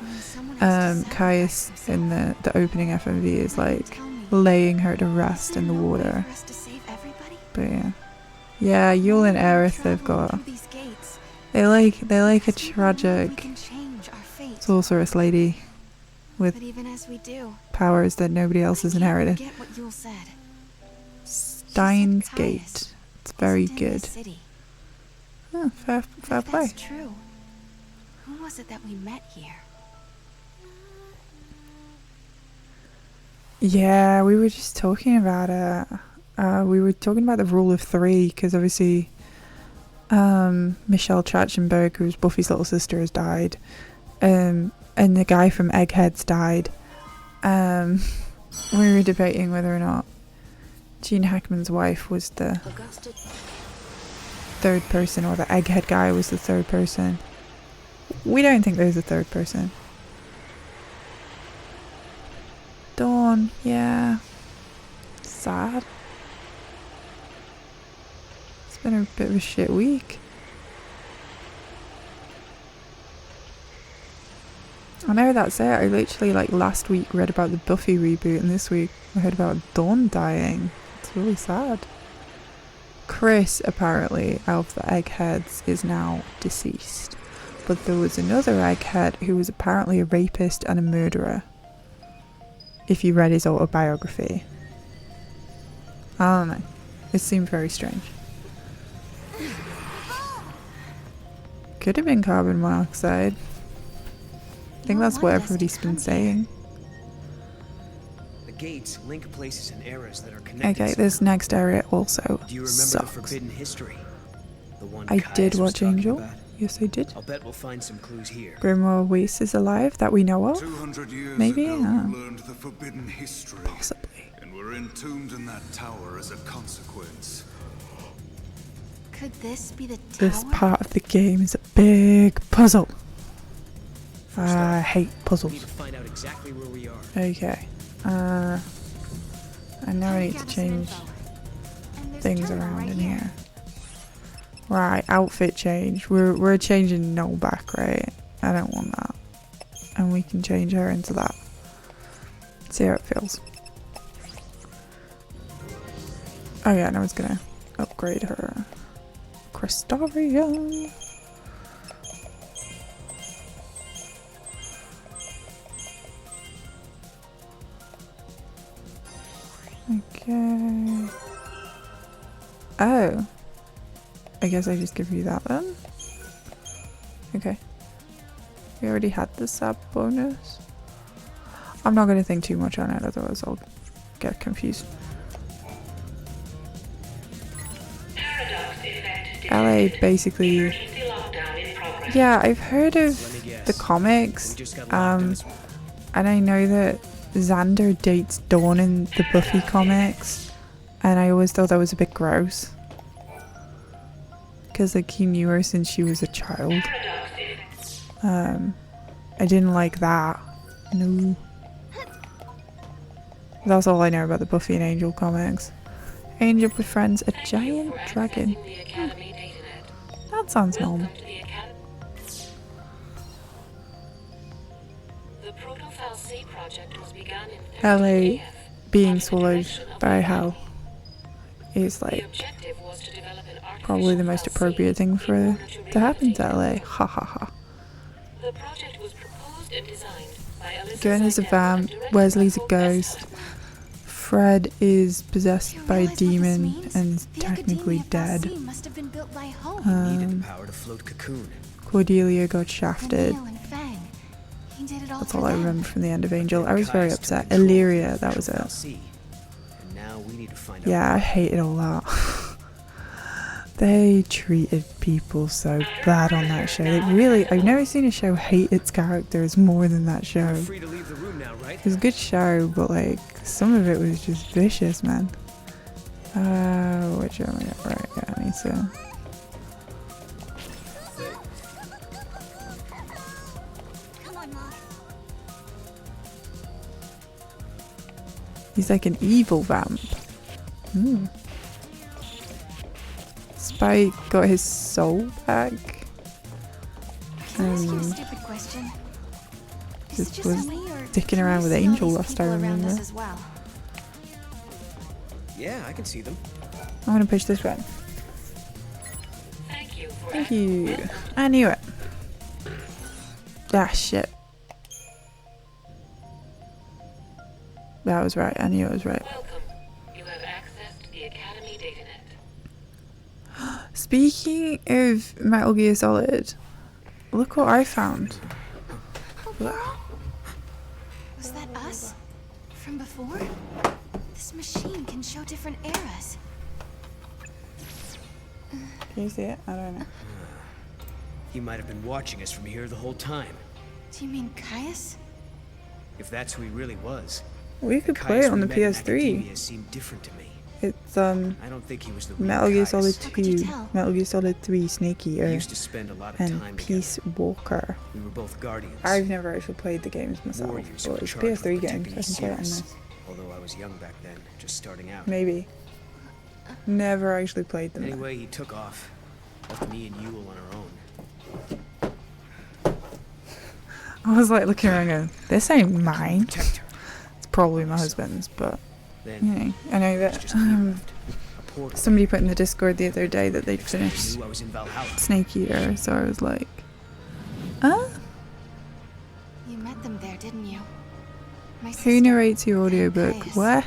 Caius in the opening FMV is like laying her to rest in the water. But yeah, Yule and Aerith, they like a tragic sorceress lady with powers that nobody else has inherited. Steins Gate. It's very good. Oh, fair play. True. Who was it that we met here? Yeah, we were just talking about it. We were talking about the rule of 3, because obviously Michelle Trachtenberg, who's Buffy's little sister, has died. And the guy from Eggheads died. We were debating whether or not Gene Hackman's wife was the 3rd person, or the Egghead guy was the 3rd person. We don't think there's a 3rd person. Dawn, yeah. Sad. It's been a bit of a shit week. I know that's it. I literally, like, last week read about the Buffy reboot, and this week I heard about Dawn dying. It's really sad. Chris, apparently, out of the Eggheads, is now deceased. But there was another Egghead who was apparently a rapist and a murderer. If you read his autobiography. I don't know. It seemed very strange. Could have been carbon monoxide. I think that's what everybody's been saying. The gates link places and eras that are connected. Okay, this next area also Do you remember sucks. the forbidden history? The one I Caius did was watch talking Angel. about? Yes, I did. I'll bet we'll find some clues here. Grimoire Weiss is alive that we know of. 200 years Maybe? ago, Yeah. you learned the forbidden history. Possibly. And were entombed in that tower as a consequence. Could this be the tower? This part of the game is a big puzzle. I hate puzzles. We need to find out exactly where we are. Okay. And now I need to change things around in here. Right, outfit change. We're changing Noel back, right? I don't want that. And we can change her into that. See how it feels. Oh yeah, now it's gonna upgrade her. Crystarium. Okay. Oh. I guess I just give you that then. Okay. We already had the sub bonus. I'm not going to think too much on it, otherwise I'll get confused. LA basically... Yeah, I've heard of the comics, and I know that Xander dates Dawn in the Buffy comics, and I always thought that was a bit gross. Because like he knew her since she was a child. I didn't like that. No. That's all I know about the Buffy and Angel comics. Angel befriends a giant dragon. That sounds normal. LA being swallowed by hell is like probably the most appropriate thing for to happen to LA. Ha ha ha. Gwen is a vamp, Wesley's a ghost, Fred is possessed by a demon and technically dead. Cordelia got shafted. That's all I remember from the end of Angel. I was very upset. Illyria, that was it. Yeah, I hated all that. They treated people so bad on that show. They really, I've never seen a show hate its characters more than that show. It was a good show, but like, some of it was just vicious, man. Which am I at? Right, yeah, I need to... He's like an evil vamp. Spike got his soul back. Just was sticking around with Angel last I remember. Yeah, I can see them. I'm gonna push this one. Thank you. I knew it. Ah, shit. That was right. I knew it was right. You have access to the Academy DataNet. Speaking of Metal Gear Solid, look what I found. Wow. Was that us? From before? This machine can show different eras. Can you see it? I don't know. He might have been watching us from here the whole time. Do you mean Caius? If that's who he really was. We could play it on the PS3. Seemed different to me. It's I don't think he was the Metal Gear Solid 2, Metal Gear Solid 3, Snake Eater, used to spend a lot of and time Peace Walker. We were both guardians. I've never actually played the games myself, but it's PS3 games, so I can play it on this. Although I was young back then, just starting out. Maybe. Never actually played them. Anyway, he took off. Left me and Yule on our own. I was like looking around going, this ain't mine. It's probably my husband's, but you know, I know that somebody put in the Discord the other day that they'd finished Snake Eater, so I was like, You met them there, didn't you? Who narrates your audiobook? Where?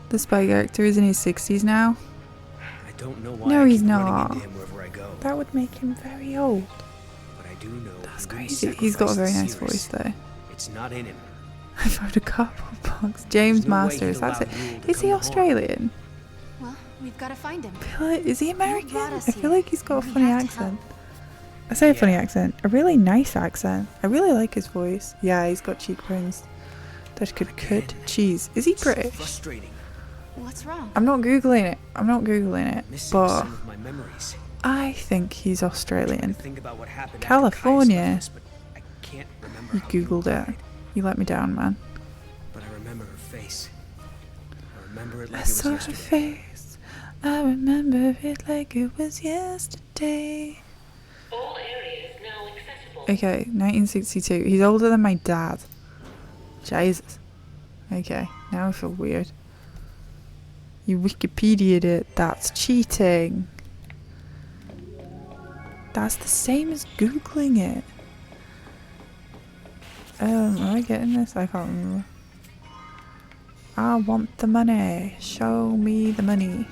The spy character is in his 60s now? I don't know why no, he's not. I go. That would make him very old. But I do know that's crazy. He's got a very nice voice though. It's not in him. I found a cardboard box. James Masters, that's it. Is he Australian? Well, we've got to find him. Is he American? I feel like he's got a funny accent. I say a funny accent. A really nice accent. I really like his voice. Yeah, he's got cheekbones that could cut cheese. Is he British? What's wrong? I'm not Googling it. But I think he's Australian. California can't remember You how googled it. You let me down, man. but I remember her face. I remember it I like it was saw her yesterday. face. I remember it like it was yesterday. All areas now accessible. Okay, 1962. He's older than my dad. Jesus. Okay, now I feel weird. You Wikipedia'd it. That's cheating. That's the same as Googling it. Am I getting this? I can't remember. I want the money. Show me the money.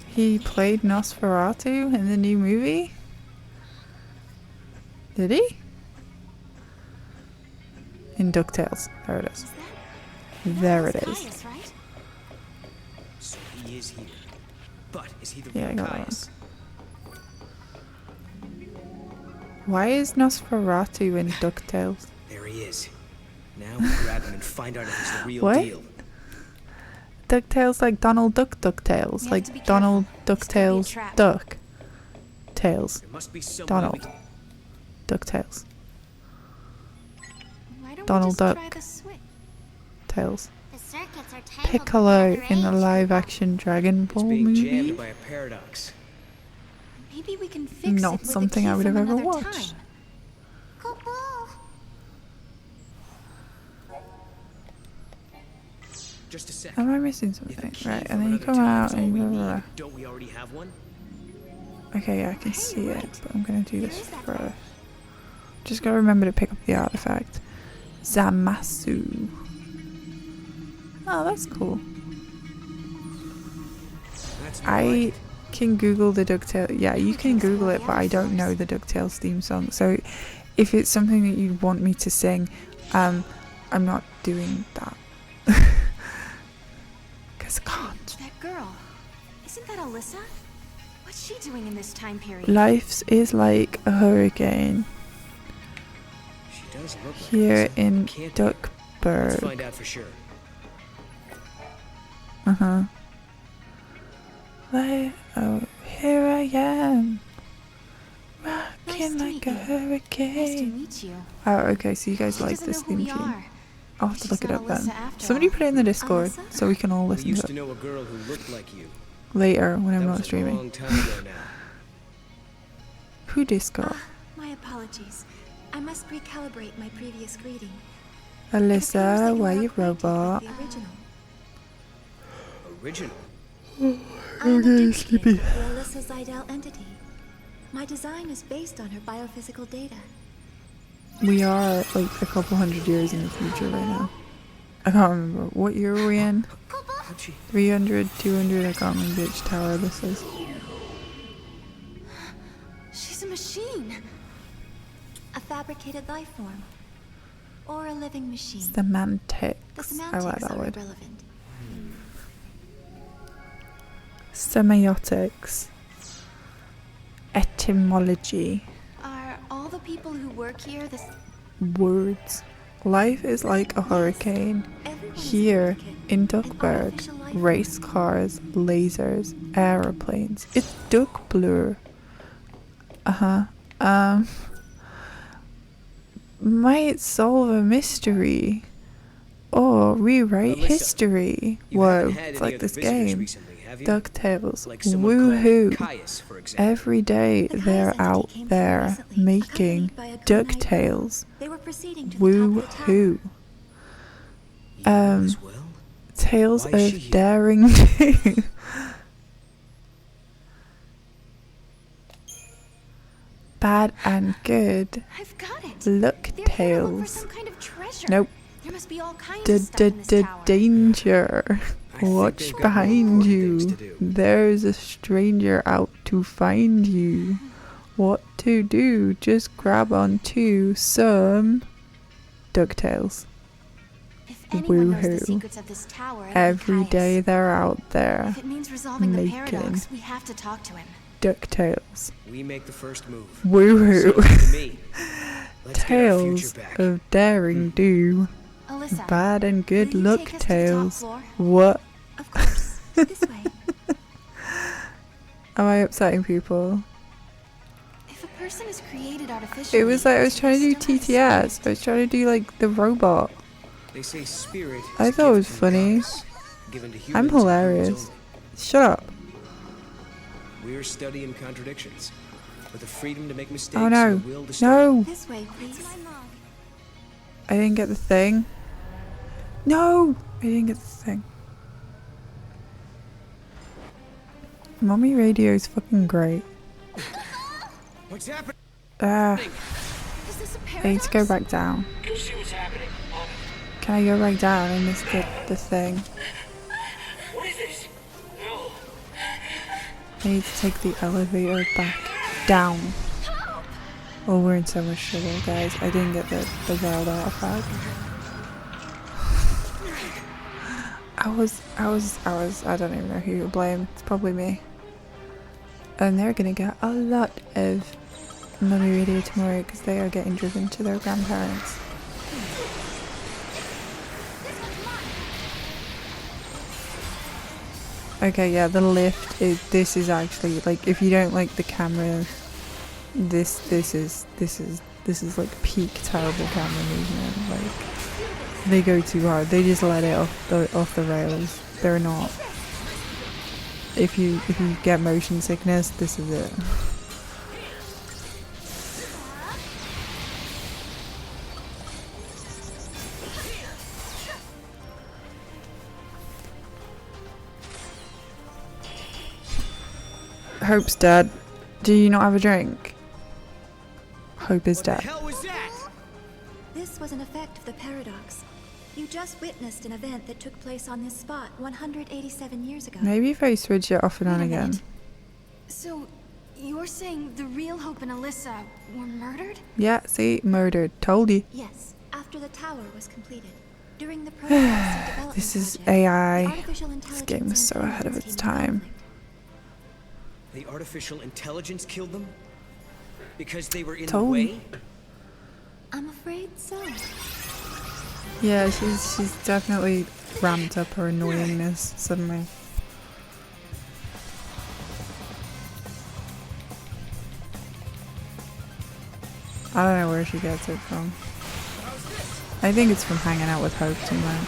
He played Nosferatu in the new movie? Did he? In DuckTales. There it is. There it is. Caius, right? So he is here. But is he the Yeah, I real got that Caius? Why is Nosferatu in DuckTales? There he is. Now we grab him and find out if he's the real What? deal. DuckTales like Donald Duck DuckTales. We have to be Like careful. Donald This could be a DuckTales trap. Duck. Tails. There must be some Donald. way DuckTales. Why don't Donald we just Duck. try the switch? Tails. The circuits are tangled Piccolo together, in the eh? live action Dragon it's Ball being movie. jammed by a paradox. Maybe we can fix it Not with something a key I would from have ever another watched. time. Kupo. Just a sec. Am I missing If a something? key Right, from and then you another come time out is all and we blah, need, blah, blah. don't we already have one? Okay, yeah, I can Hey, see you're it, right. but I'm gonna do There this is that first. Just gotta remember to pick up the artifact. Zamasu. Oh, that's cool. That's I can Google the DuckTales. Yeah, you can Google it, but I don't know the DuckTales theme song. So if it's something that you want me to sing, I'm not doing that. Because I can't. That girl. Isn't that Alyssa? What's she doing in this time period? Life is like a hurricane She does look like here Alyssa. in Can't be. Let's Duckburg. find out for sure. Uh-huh. Oh, here I am. Rocking to like meet a you. Nice to hurricane. meet you. Oh, okay, so you guys She like doesn't this know who theme we tune. are. I'll have to She's look it not up then. Alyssa after Somebody all. put it in the Discord Alyssa? so we can all We listen used to to it know a girl who looked like you. later when I'm That not was a streaming. long time ago now. Who Discord? My apologies. I must recalibrate my previous greeting. Alyssa, why you robot? The original. Original. I'm a Okay, duplicate sleepy. of the Alyssa Zidell entity. My design is based on her biophysical data. We are like a couple hundred years in the future right now. I can't remember. What year are we in? How'd she? 300, 200, I can't remember which tower this is. She's a machine. A fabricated life form. Or a living machine. The Semantics. I like semantics that are word. irrelevant. Semiotics. Etymology. Are all the people who work here the Words. Life is like a hurricane. Here in Duckburg, race cars, lasers, aeroplanes. It's Duck Blur. Might solve a mystery or rewrite Alyssa, history. You Whoa, haven't had it's any like other this visitors game. recently, have you? DuckTales. Like someone called Woohoo. Caius, for example. Every day The Caius they're entity out came through there recently, making accompanied by a green-eyed girl. DuckTales. They were proceeding to the top of the tower. Woohoo. You as well? Tales Why is she of here? Daring 2. Bad and good. I've got it. Look They're here to look for tales. some kind of treasure. Nope. There must be all kinds of stuff in this tower. Danger. I think Watch they've got behind more important things you. to do. There's a stranger out to find you. What to do? Just grab onto some DuckTales. If anyone knows the Woohoo. secrets of this tower, it'll be Every Caius. day they're out there If it means resolving the making paradox, we have to talk to him. DuckTales. We make the first move. Woohoo. Sounds to me. Let's get our Tales future back. of daring do. Alyssa, Bad and good will you luck take us to the top tales. floor? What? Of course. This way. Am I upsetting people? If a person is created artificially. It was like I was trying to do TTS. I was trying to do like the robot. They say spirit I is a thought it gift was from funny. gods, given to humans I'm and humans hilarious. only. Shut up. We're studying contradictions, with the freedom to make mistakes Oh and no. the will to No. This way, please. I didn't get the thing. No. I didn't get the thing. Mommy radio is fucking great. What's happening? Ah. Is this a I need to go paradox? back down. Go see what's happening. Can I go back down? I missed the thing. What is this? No. I need to take the elevator back down. Oh, we're in so much trouble, guys. I didn't get the wild artifact. I don't even know who to blame. It's probably me. And they're gonna get a lot of Mummy Radio tomorrow because they are getting driven to their grandparents. Okay, yeah, the lift. This is actually like, if you don't like the camera, this is like peak terrible camera movement. Like, they go too hard. They just let it off the rails. They're not. If you get motion sickness, this is it. Hope's dead. Do you not have a drink? Hope is dead. This was an effect of the paradox. You just witnessed an event that took place on this spot 187 years ago. Maybe if I switch it off and on again. So, you're saying the real Hope and Alyssa were murdered? Yeah, see, murdered. Told you. Yes, after the tower was completed. During the development This is project, AI. artificial This intelligence game was so ahead of its time. The artificial intelligence killed them? Because they were in the Told way? you. I'm afraid so. Yeah, she's definitely ramped up her annoyingness suddenly. I don't know where she gets it from. I think it's from hanging out with Hope too much.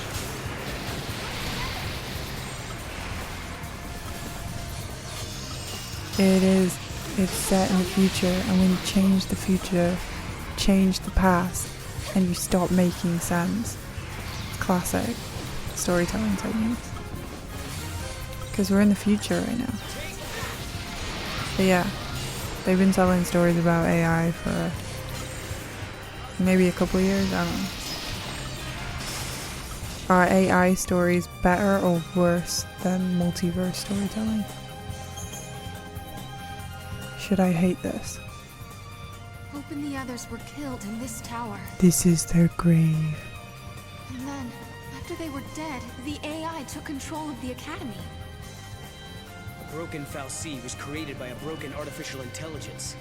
It is. It's set in the future, and when you change the future, change the past, and you stop making sense. Classic storytelling techniques. Because we're in the future right now. But yeah, they've been telling stories about AI for maybe a couple of years, I don't know. Are AI stories better or worse than multiverse storytelling? Should I hate this? Hope and the others were killed in this tower. This is their grave. And then, after they were dead, the AI took control of the academy. A broken Fal'Cie was created by a broken artificial intelligence.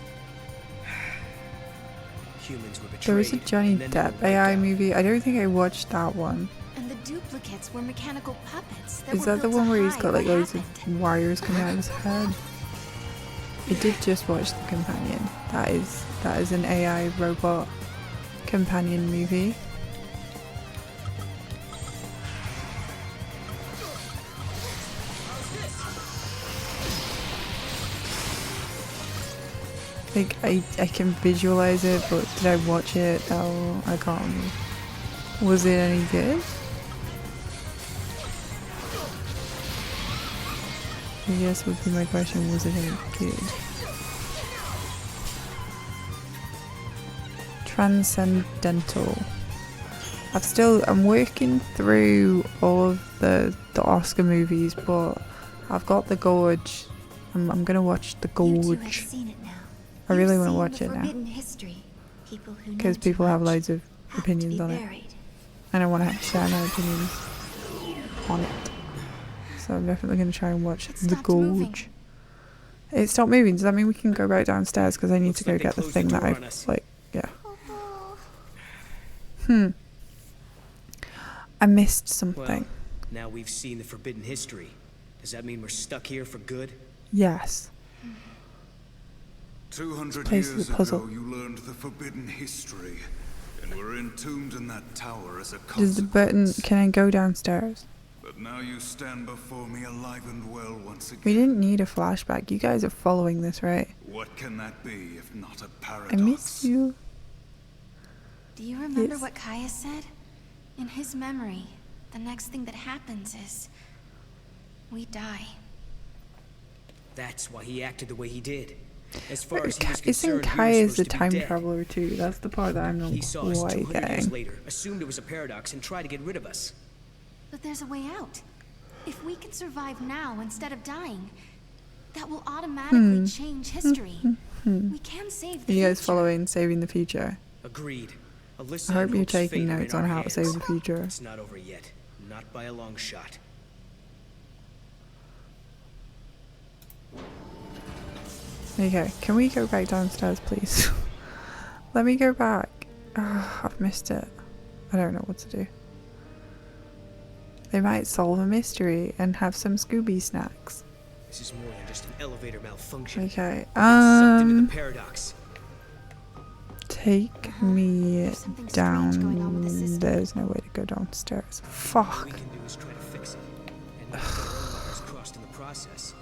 Humans were betrayed. There was a Johnny and then they were Depp wiped AI out. movie. I don't think I watched that one. And the duplicates were mechanical puppets that Is were that the built one to where he's hide got like what loads happened. of wires coming out of his head? I did just watch The Companion. That is an AI robot companion movie. Like I can visualize it, but did I watch it? Oh, I can't remember. Was it any good? I guess would be my question, was it any good? Transcendental. I'm working through all of the Oscar movies, but I've got The Gorge. I'm gonna watch The You two have Gorge. seen it now. I really You've want to seen watch the it now. forbidden history. People who know Because too people have much loads of have to opinions be on it. buried. And I want to share my opinions on it. So I'm definitely going to try and watch The stopped moving. Gorge. It stopped moving. Does that mean we can go right downstairs? Because I need to go like they get the closed the thing that door I on us. like. Yeah. I missed something. Well, now we've seen the forbidden history. Does that mean we're stuck here for good? Yes. 200 Place of years the puzzle. ago, you learned the forbidden history, and were entombed in that tower as a Does the button? consequence. Can I go downstairs? But now you stand before me alive and well once again. We didn't need a flashback. You guys are following this, right? What can that be if not a paradox? I miss you. Do you remember Yes. what Kaya said? In his memory, the next thing that happens is we die. That's why he acted the way he did. As far as he was Isn't concerned, Kaya we were is the supposed to be time dead. traveler too? That's the part that I'm not He saw us quite 200 years getting. later, assumed it was a paradox, and tried to get rid of us. But there's a way out. If we can survive now instead of dying, that will automatically change history. We can save the Are you guys future. following saving the future? Agreed. I Alyssa hope and you're Hope's taking fate are in notes on our how to save hands. the future. It's not over yet. Not by a long shot. Okay, can we go back downstairs, please? Let me go back. I've missed it. I don't know what to do. They might solve a mystery and have some Scooby snacks. This is more than just an elevator malfunction. Okay, Sucked into the paradox. take me something strange down. going on with the system. There's no way to go downstairs. Fuck. All we can do is try to fix it. And not get our own wires crossed in the process.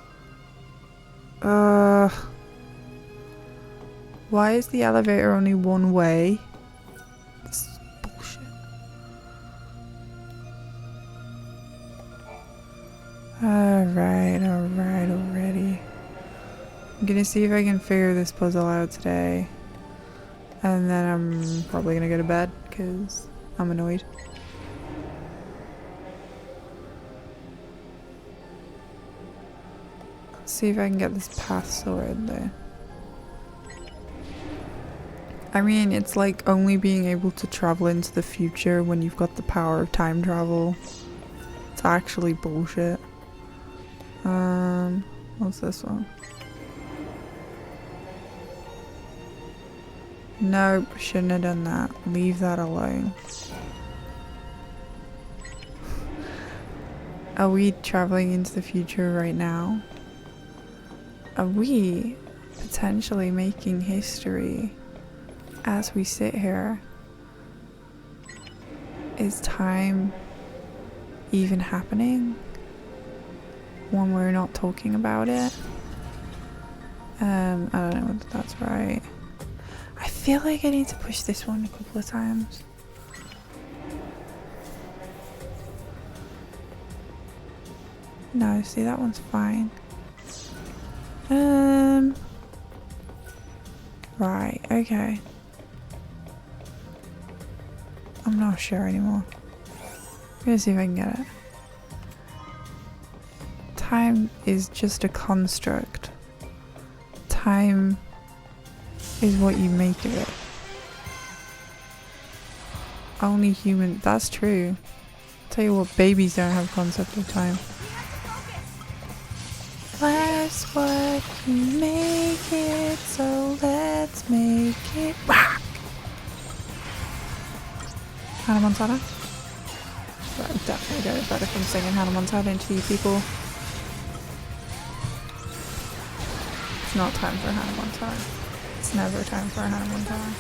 Why is the elevator only one way? This is bullshit. Alright, already. I'm gonna see if I can figure this puzzle out today. And then I'm probably gonna go to bed because I'm annoyed. Let's see if I can get this path sorted though. I mean, it's like only being able to travel into the future when you've got the power of time travel. It's actually bullshit. What's this one? Nope, shouldn't have done that. Leave that alone. Are we traveling into the future right now? Are we potentially making history as we sit here? Is time even happening when we're not talking about it? I don't know whether that's right. I feel like I need to push this one a couple of times. No, see, that one's fine. Right, okay. I'm not sure anymore. I'm gonna see if I can get it. Time is just a construct. Time is what you make of it. Only human. That's true. Tell you what, babies don't have a concept of time. Life's what you make it, so let's make it rock. Hannah Montana? That would definitely go better from singing Hannah Montana into you people. It's not time for Hannah Montana. It's never time for a Hannah Montana.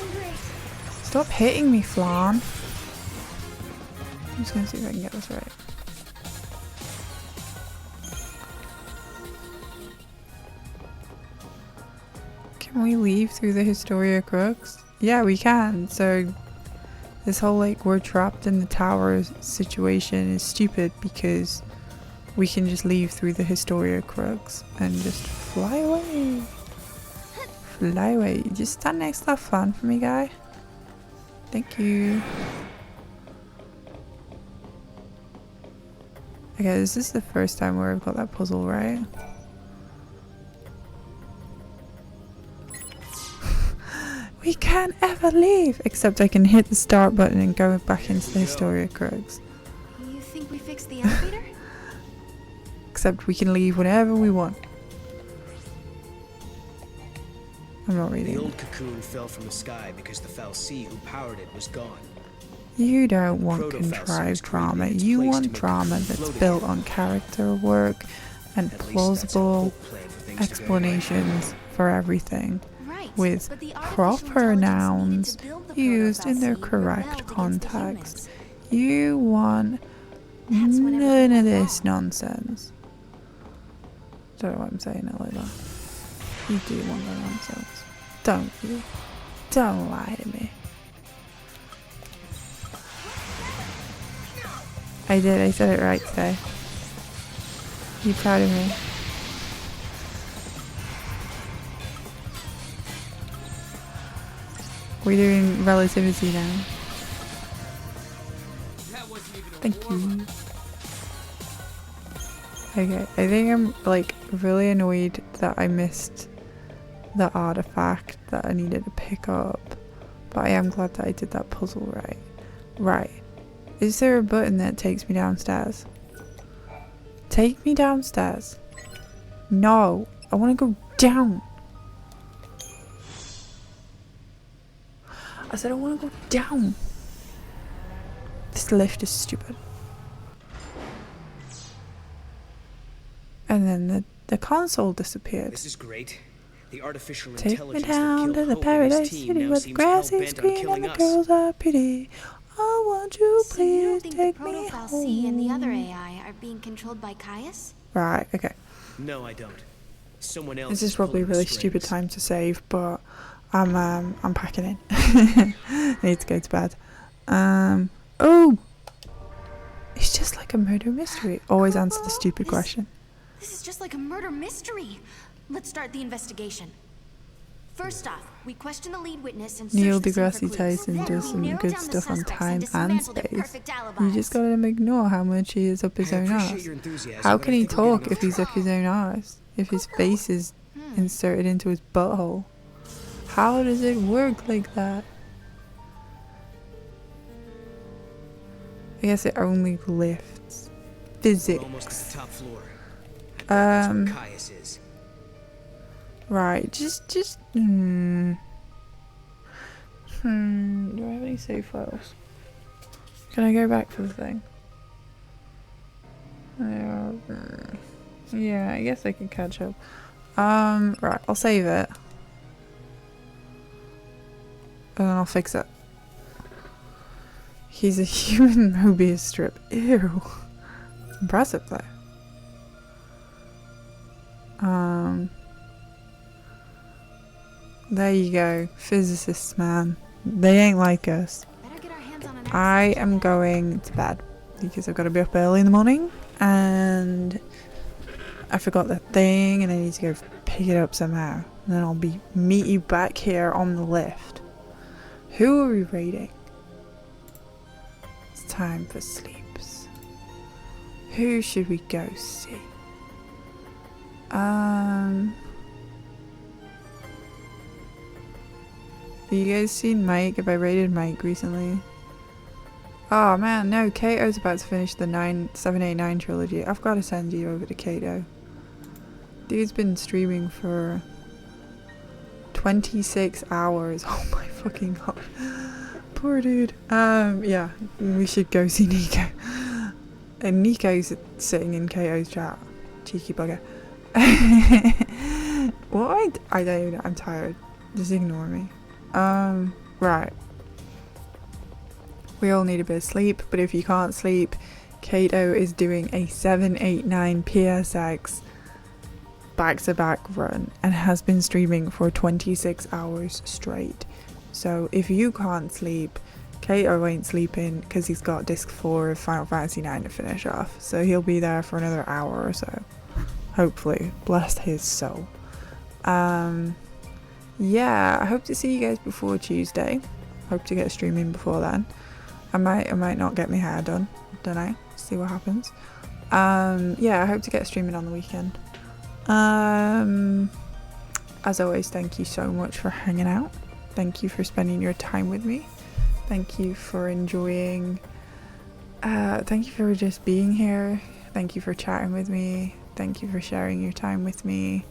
Stop hitting me, Flan. I'm just gonna see if I can get this right. Can we leave through the Historia Crux? Yeah, we can. So this whole like we're trapped in the tower situation is stupid because we can just leave through the Historia Crux and just fly away. Fly away. Just stand next to that fan for me, guy. Thank you. Okay, this is the first time where I've got that puzzle right. We can't ever leave! Except I can hit the start button and go back into the Historia Crux. You think we fixed the elevator? Except we can leave whenever we want. I'm not reading. The old cocoon fell from the sky because the Fal'Cie who powered it was gone. You don't want contrived drama. You want drama that's built on character work and plausible explanations for everything. Right. with proper nouns used in their correct context. You want none of this nonsense. Don't know why I'm saying it like that. You do want the nonsense, don't you? Don't lie to me. I did, I said it right today. You proud of me? We're doing relativity now. Thank you. Okay, I think I'm like really annoyed that I missed the artifact that I needed to pick up. But I am glad that I did that puzzle right. Right. Is there a button that takes me downstairs? Take me downstairs. No, I want to go down. I said I want to go down. This lift is stupid. And then the console disappeared. This is great. The artificial Take me intelligence down that to killed the Hope and his paradise team city now where the seems grass is hell-bent on green and killing the us. girls are pretty. I want you, So you don't please think take the me Protophile C and the other home. AI are being controlled by Caius? Right, okay. No, I don't. Someone else. This is probably a pulling the really stupid strings. time to save, but I'm packing in. I need to go to bed. Oh! It's just like a murder mystery. Always answer the stupid question. This is just like a murder mystery. Let's start the investigation. First off, we question the lead witness and Neil search the scene deGrasse for clues. Tyson Then does we some narrow good down the stuff on suspects time and dismantle their space. perfect You alibis. just gotta ignore how much he is up his I own appreciate arse. your enthusiasm, How but can I he think we're getting talk if off he's track. up his own arse? If his face is inserted into his butthole? How does it work like that? I guess it only lifts. Physics. We're almost at the top floor. That's where Um. Caius is. Right. Do I have any save files? Can I go back for the thing? Yeah, I guess I can catch up. Right, I'll save it. And then I'll fix it. He's a human Mobius strip. Ew. Impressive though. There you go. Physicists, man. They ain't like us. I am going to bed because I've got to be up early in the morning and I forgot the thing and I need to go pick it up somehow. And then I'll meet you back here on the lift. Who are we raiding? It's time for sleeps. Who should we go see? Have you guys seen Mike? Have I raided Mike recently? Oh man, no, Kato's about to finish the 789 trilogy. I've got to send you over to Kato. Dude's been streaming for 26 hours. Oh my fucking god. Poor dude. Yeah, we should go see Nico. And Nico's sitting in Kato's chat. Cheeky bugger. What? I don't even know. I'm tired. Just ignore me. Right. We all need a bit of sleep, but if you can't sleep, Kato is doing a 789 PSX back-to-back run and has been streaming for 26 hours straight. So if you can't sleep, Kato ain't sleeping because he's got disc 4 of Final Fantasy 9 to finish off. So he'll be there for another hour or so. Hopefully. Bless his soul. Yeah, I hope to see you guys before Tuesday. Hope to get streaming before then. I might not get my hair done. Don't know. See what happens. Yeah, I hope to get streaming on the weekend. As always, thank you so much for hanging out. Thank you for spending your time with me. Thank you for enjoying. Thank you for just being here. Thank you for chatting with me. Thank you for sharing your time with me.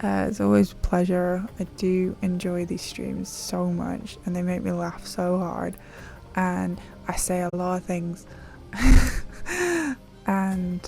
It's always a pleasure. I do enjoy these streams so much and they make me laugh so hard. And I say a lot of things. And